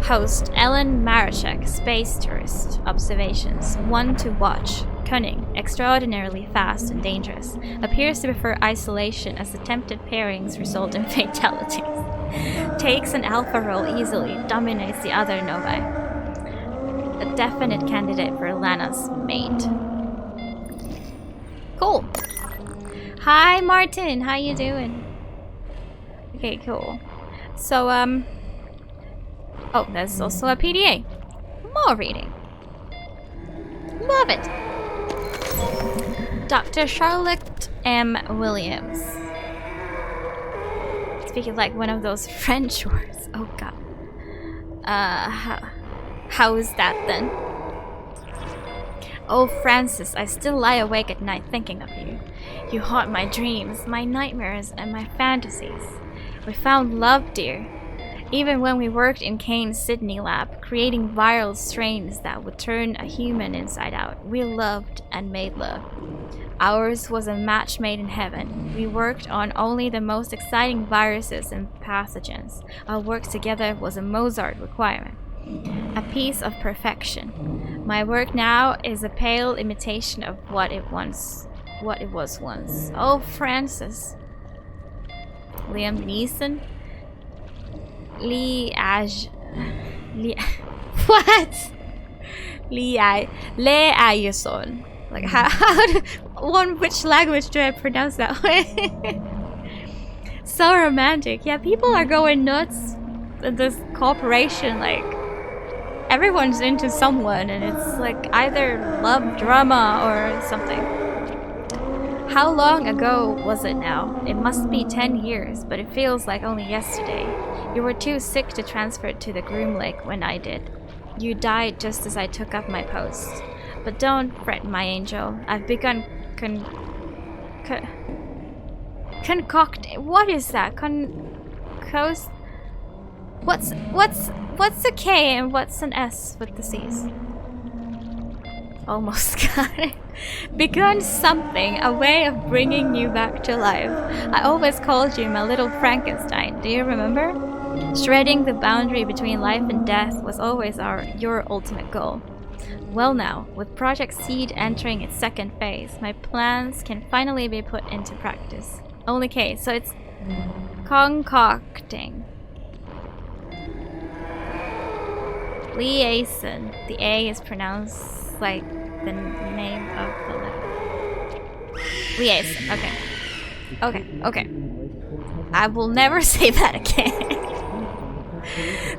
Speaker 1: Host: Ellen Marachek, space tourist. Observations: one to watch. Cunning, extraordinarily fast and dangerous. Appears to prefer isolation, as attempted pairings result in fatalities. Takes an alpha role easily, dominates the other novae. A definite candidate for Lana's mate. Cool. Hi Martin, how you doing? Okay, cool. So oh, there's also a PDA. More reading. Love it. Dr. Charlotte M. Williams. Speaking like one of those French words. Oh god. How is that then? Oh Francis, I still lie awake at night thinking of you. You haunt my dreams, my nightmares, and my fantasies. We found love, dear. Even when we worked in Kane's Sydney lab, creating viral strains that would turn a human inside out, we loved and made love. Ours was a match made in heaven. We worked on only the most exciting viruses and pathogens. Our work together was a Mozart requirement. A piece of perfection. My work now is a pale imitation of what it was once. Oh, Francis. Liam Neeson? What? Liaison. Like which language do I pronounce that way? So romantic. Yeah, people are going nuts in this cooperation, like everyone's into someone and it's like either love drama or something. How long ago was it now? It must be 10 years, but it feels like only yesterday. You were too sick to transfer to the Groom Lake when I did. You died just as I took up my post. But don't fret, my angel. I've begun concoct. What is that? What's a K and what's an S with the C's? Almost got it. Begun something, a way of bringing you back to life. I always called you my little Frankenstein. Do you remember? Shredding the boundary between life and death was always your ultimate goal. Well now, with Project Seed entering its second phase, my plans can finally be put into practice. Only K, so it's concocting. Liaison. The A is pronounced like the name of the letter. Liaison. Okay. I will never say that again.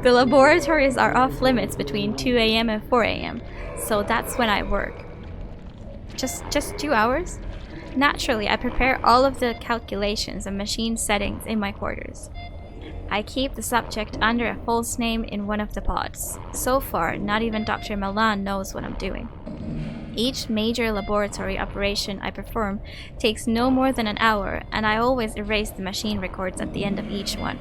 Speaker 1: The laboratories are off limits between 2 a.m. and 4 a.m. So that's when I work. Just 2 hours? Naturally, I prepare all of the calculations and machine settings in my quarters. I keep the subject under a false name in one of the pods. So far, not even Dr. Milan knows what I'm doing. Each major laboratory operation I perform takes no more than an hour, and I always erase the machine records at the end of each one.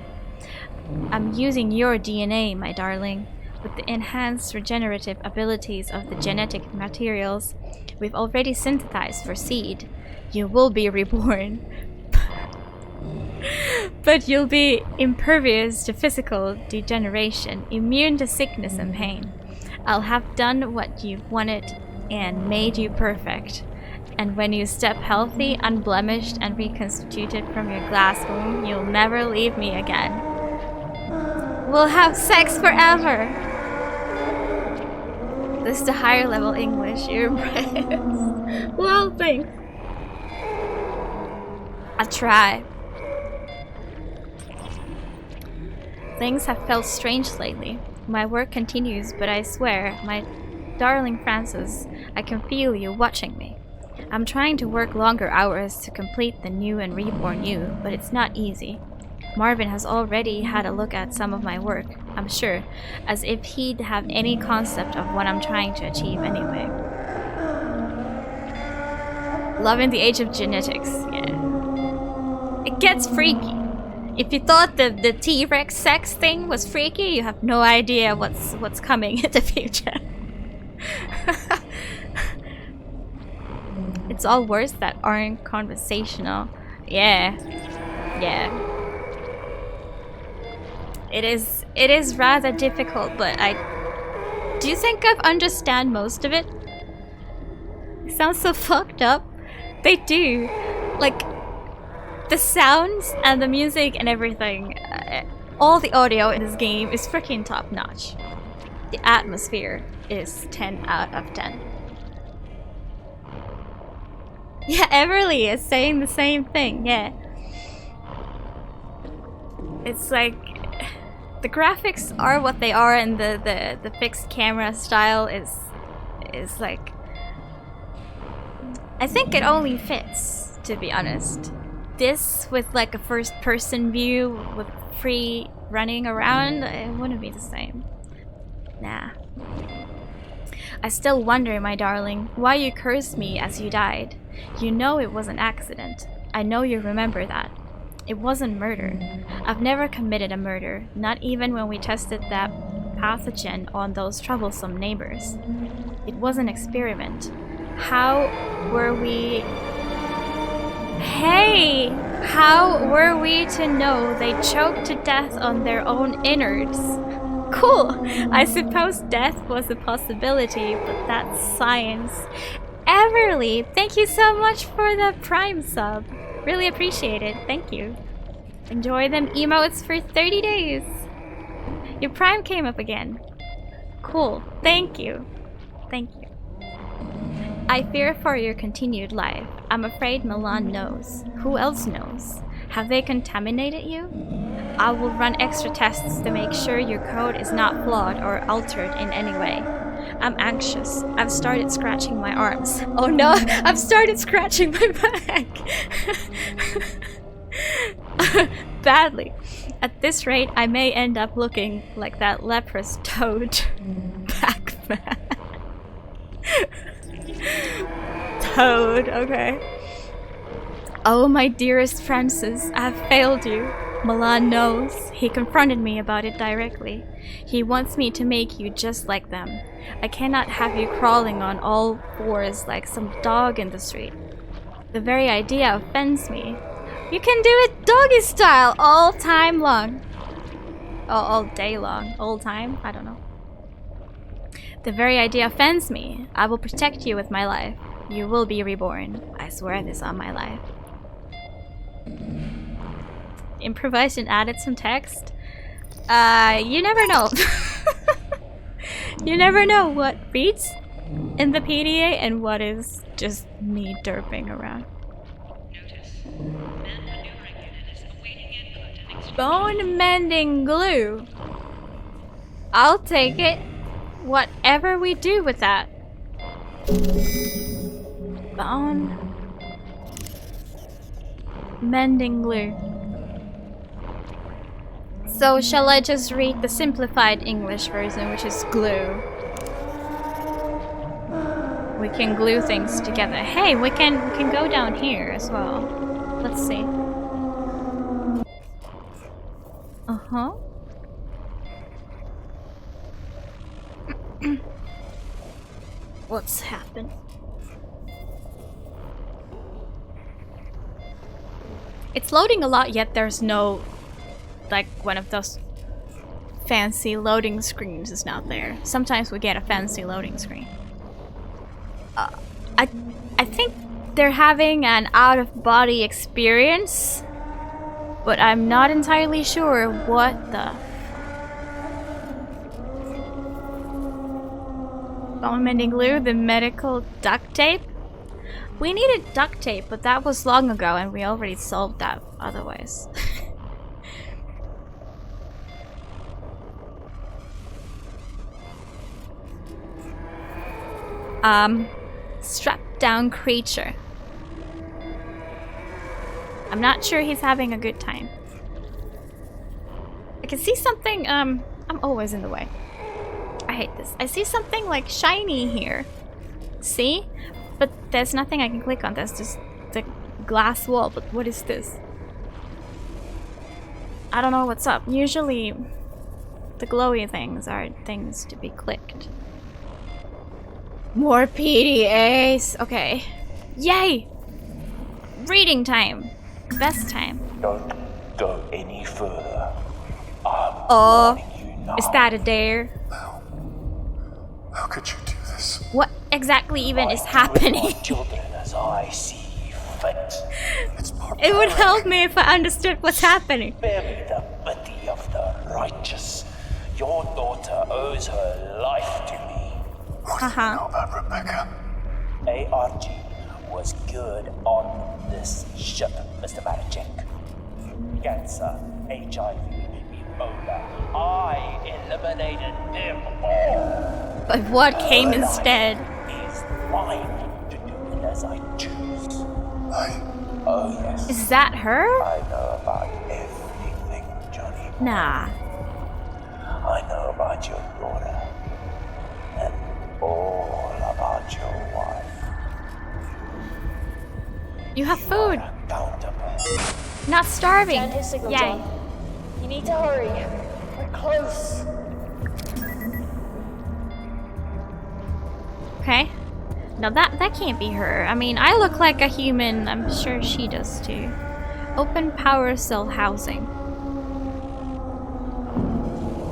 Speaker 1: I'm using your DNA, my darling. With the enhanced regenerative abilities of the genetic materials we've already synthesized for Seed, you will be reborn. But you'll be impervious to physical degeneration, immune to sickness and pain. I'll have done what you wanted and made you perfect. And when you step healthy, unblemished, and reconstituted from your glass womb, you'll never leave me again. We'll have sex forever! This is the higher level English, you're impressed. Well, thanks. I'll try. Things have felt strange lately. My work continues, but I swear, my darling Francis, I can feel you watching me. I'm trying to work longer hours to complete the new and reborn you, but it's not easy. Marvin has already had a look at some of my work, I'm sure, as if he'd have any concept of what I'm trying to achieve anyway. Loving the age of genetics, yeah. It gets freaky. If you thought the T-Rex sex thing was freaky, you have no idea what's coming in the future. It's all words that aren't conversational. Yeah. Yeah. It is rather difficult, but do you think I understand most of it? It sounds so fucked up. They do. Like, the sounds and the music and everything, all the audio in this game is freaking top notch. The atmosphere is 10 out of 10. Yeah, Everly is saying the same thing, yeah. It's like, the graphics are what they are, and the fixed camera style is like, I think it only fits, to be honest. This with like a first person view with free running around, it wouldn't be the same. Nah. I still wonder, my darling, why you cursed me as you died. You know it was an accident. I know you remember that. It wasn't murder. I've never committed a murder, not even when we tested that pathogen on those troublesome neighbors. It was an experiment. How were we... Hey! How were we to know they choked to death on their own innards? Cool! I suppose death was a possibility, but that's science. Everly, thank you so much for the Prime sub. Really appreciate it. Thank you. Enjoy them emotes for 30 days. Your Prime came up again. Cool. Thank you. Thank you. I fear for your continued life. I'm afraid Milan knows. Who else knows? Have they contaminated you? I will run extra tests to make sure your code is not flawed or altered in any way. I'm anxious. I've started scratching my arms. Oh no, I've started scratching my back. Badly. At this rate, I may end up looking like that leprous toad. Pac-Man. Toad, okay. Oh, my dearest Francis, I have failed you. Milan knows. He confronted me about it directly. He wants me to make you just like them. I cannot have you crawling on all fours like some dog in the street. The very idea offends me. You can do it doggy style all time long. Oh, all day long. All time? I don't know. The very idea offends me. I will protect you with my life. You will be reborn. I swear this on my life. Improvised and added some text? You never know. You never know what reads in the PDA and what is just me derping around. Bone mending glue. I'll take it. Whatever we do with that. Bone mending glue. So shall I just read the simplified English version, which is glue? We can glue things together. Hey, we can go down here as well. Let's see. Uh-huh. What's happened? It's loading a lot, yet there's no, like, one of those fancy loading screens is not there. Sometimes we get a fancy loading screen. I think they're having an out-of-body experience, but I'm not entirely sure what the... Bone mending glue, the medical duct tape? We needed duct tape, but that was long ago and we already solved that otherwise. Strapped down creature. I'm not sure he's having a good time. I can see something, I'm always in the way. I hate this. I see something like shiny here. See? But there's nothing I can click on. There's just the glass wall. But what is this? I don't know what's up. Usually the glowy things are things to be clicked. More PDAs. Okay. Yay! Reading time. Best time.
Speaker 8: Don't go any further.
Speaker 1: Is that a dare?
Speaker 3: How could you do this?
Speaker 1: What exactly even is happening?
Speaker 8: My children as I see fit.
Speaker 1: It would help me if I understood what's happening.
Speaker 8: Spare me the pity of the righteous. Your daughter owes her life to me.
Speaker 3: What do you know about Rebecca?
Speaker 8: ARG was good on this ship, Mr. Marichek. Cancer, HIV, Ebola. I eliminated them all.
Speaker 1: But what came instead?
Speaker 8: Is mine to do it as I choose. Oh yes.
Speaker 1: Is that her?
Speaker 8: I know about everything, Johnny.
Speaker 1: Nah.
Speaker 8: I know about your daughter. And all about your wife.
Speaker 1: You have food.
Speaker 8: Accountable.
Speaker 1: Not starving.
Speaker 5: Stand his signal,
Speaker 1: Yay.
Speaker 5: John. You need to hurry. We're close.
Speaker 1: Okay. No, that can't be her. I mean, I look like a human. I'm sure she does too. Open power cell housing.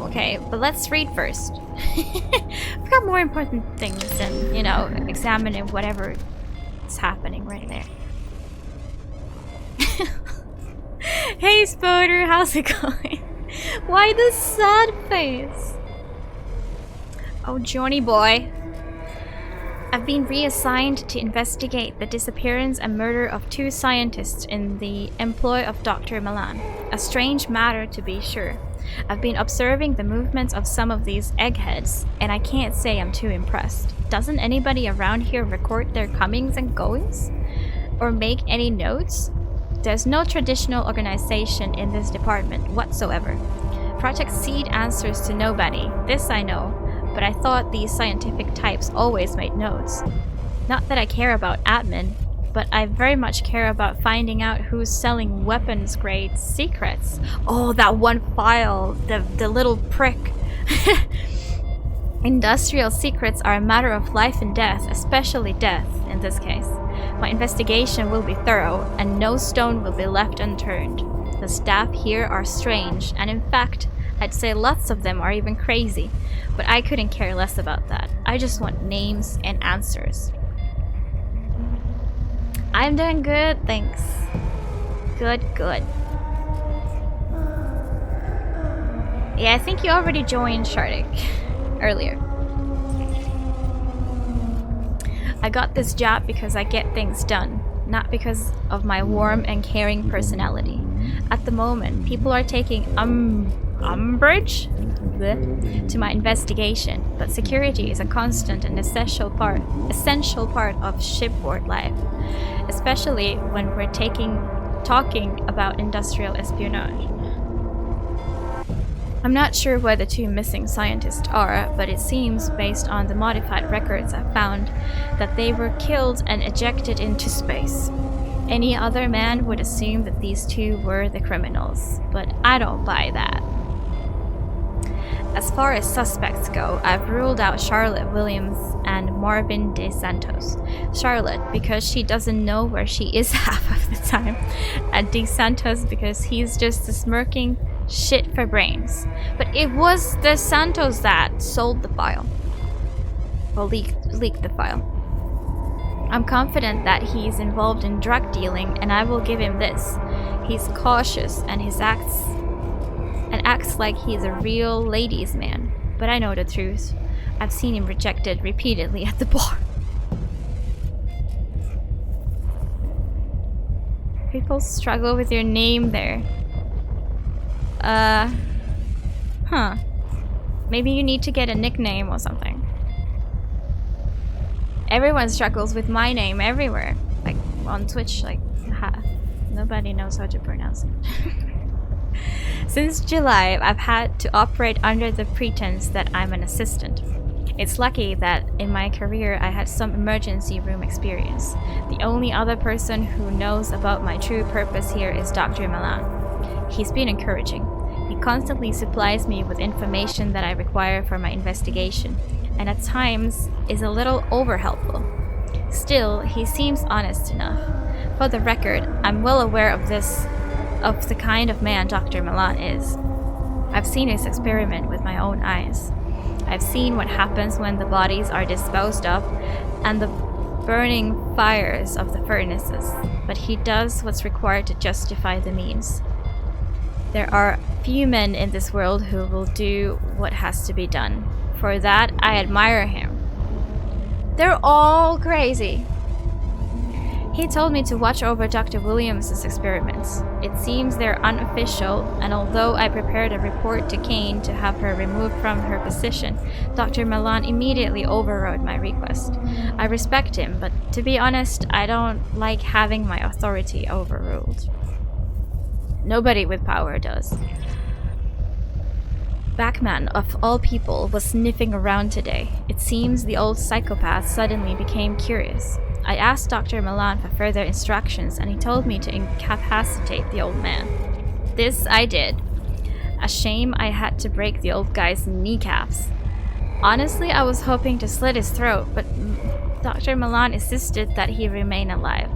Speaker 1: Okay, but let's read first. We've got more important things than, you know, examining whatever is happening right there. Hey Spoder, how's it going? Why this sad face? Oh, Johnny boy. I've been reassigned to investigate the disappearance and murder of 2 scientists in the employ of Dr. Milan. A strange matter, to be sure. I've been observing the movements of some of these eggheads, and I can't say I'm too impressed. Doesn't anybody around here record their comings and goings? Or make any notes? There's no traditional organization in this department whatsoever. Project Seed answers to nobody, this I know, but I thought these scientific types always made notes. Not that I care about admin, but I very much care about finding out who's selling weapons-grade secrets. Oh, that one file, the little prick. Industrial secrets are a matter of life and death, especially death in this case. My investigation will be thorough, and no stone will be left unturned. The staff here are strange, and in fact, I'd say lots of them are even crazy, but I couldn't care less about that. I just want names and answers. I'm doing good, thanks. Good. Yeah, I think you already joined Shardik earlier. I got this job because I get things done, not because of my warm and caring personality. At the moment, people are taking umbrage to my investigation, but security is a constant and essential part of shipboard life, especially when we're talking about industrial espionage. I'm not sure where the 2 missing scientists are, but it seems, based on the modified records I found, that they were killed and ejected into space. Any other man would assume that these 2 were the criminals, but I don't buy that. As far as suspects go, I've ruled out Charlotte Williams and Marvin De Santos. Charlotte, because she doesn't know where she is half of the time, and De Santos because he's just a smirking Shit for brains. But it was the Santos that sold the file. Or leaked the file. I'm confident that he's involved in drug dealing, and I will give him this. He's cautious and acts like he's a real ladies' man. But I know the truth. I've seen him rejected repeatedly at the bar. People struggle with your name there. Huh. Maybe you need to get a nickname or something. Everyone struggles with my name everywhere. Like on Twitch, like, nobody knows how to pronounce it. Since July, I've had to operate under the pretense that I'm an assistant. It's lucky that in my career I had some emergency room experience. The only other person who knows about my true purpose here is Dr. Milan. He's been encouraging. He constantly supplies me with information that I require for my investigation, and at times is a little over-helpful. Still, he seems honest enough. For the record, I'm well aware of the kind of man Dr. Milan is. I've seen his experiment with my own eyes. I've seen what happens when the bodies are disposed of and the burning fires of the furnaces, but he does what's required to justify the means. There are few men in this world who will do what has to be done. For that, I admire him. They're all crazy. He told me to watch over Dr. Williams' experiments. It seems they're unofficial, and although I prepared a report to Kane to have her removed from her position, Dr. Milan immediately overrode my request. I respect him, but to be honest, I don't like having my authority overruled. Nobody with power does. Bachman, of all people, was sniffing around today. It seems the old psychopath suddenly became curious. I asked Dr. Milan for further instructions, and he told me to incapacitate the old man. This I did. A shame I had to break the old guy's kneecaps. Honestly, I was hoping to slit his throat, but Dr. Milan insisted that he remain alive.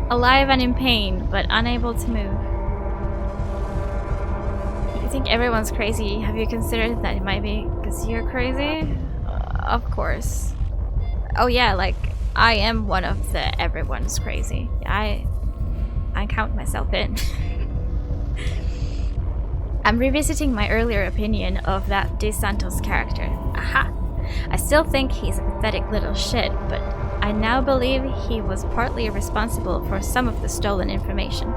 Speaker 1: Alive and in pain, but unable to move. You think everyone's crazy? Have you considered that it might be because you're crazy? Of course. Oh yeah, like, I am one of the everyone's crazy. I count myself in. I'm revisiting my earlier opinion of that De Santos character. Aha! I still think he's a pathetic little shit, but I now believe he was partly responsible for some of the stolen information.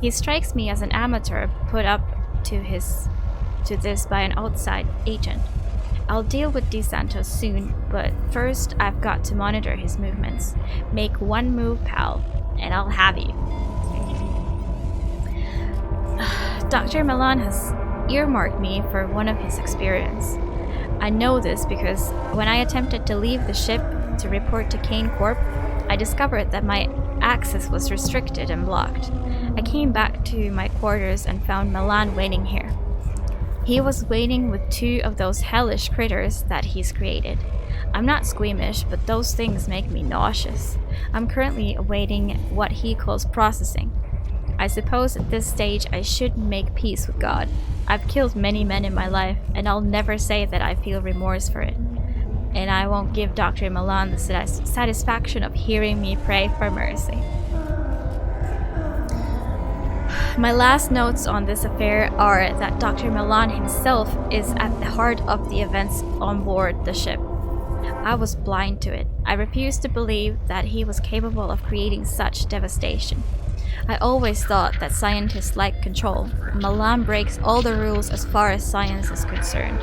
Speaker 1: He strikes me as an amateur put up to this by an outside agent. I'll deal with De Santos soon, but first I've got to monitor his movements. Make one move, pal, and I'll have you. Dr. Milan has earmarked me for one of his experiments. I know this because when I attempted to leave the ship to report to Kane Corp, I discovered that my access was restricted and blocked. I came back to my quarters and found Milan waiting here. He was waiting with two of those hellish critters that he's created. I'm not squeamish, but those things make me nauseous. I'm currently awaiting what he calls processing. I suppose at this stage I should make peace with God. I've killed many men in my life, and I'll never say that I feel remorse for it. And I won't give Dr. Milan the satisfaction of hearing me pray for mercy. My last notes on this affair are that Dr. Milan himself is at the heart of the events on board the ship. I was blind to it. I refused to believe that he was capable of creating such devastation. I always thought that scientists like control. Milan breaks all the rules as far as science is concerned.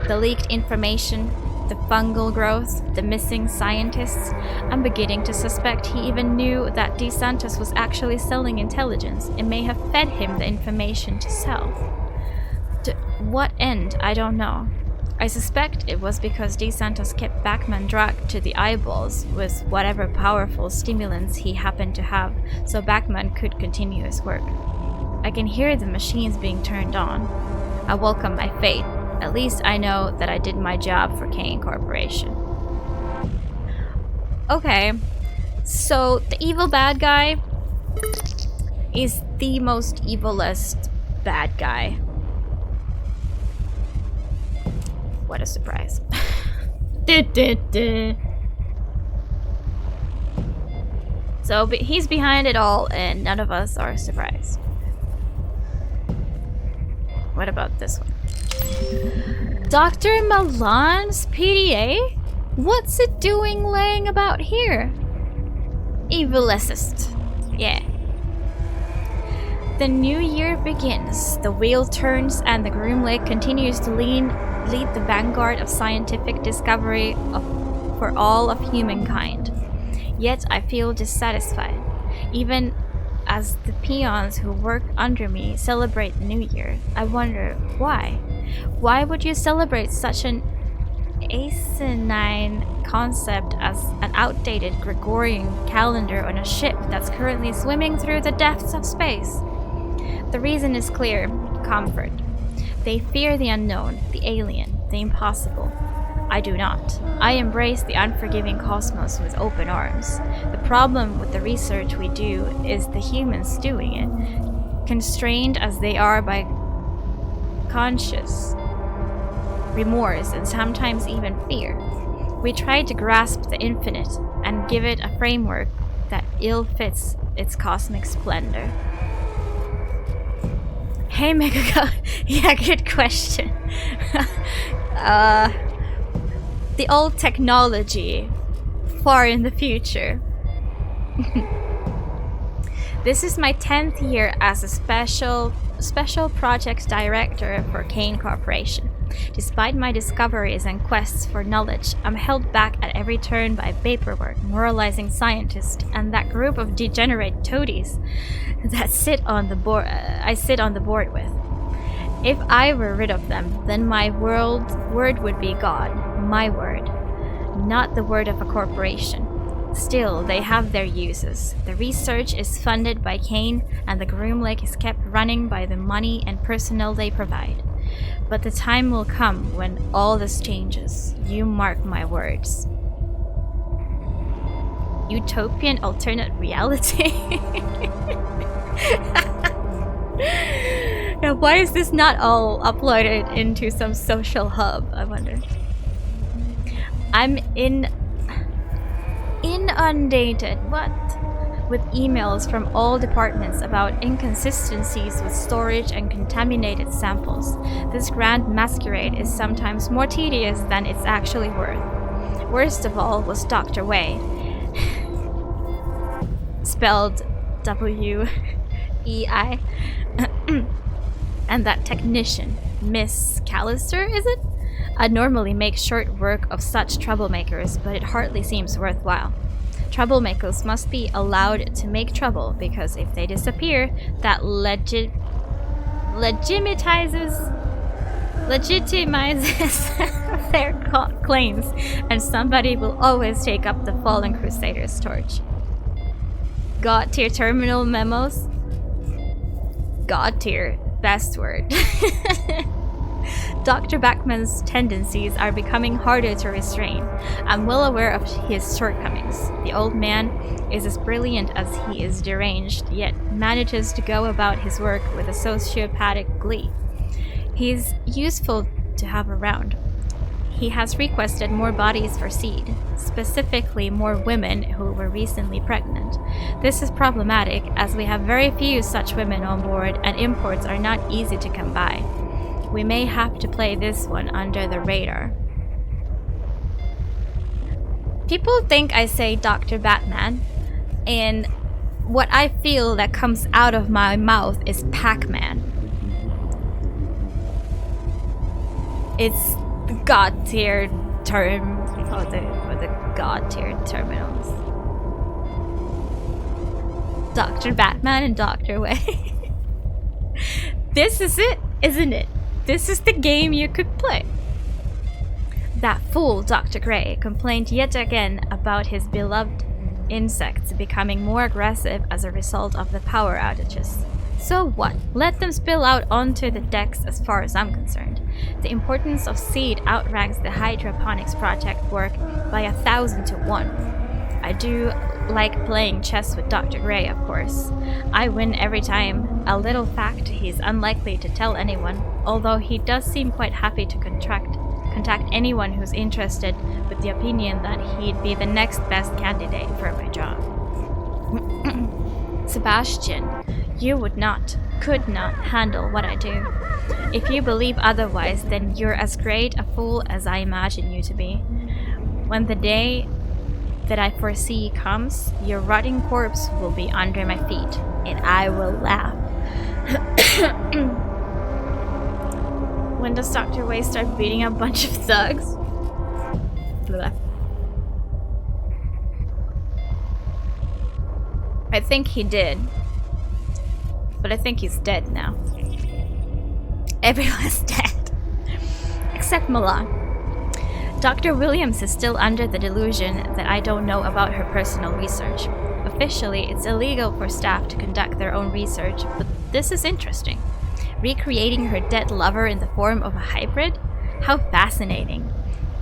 Speaker 1: The leaked information, the fungal growth, the missing scientists. I'm beginning to suspect he even knew that De Santos was actually selling intelligence and may have fed him the information to sell. To what end, I don't know. I suspect it was because De Santos kept Bachman drugged to the eyeballs with whatever powerful stimulants he happened to have, so Bachman could continue his work. I can hear the machines being turned on. I welcome my fate. At least I know that I did my job for Kane Corporation. Okay, so the evil bad guy is the most evilest bad guy What a surprise. So he's behind it all, and none of us are surprised. What about this one? Dr. Milan's PDA? What's it doing laying about here? Evilicist. Yeah. The new year begins, the wheel turns, and the Groom Lake continues to lead the vanguard of scientific discovery for all of humankind. Yet I feel dissatisfied, even as the peons who work under me celebrate the new year. I wonder why. Why would you celebrate such an asinine concept as an outdated Gregorian calendar on a ship that's currently swimming through the depths of space? The reason is clear: comfort. They fear the unknown, the alien, the impossible. I do not. I embrace the unforgiving cosmos with open arms. The problem with the research we do is the humans doing it, constrained as they are by conscience, remorse, and sometimes even fear. We try to grasp the infinite and give it a framework that ill fits its cosmic splendor. Hey, Megago. Yeah, good question. The old technology, far in the future. This is my 10th year as a special projects director for Kane Corporation. Despite my discoveries and quests for knowledge, I'm held back at every turn by paperwork, moralizing scientists, and that group of degenerate toadies that I sit on the board with. If I were rid of them, then my word would be God, my word, not the word of a corporation. Still, they have their uses. The research is funded by Kane, and the Groom Lake is kept running by the money and personnel they provide. But the time will come when all this changes. You mark my words. Utopian alternate reality? Now, why is this not all uploaded into some social hub, I wonder? I'm inundated, with emails from all departments about inconsistencies with storage and contaminated samples. This grand masquerade is sometimes more tedious than it's actually worth. Worst of all was Dr. Wei, spelled W-E-I, and that technician, Miss Callister, is it? I normally make short work of such troublemakers, but it hardly seems worthwhile. Troublemakers must be allowed to make trouble, because if they disappear, that legitimizes their claims, and somebody will always take up the fallen crusader's torch. God tier terminal memos? God tier, best word. Dr. Backman's tendencies are becoming harder to restrain. I'm well aware of his shortcomings. The old man is as brilliant as he is deranged, yet manages to go about his work with a sociopathic glee. He's useful to have around. He has requested more bodies for seed, specifically more women who were recently pregnant. This is problematic, as we have very few such women on board, and imports are not easy to come by. We may have to play this one under the radar. People think I say Dr. Batman, and what I feel that comes out of my mouth is Pac-Man. It's the god tier term, or the god tier terminals. Dr. Batman and Dr. Wei. This is it, isn't it? This is the game you could play. That fool, Dr. Gray, complained yet again about his beloved insects becoming more aggressive as a result of the power outages. So what? Let them spill out onto the decks as far as I'm concerned. The importance of seed outranks the hydroponics project work by 1,000 to 1. I do like playing chess with Dr. Gray, of course. I win every time. A little fact he's unlikely to tell anyone, although he does seem quite happy to contract contact anyone who's interested with the opinion that he'd be the next best candidate for my job. Sebastian, you could not handle what I do. If you believe otherwise, then you're as great a fool as I imagine you to be. When the day that I foresee comes, your rotting corpse will be under my feet, and I will laugh. When does Dr. Way start beating a bunch of thugs? Blah. I think he did. But I think he's dead now. Everyone's dead. Except Milan. Dr. Williams is still under the delusion that I don't know about her personal research. Officially, it's illegal for staff to conduct their own research, but this is interesting. Recreating her dead lover in the form of a hybrid? How fascinating.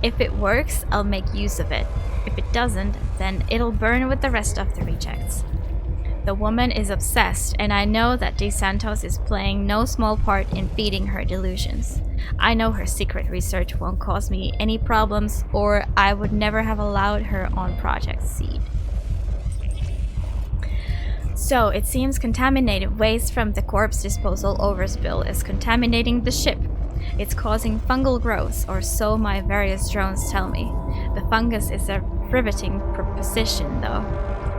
Speaker 1: If it works, I'll make use of it. If it doesn't, then it'll burn with the rest of the rejects. The woman is obsessed, and I know that De Santos is playing no small part in feeding her delusions. I know her secret research won't cause me any problems, or I would never have allowed her on Project Seed. So, it seems contaminated waste from the corpse disposal overspill is contaminating the ship. It's causing fungal growth, or so my various drones tell me. The fungus is a riveting proposition, though.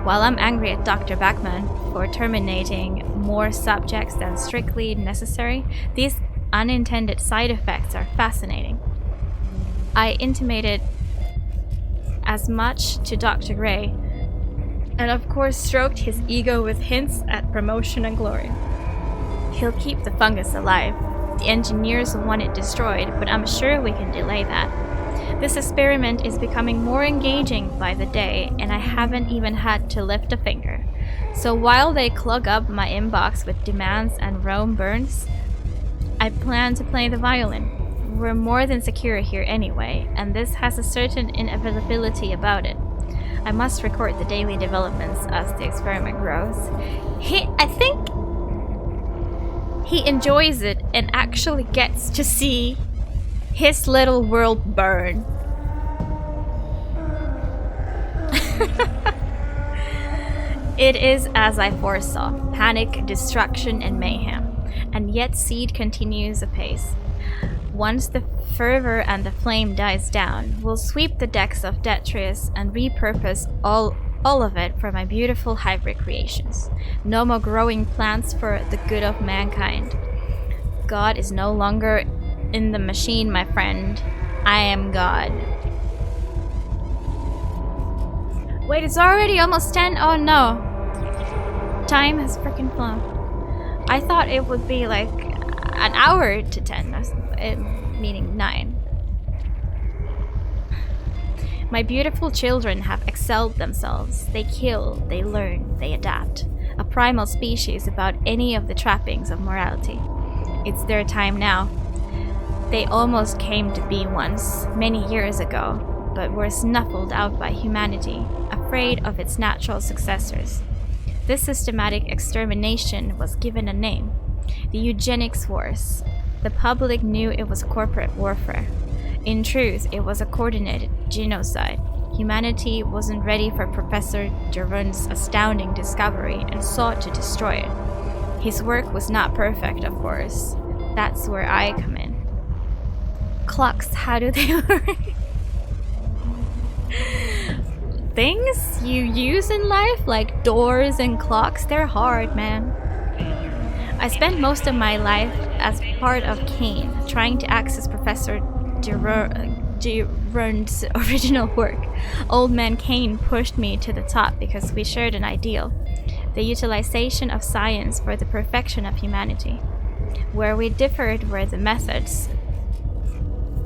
Speaker 1: While I'm angry at Dr. Backman for terminating more subjects than strictly necessary, these unintended side effects are fascinating. I intimated as much to Dr. Gray, and of course stroked his ego with hints at promotion and glory. He'll keep the fungus alive. The engineers want it destroyed, but I'm sure we can delay that. This experiment is becoming more engaging by the day, and I haven't even had to lift a finger. So while they clog up my inbox with demands and Rome burns, I plan to play the violin. We're more than secure here anyway, and this has a certain inevitability about it. I must record the daily developments as the experiment grows. I think he enjoys it and actually gets to see his little world burn. It is as I foresaw, panic, destruction, and mayhem. And yet Seed continues apace. Once the fervor and the flame dies down, we'll sweep the decks of Detrius and repurpose all of it for my beautiful hybrid creations. No more growing plants for the good of mankind. God is no longer in the machine, my friend. I am God. Wait, it's already almost 10? Oh no. Time has freaking flown. I thought it would be like an hour to 10, meaning 9. My beautiful children have excelled themselves. They kill, they learn, they adapt. A primal species without any of the trappings of morality. It's their time now. They almost came to be once, many years ago, but were snuffled out by humanity, afraid of its natural successors. This systematic extermination was given a name, the eugenics wars. The public knew it was corporate warfare. In truth, it was a coordinated genocide. Humanity wasn't ready for Professor Derun's astounding discovery and sought to destroy it. His work was not perfect, of course. That's where I come in. Clocks, how do they work? Things you use in life, like doors and clocks, they're hard, man. I spent most of my life as part of Kane, trying to access Professor Derun's original work. Old man Kane pushed me to the top because we shared an ideal, the utilization of science for the perfection of humanity. Where we differed were the methods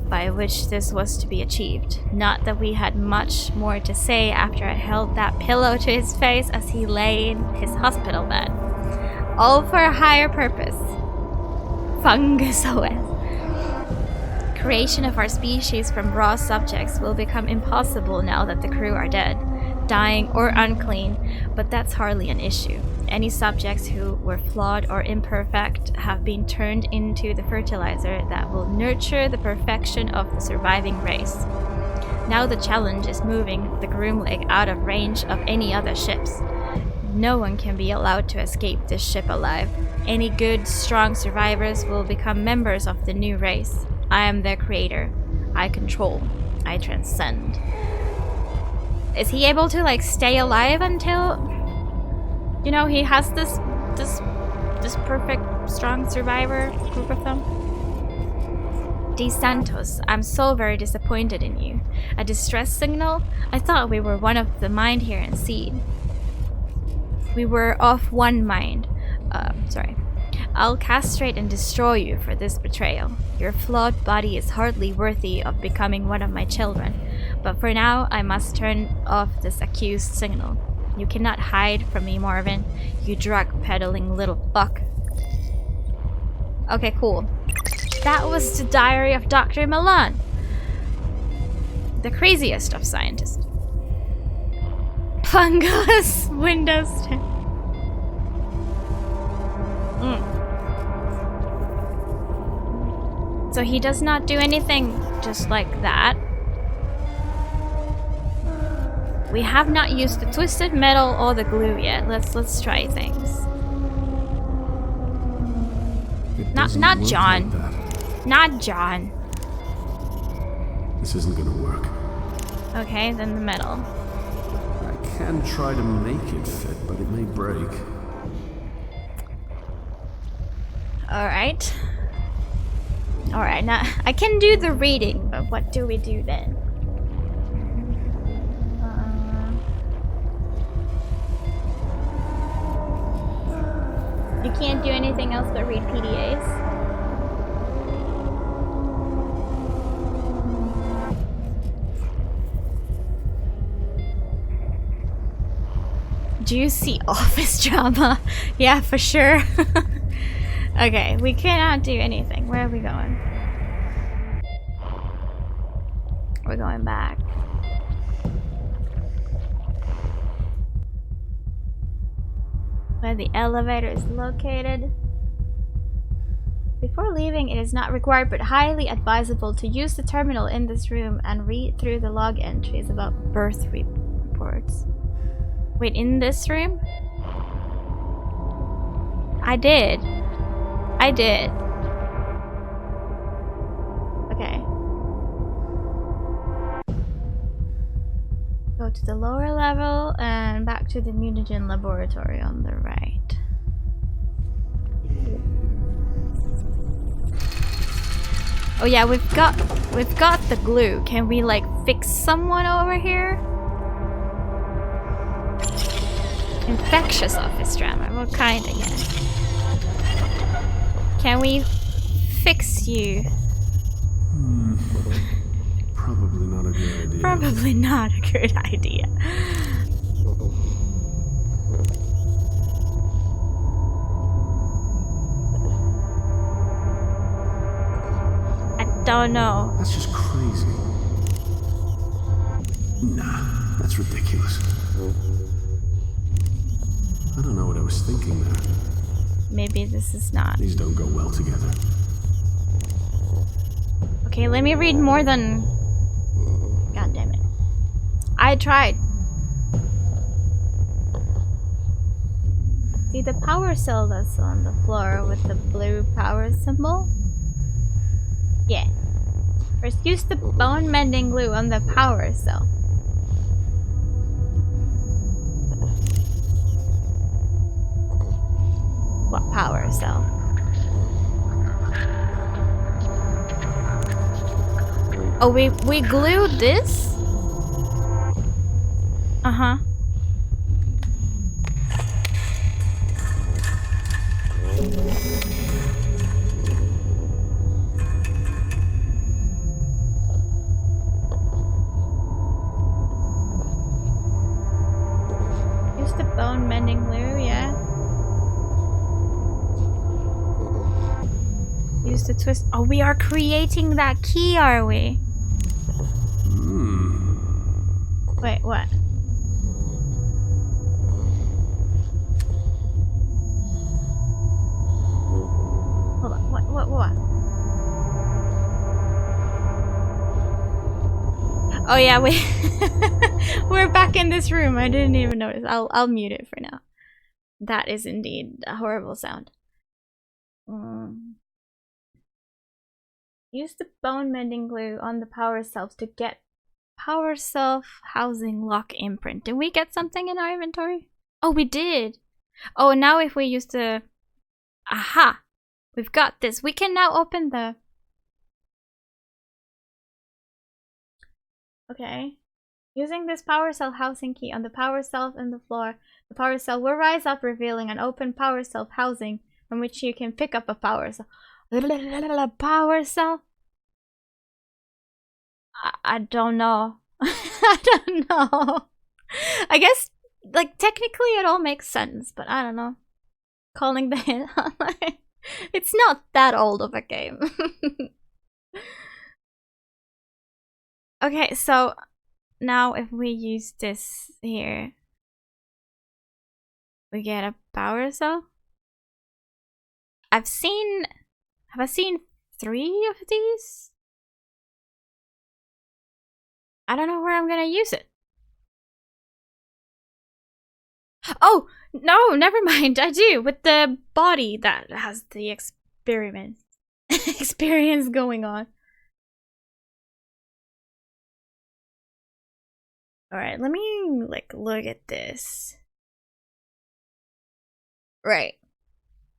Speaker 1: by which this was to be achieved. Not that we had much more to say after I held that pillow to his face as he lay in his hospital bed. All for a higher purpose. Fungus OS. Creation of our species from raw subjects will become impossible now that the crew are dead, dying or unclean. but that's hardly an issue. Any subjects who were flawed or imperfect have been turned into the fertilizer that will nurture the perfection of the surviving race. Now the challenge is moving the Groom Lake out of range of any other ships. No one can be allowed to escape this ship alive. Any good, strong survivors will become members of the new race. I am their creator. I control. I transcend. Is he able to like stay alive until, you know, he has this perfect, strong survivor group of them? De Santos, I'm so very disappointed in you. A distress signal? I thought we were one of the mind here in Seed. We were of one mind. Sorry. I'll castrate and destroy you for this betrayal. Your flawed body is hardly worthy of becoming one of my children. But for now, I must turn off this accused signal. You cannot hide from me, Marvin. You drug-peddling little fuck. Okay, cool. That was the diary of Dr. Milan. The craziest of scientists. Fungus Windows 10. So he does not do anything just like that. We have not used the twisted metal or the glue yet. Let's try things. Not John.
Speaker 3: Like
Speaker 1: not John.
Speaker 3: this isn't gonna work.
Speaker 1: Okay, then the metal.
Speaker 3: I can try to make it fit, but it may break.
Speaker 1: Alright. Alright, now I can do the reading, but what do we do then? You can't do anything else but read PDAs? Juicy office drama. Yeah, for sure. Okay, we cannot do anything. Where are we going? We're going back. Where the elevator is located. Before leaving, it is not required but highly advisable to use the terminal in this room and read through the log entries about birth reports. Wait, in this room? I did. Okay. Go to the lower level and back to the mutagen laboratory on the right. Oh yeah, we've got the glue. Can we like fix someone over here? Infectious office drama. What kind again? Can we fix you?
Speaker 3: Probably not a good idea.
Speaker 1: Probably not a good idea. I don't know.
Speaker 3: That's just crazy. Nah, that's ridiculous. I don't know what I was thinking there.
Speaker 1: Maybe this is not.
Speaker 3: These don't go well together.
Speaker 1: Okay, let me read more than... God damn it. I tried. See the power cell that's on the floor with the blue power symbol? Yeah. First, use the bone mending glue on the power cell. What power cell? Oh, we glued this? Uh-huh. Use the bone mending glue, yeah. Use the twist. Oh, we are creating that key, are we? Wait, what? Oh yeah, we're back in this room. I didn't even notice. I'll mute it for now. That is indeed a horrible sound. Use the bone mending glue on the power cells to get power self housing lock imprint. Did we get something in our inventory? Oh, we did. Oh, now if we use the... Aha! We've got this. We can now open the... Okay. Using this power cell housing key on the power cell in the floor, the power cell will rise up, revealing an open power cell housing from which you can pick up a power cell. Power cell? I don't know. I don't know. I guess, like, technically it all makes sense, but I don't know. Calling the hit. It's not that old of a game. Okay, so now if we use this here, we get a power cell. Have I seen 3 of these? I don't know where I'm gonna use it. Oh, no, never mind. I do, with the body that has the experience going on. Alright, let me, like, look at this. Right.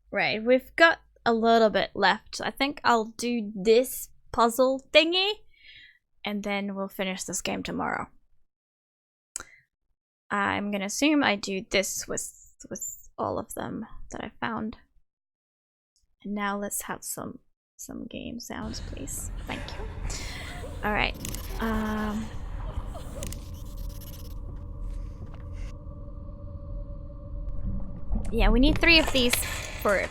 Speaker 1: Right, we've got a little bit left. I think I'll do this puzzle thingy, and then we'll finish this game tomorrow. I'm gonna assume I do this with all of them that I found. And now let's have some game sounds, please. Thank you. Alright. Yeah, we need 3 of these for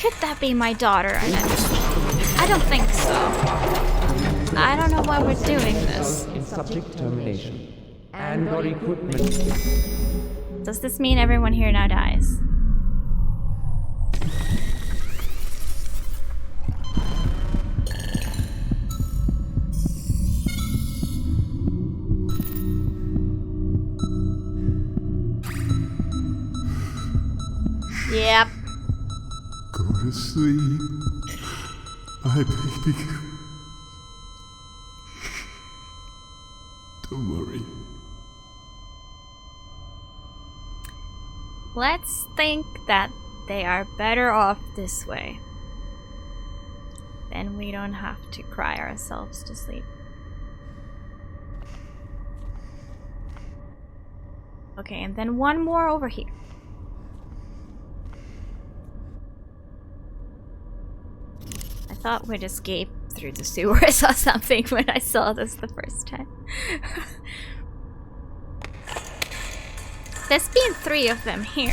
Speaker 1: could that be my daughter? I don't think so. I don't know why we're doing this.
Speaker 9: In subject termination. And or equipment.
Speaker 1: Does this mean everyone here now dies? Yep.
Speaker 3: Go to sleep, my baby. Don't worry.
Speaker 1: Let's think that they are better off this way. Then we don't have to cry ourselves to sleep. Okay, and then one more over here. I thought we'd escape through the sewers or something when I saw this the first time. There's been 3 of them here.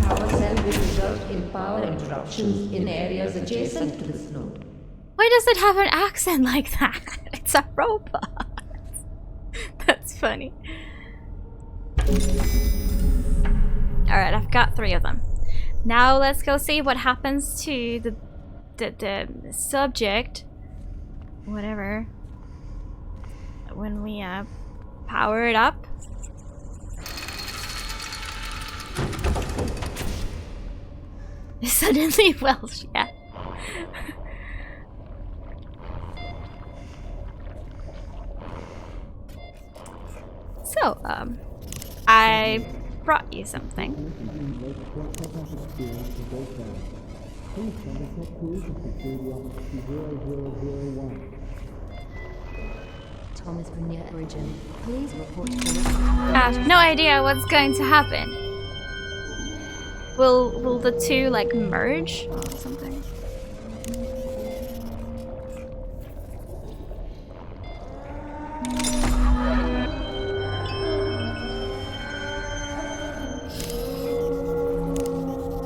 Speaker 10: Power cell will result in power interruptions in areas adjacent to this node.
Speaker 1: Why does it have an accent like that? It's a robot. That's funny. Alright, I've got 3 of them. Now let's go see what happens to the subject, whatever, when we power it up. Suddenly Welsh, yeah. So, I brought you something.
Speaker 10: Thomas from near origin. Please report to
Speaker 1: I have no idea what's going to happen. Will the 2 like merge or something?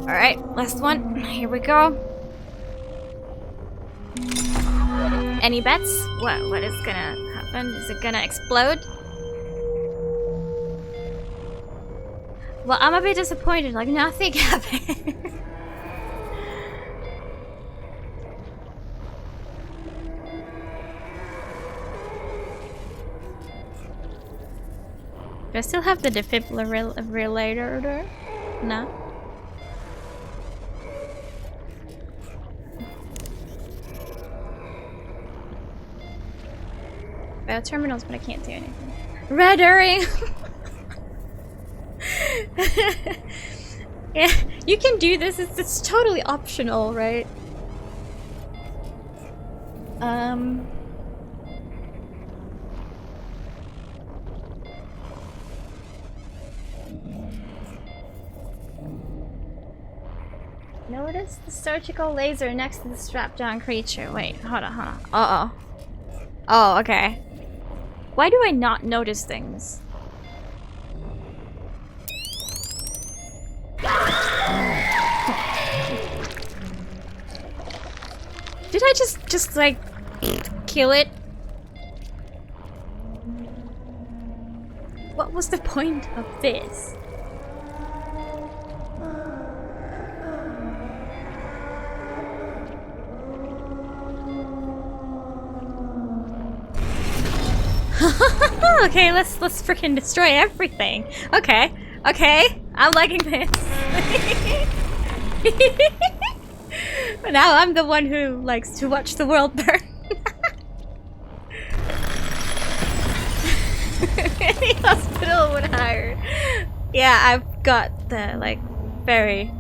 Speaker 1: Alright, last one. Here we go. Any bets? What is gonna happen? Is it gonna explode? Well, I'm a bit disappointed, like nothing happened. I still have the defibrillator? No? Terminals, but I can't do anything. Red herring! Yeah, you can do this. It's totally optional, right? Notice the surgical laser next to the strapped-down creature. Wait, hold on. Uh-oh. Oh, okay. Why do I not notice things? Did I just like kill it? What was the point of this? Okay, let's freaking destroy everything. Okay, I'm liking this. But now I'm the one who likes to watch the world burn. Any hospital would hire. Yeah, I've got the like very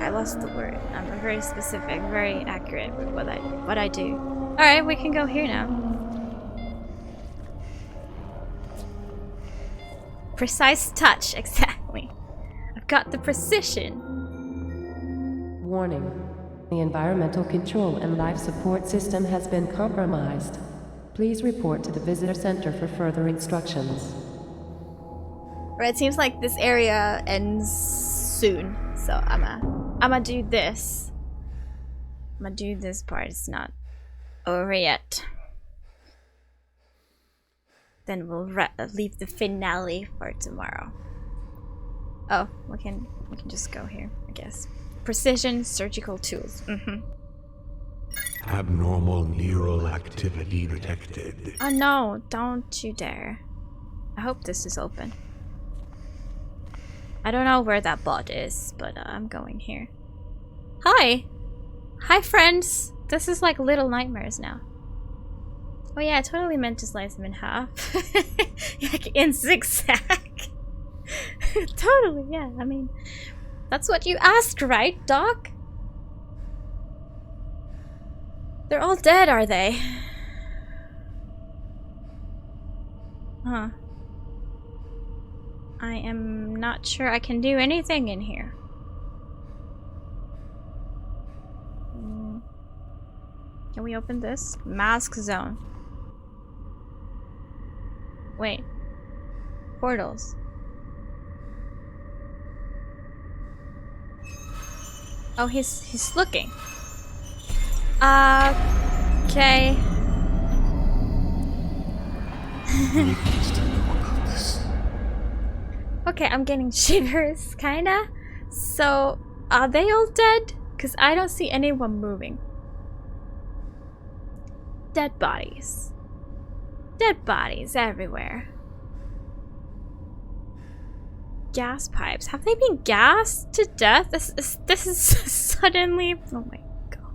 Speaker 1: I lost the word. I'm very specific, very accurate with what I do. Alright, we can go here now. Precise touch, exactly. I've got the precision.
Speaker 4: Warning. The environmental control and life support system has been compromised. Please report to the visitor center for further instructions.
Speaker 1: Alright, it seems like this area ends soon, so I'ma do this. I'ma do this part. It's not over yet. Then we'll leave the finale for tomorrow. Oh, we can just go here, I guess. Precision surgical tools.
Speaker 7: Abnormal neural activity detected.
Speaker 1: Oh no, don't you dare. I hope this is open. I don't know where that bot is, but I'm going here. Hi! Hi friends! This is like Little Nightmares now. Oh yeah, I totally meant to slice them in half. Like in zigzag. Totally, yeah, I mean... That's what you asked, right, Doc? They're all dead, are they? Huh. I am not sure I can do anything in here. Can we open this? Mask zone. Wait. Portals. Oh, he's looking. Okay. Okay, I'm getting shivers, kinda. So, are they all dead? Because I don't see anyone moving. Dead bodies. Dead bodies everywhere. Gas pipes. Have they been gassed to death? This is suddenly... Oh my god.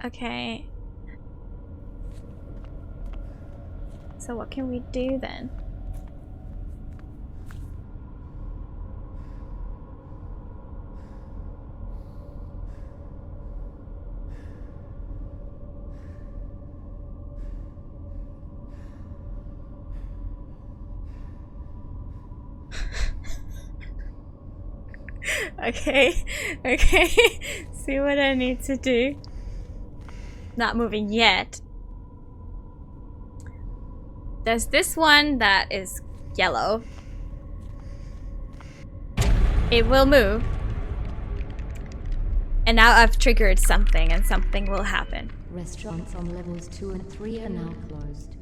Speaker 1: Okay. So what can we do then? Okay. See what I need to do. Not moving yet. There's this one that is yellow. It will move. And now I've triggered something and something will happen.
Speaker 10: Restaurants on levels 2 and 3 are now closed.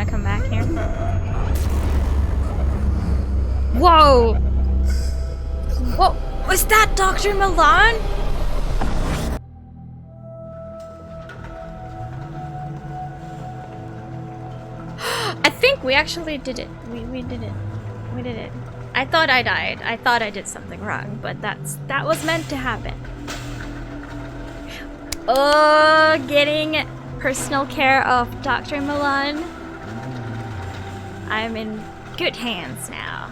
Speaker 1: gonna come back here. Whoa! Whoa! Was that Dr. Milan? I think we actually did it. We did it. We did it. I thought I died. I thought I did something wrong, but that was meant to happen. Oh, getting personal care of Dr. Milan. I'm in good hands now.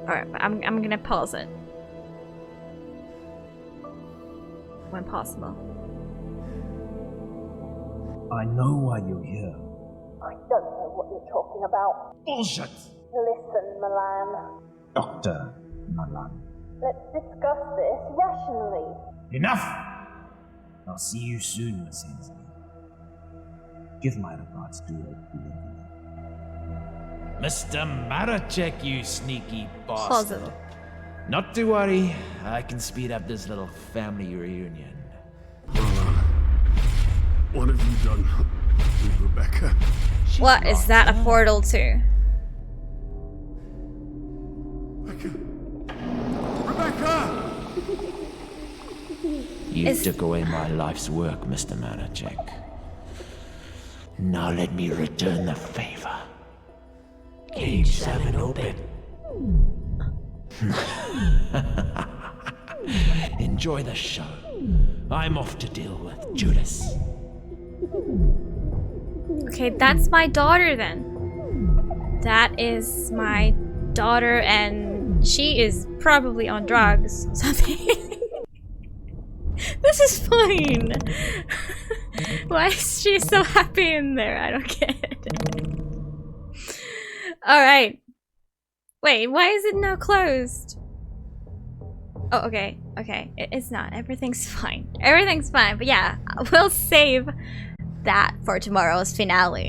Speaker 1: Alright, I'm gonna pause it. When possible.
Speaker 11: I know why you're here.
Speaker 5: I don't know what you're talking about.
Speaker 11: Bullshit!
Speaker 5: Listen, Milan.
Speaker 11: Dr. Milan.
Speaker 5: Let's discuss this rationally.
Speaker 11: Enough! I'll see you soon, Miss Hensley. Give my regards to your delivery.
Speaker 12: Mr. Maracek, you sneaky bastard.
Speaker 1: Puzzle.
Speaker 12: Not to worry, I can speed up this little family reunion.
Speaker 3: What have you done with Rebecca?
Speaker 1: What is that a portal to?
Speaker 3: Rebecca!
Speaker 12: You took away my life's work, Mr. Maracek. Now let me return the favor. Cage 7 open. Enjoy the show. I'm off to deal with Judas.
Speaker 1: Okay, that's my daughter then. That is my daughter, and she is probably on drugs or something. This is fine. Why is she so happy in there? I don't get it. Alright. Wait, why is it now closed? Oh, okay. Okay. It's not. Everything's fine. Everything's fine. But yeah, we'll save that for tomorrow's finale.